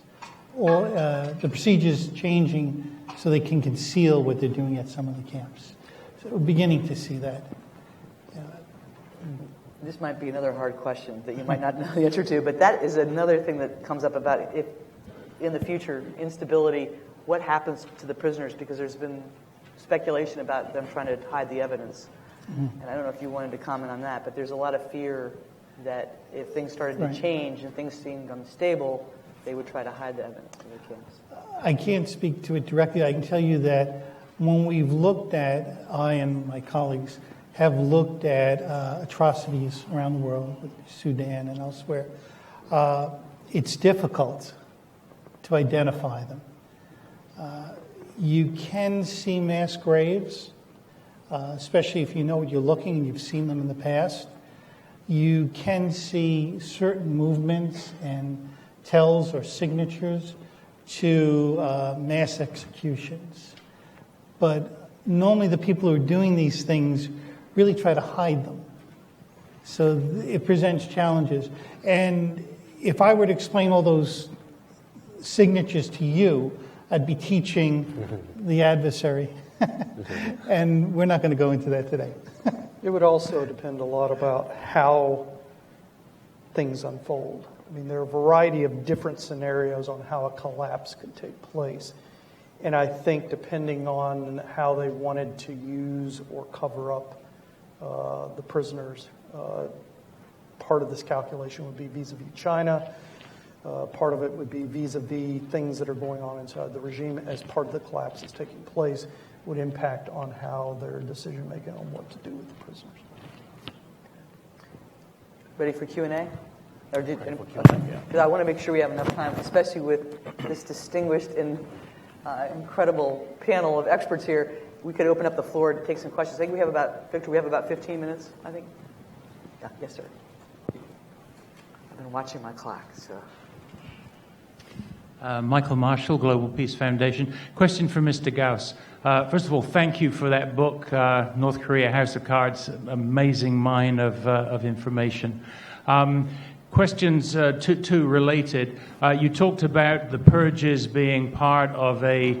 or the procedures changing so they can conceal what they're doing at some of the camps. So we're beginning to see that. This might be another hard question that you might not know the answer to, but that is another thing that comes up about if in the future, instability, what happens to the prisoners, because there's been speculation about them trying to hide the evidence. Mm-hmm. And I don't know if you wanted to comment on that, but there's a lot of fear that if things started to change and things seemed unstable, they would try to hide the evidence in their camps. I can't speak to it directly. I can tell you that when we've looked at, I and my colleagues have looked at atrocities around the world, with Sudan and elsewhere, it's difficult to identify them. You can see mass graves, especially if you know what you're looking and you've seen them in the past. You can see certain movements and tells or signatures to mass executions. But normally the people who are doing these things really try to hide them. So it presents challenges. And if I were to explain all those signatures to you, I'd be teaching the adversary. And we're not going to go into that today. It would also depend a lot about how things unfold. I mean, there are a variety of different scenarios on how a collapse could take place. And I think depending on how they wanted to use or cover up the prisoners, part of this calculation would be vis-a-vis China. Part of it would be vis-a-vis things that are going on inside the regime as part of the collapse that's taking place, would impact on how their decision-making on what to do with the prisoners. Ready for Q&A? Or did, because I want to make sure we have enough time, especially with this distinguished and incredible panel of experts here. We could open up the floor to take some questions. I think we have about, Victor, we have about 15 minutes, I think. Yeah, yes, sir. I've been watching my clock, so. Michael Marshall, Global Peace Foundation. Question for Mr. Gauss. First of all, thank you for that book, North Korea, House of Cards, amazing mine of information. Questions two related. You talked about the purges being part of a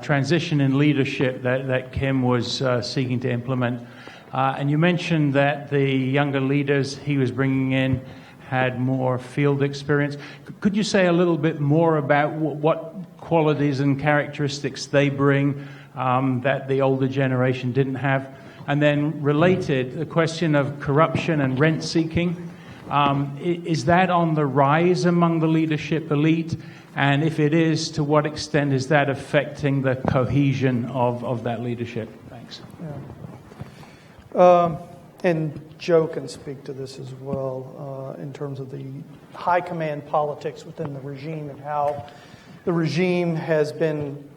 transition in leadership that Kim was seeking to implement. And you mentioned that the younger leaders he was bringing in had more field experience. Could you say a little bit more about what qualities and characteristics they bring that the older generation didn't have? And then related, the question of corruption and rent-seeking. Is that on the rise among the leadership elite? And if it is, to what extent is that affecting the cohesion of that leadership? Thanks. Yeah. And Joe can speak to this as well in terms of the high command politics within the regime and how the regime has been,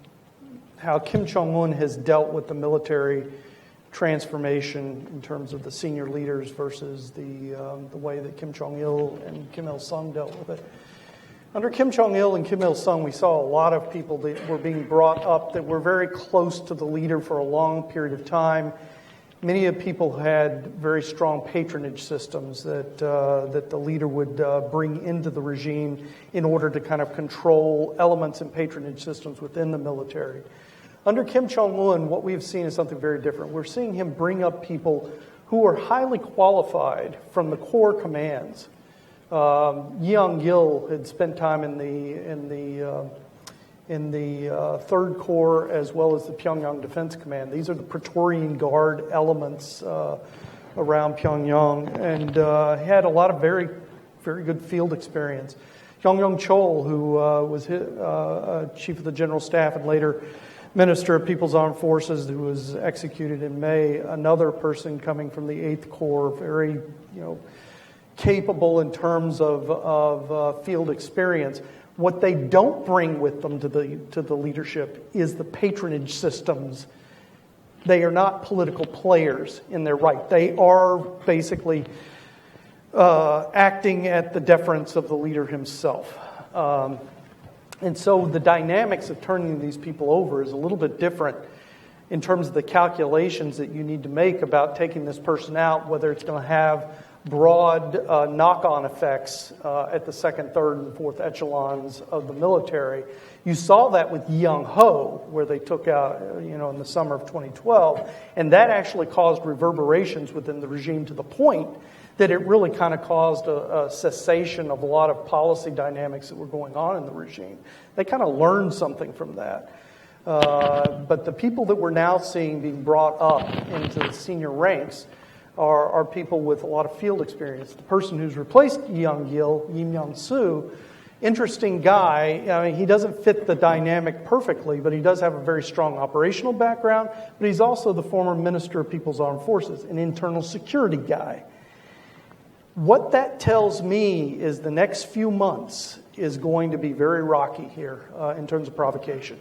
how Kim Jong-un has dealt with the military transformation in terms of the senior leaders versus the way that Kim Jong-il and Kim Il-sung dealt with it. Under Kim Jong-il and Kim Il-sung, we saw a lot of people that were being brought up that were very close to the leader for a long period of time. Many of the people had very strong patronage systems that the leader would bring into the regime in order to kind of control elements and patronage systems within the military. Under Kim Jong-un, what we've seen is something very different. We're seeing him bring up people who are highly qualified from the core commands. Yeong-gil had spent time in the Third Corps as well as the Pyongyang Defense Command. These are the Praetorian Guard elements around Pyongyang, and he had a lot of very, very good field experience. Hyung-Yong Chol, who was chief of the General Staff and later Minister of People's Armed Forces, who was executed in May, another person coming from the 8th Corps, very, capable in terms of field experience. What they don't bring with them to the leadership is the patronage systems. They are not political players in their right. They are basically acting at the deference of the leader himself. And so the dynamics of turning these people over is a little bit different in terms of the calculations that you need to make about taking this person out, whether it's going to have broad knock-on effects at the second, third, and fourth echelons of the military. You saw that with Young-ho, where they took out, in the summer of 2012, and that actually caused reverberations within the regime to the point that it really kind of caused a cessation of a lot of policy dynamics that were going on in the regime. They kind of learned something from that. But the people that we're now seeing being brought up into the senior ranks are people with a lot of field experience. The person who's replaced Yeong-gil, Yim Young-soo, interesting guy. I mean, he doesn't fit the dynamic perfectly, but he does have a very strong operational background. But he's also the former Minister of People's Armed Forces, an internal security guy. What that tells me is the next few months is going to be very rocky here in terms of provocation.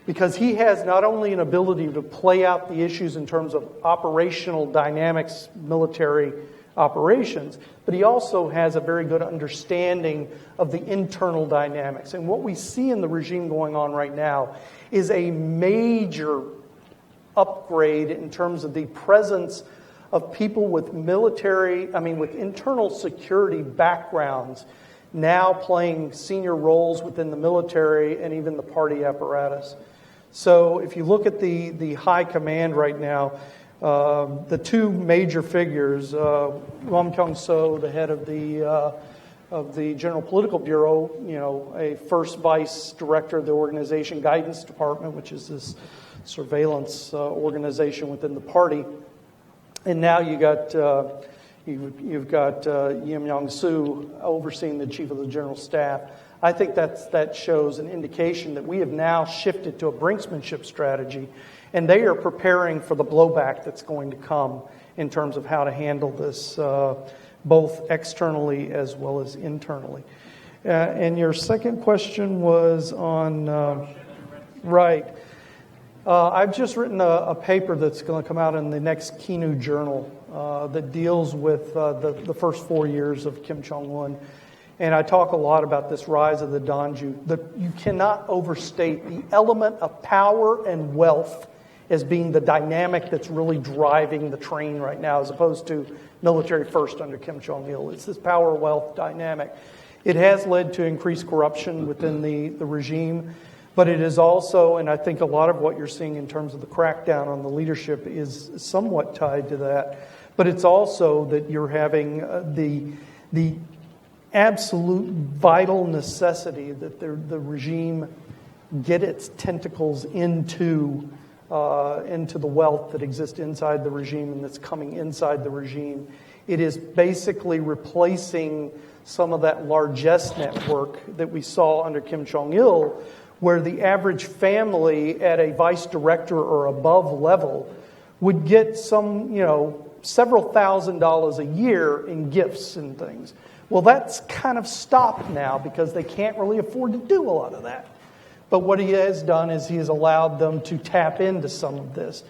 Because he has not only an ability to play out the issues in terms of operational dynamics, military operations, but he also has a very good understanding of the internal dynamics. And what we see in the regime going on right now is a major upgrade in terms of the presence of people with with internal security backgrounds now playing senior roles within the military and even the party apparatus. So if you look at the high command right now, the two major figures, Ram Kyung-so, the head of the General Political Bureau, a first vice director of the Organization Guidance Department, which is this surveillance organization within the party. And now you've got Yim Young-soo overseeing the chief of the general staff. I think that shows an indication that we have now shifted to a brinksmanship strategy, and they are preparing for the blowback that's going to come in terms of how to handle this both externally as well as internally. And your second question was on, right. I've just written a paper that's going to come out in the next Kinu journal that deals with the first 4 years of Kim Jong-un. And I talk a lot about this rise of the Danju. You cannot overstate the element of power and wealth as being the dynamic that's really driving the train right now, as opposed to military first under Kim Jong-il. It's this power-wealth dynamic. It has led to increased corruption within the regime, but it is also, and I think a lot of what you're seeing in terms of the crackdown on the leadership is somewhat tied to that, but it's also that you're having the absolute vital necessity that the regime get its tentacles into the wealth that exists inside the regime and that's coming inside the regime. It is basically replacing some of that largesse network that we saw under Kim Jong-il, where the average family at a vice director or above level would get some, several $1,000s a year in gifts and things. Well, that's kind of stopped now because they can't really afford to do a lot of that. But what he has done is he has allowed them to tap into some of this.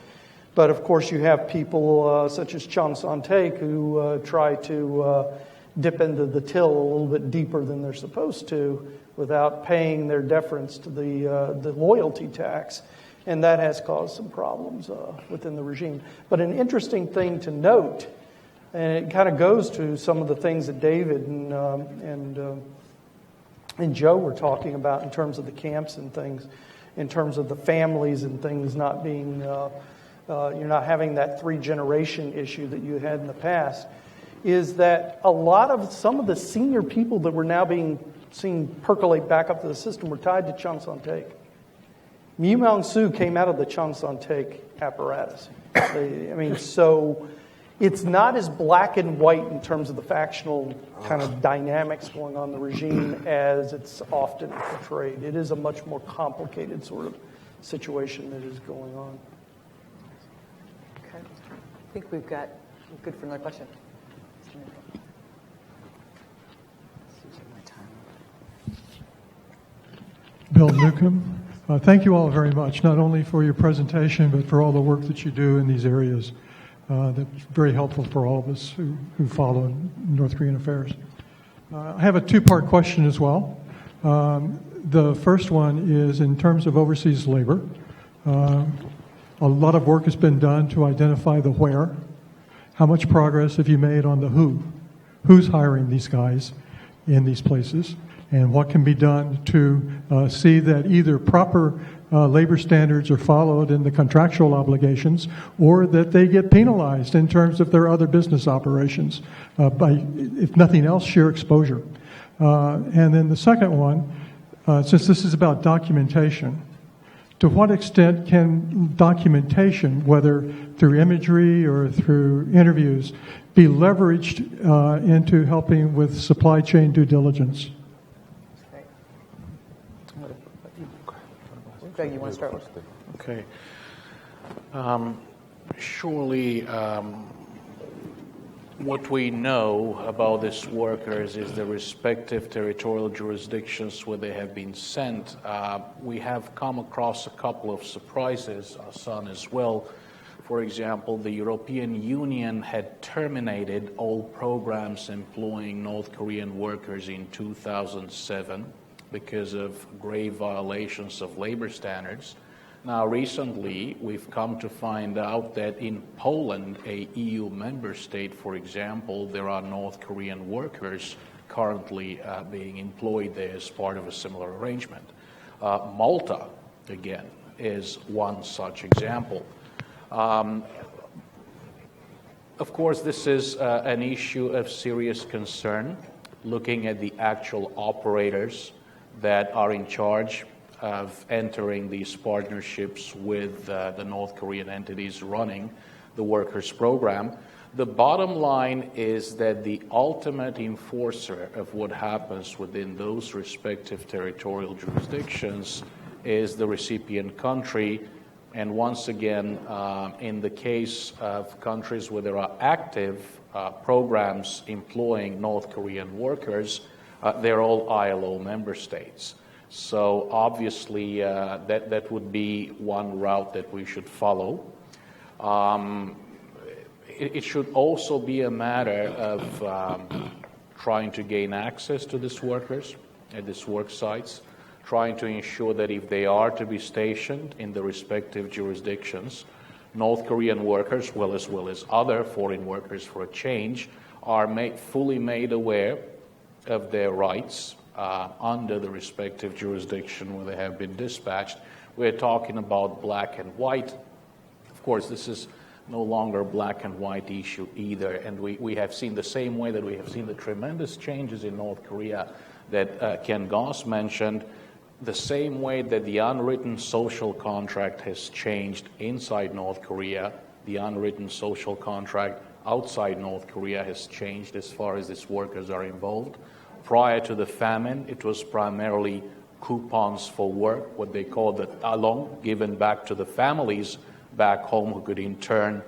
But of course, you have people such as Chang Son-taek who try to dip into the till a little bit deeper than they're supposed to without paying their deference to the loyalty tax. And that has caused some problems within the regime. But an interesting thing to note, and it kind of goes to some of the things that David and Joe were talking about in terms of the camps and things, in terms of the families and things not being, you're not having that 3-generation issue that you had in the past, is that some of the senior people that were now being seen percolate back up to the system were tied to Chang Son-taek. Mu Myung-soo came out of the Chang Son-taek apparatus. So it's not as black and white in terms of the factional kind of dynamics going on in the regime as it's often portrayed. It is a much more complicated sort of situation that is going on. Okay. I think we're good for another question. Bill Newcomb, thank you all very much, not only for your presentation, but for all the work that you do in these areas. That's very helpful for all of us who follow North Korean affairs. I have a 2-part question as well. The first one is in terms of overseas labor. A lot of work has been done to identify the where. How much progress have you made on the who? Who's hiring these guys in these places? And what can be done to see that either proper labor standards are followed in the contractual obligations, or that they get penalized in terms of their other business operations by, if nothing else, sheer exposure. And then the second one, since this is about documentation, to what extent can documentation, whether through imagery or through interviews, be leveraged into helping with supply chain due diligence? Greg, you want to start with? Okay. Surely, what we know about these workers is the respective territorial jurisdictions where they have been sent. We have come across a couple of surprises, Son as well. For example, the European Union had terminated all programs employing North Korean workers in 2007 because of grave violations of labor standards. Now, recently, we've come to find out that in Poland, a EU member state, for example, there are North Korean workers currently being employed there as part of a similar arrangement. Malta, again, is one such example. Of course, this is an issue of serious concern, looking at the actual operators that are in charge of entering these partnerships with the North Korean entities running the workers' program. The bottom line is that the ultimate enforcer of what happens within those respective territorial jurisdictions is the recipient country. And once again, in the case of countries where there are active programs employing North Korean workers, they're all ILO member states. So obviously, that would be one route that we should follow. It should also be a matter of trying to gain access to these workers at these work sites, trying to ensure that if they are to be stationed in the respective jurisdictions, North Korean workers, as well as other foreign workers for a change, are fully made aware of their rights under the respective jurisdiction where they have been dispatched. We're talking about black and white. Of course, this is no longer a black and white issue either, and we have seen the same way that we have seen the tremendous changes in North Korea that Ken Goss mentioned, the same way that the unwritten social contract has changed inside North Korea, the unwritten social contract outside North Korea has changed as far as these workers are involved. Prior to the famine, it was primarily coupons for work, what they called the talong, given back to the families back home who could in turn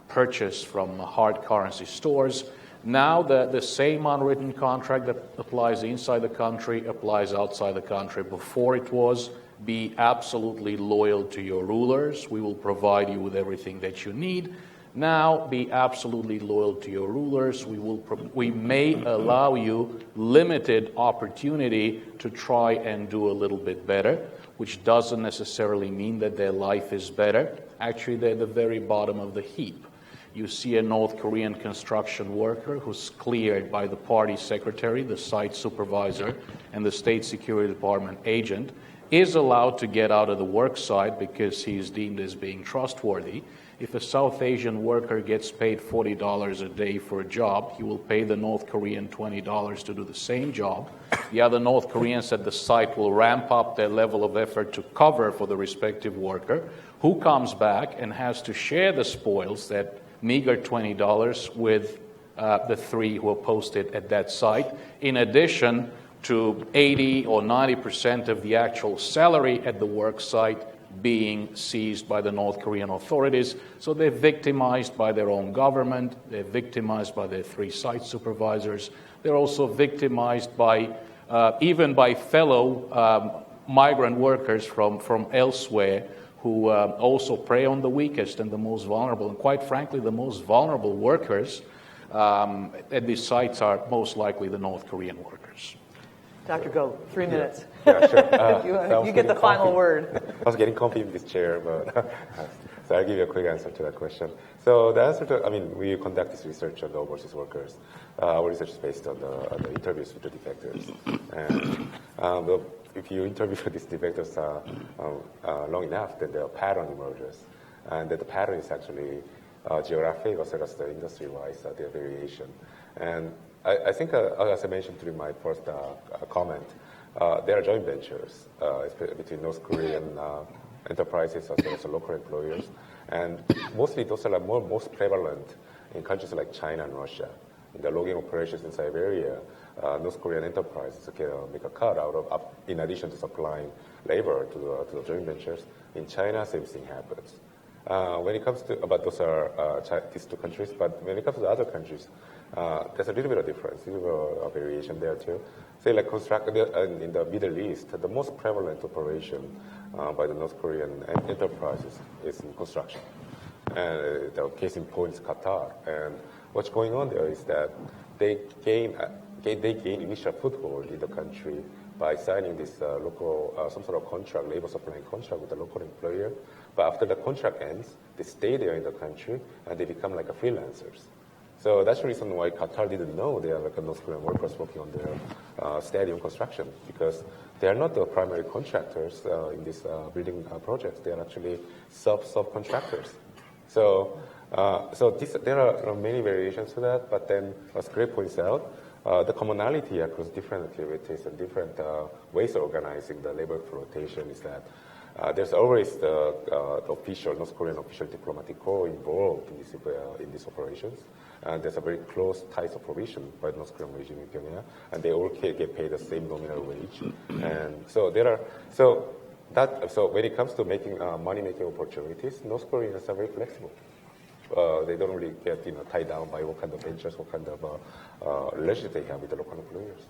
purchase from hard currency stores. Now the same unwritten contract that applies inside the country applies outside the country. Before it was, be absolutely loyal to your rulers. We will provide you with everything that you need. Now be absolutely loyal to your rulers. We may allow you limited opportunity to try and do a little bit better, which doesn't necessarily mean that their life is better. Actually, they're at the very bottom of the heap. You see a North Korean construction worker who's cleared by the party secretary, the site supervisor, and the State Security Department agent, is allowed to get out of the work site because he is deemed as being trustworthy. If a South Asian worker gets paid $40 a day for a job, he will pay the North Korean $20 to do the same job. The other North Koreans at the site will ramp up their level of effort to cover for the respective worker, who comes back and has to share the spoils, that meager $20, with the three who are posted at that site, in addition to 80 or 90% of the actual salary at the work site being seized by the North Korean authorities. So they're victimized by their own government, they're victimized by their three site supervisors, they're also victimized by even by fellow migrant workers from elsewhere who also prey on the weakest and the most vulnerable. And quite frankly, the most vulnerable workers at these sites are most likely the North Korean workers. Dr. Go, 3 minutes. Yeah, sure. You get the final word. I was getting comfy in this chair, but so I'll give you a quick answer to that question. So the answer to, we conduct this research on the overseas workers. Our research is based on the interviews with the defectors. And if you interview these defectors long enough, then the pattern emerges. And that the pattern is actually geographic as well as the industry-wise, the variation. And I think, as I mentioned during my first comment, there are joint ventures between North Korean enterprises as well as local employers. And mostly those are most prevalent in countries like China and Russia. In the logging operations in Siberia, North Korean enterprises can make a cut out of, in addition to supplying labor to the joint ventures. In China, same thing happens. When it comes to, but those are these two countries, but when it comes to the other countries, there's a little bit of difference, a little bit of variation there too. Say like in the Middle East, the most prevalent operation by the North Korean enterprises is in construction. And the case in point is Qatar. And what's going on there is that they gain initial foothold in the country by signing this local, some sort of contract, labor supplying contract with the local employer. But after the contract ends, they stay there in the country and they become like a freelancers. So that's the reason why Qatar didn't know they are like a North Korean workers working on their stadium construction, because they are not the primary contractors in these building projects. They are actually subcontractors. So there are many variations to that, but then as Greg points out, the commonality across different activities and different ways of organizing the labor rotation is that there's always the official, North Korean official diplomatic corps involved in these operations. And there's a very close ties of provision by the North Korean regime in Pyongyang, and they all get paid the same nominal wage. And so so when it comes to making money-making opportunities, North Koreans are very flexible. they don't really get tied down by what kind of ventures, what kind of relationship they have with the local employers.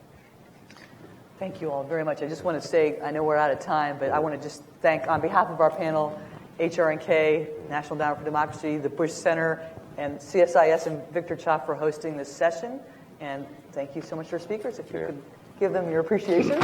Thank you all very much. I just want to say, I know we're out of time, but I want to just thank, on behalf of our panel, HRNK, National Endowment for Democracy, the Bush Center, and CSIS and Victor Cha for hosting this session. And thank you so much to our speakers. If you could give them your appreciation.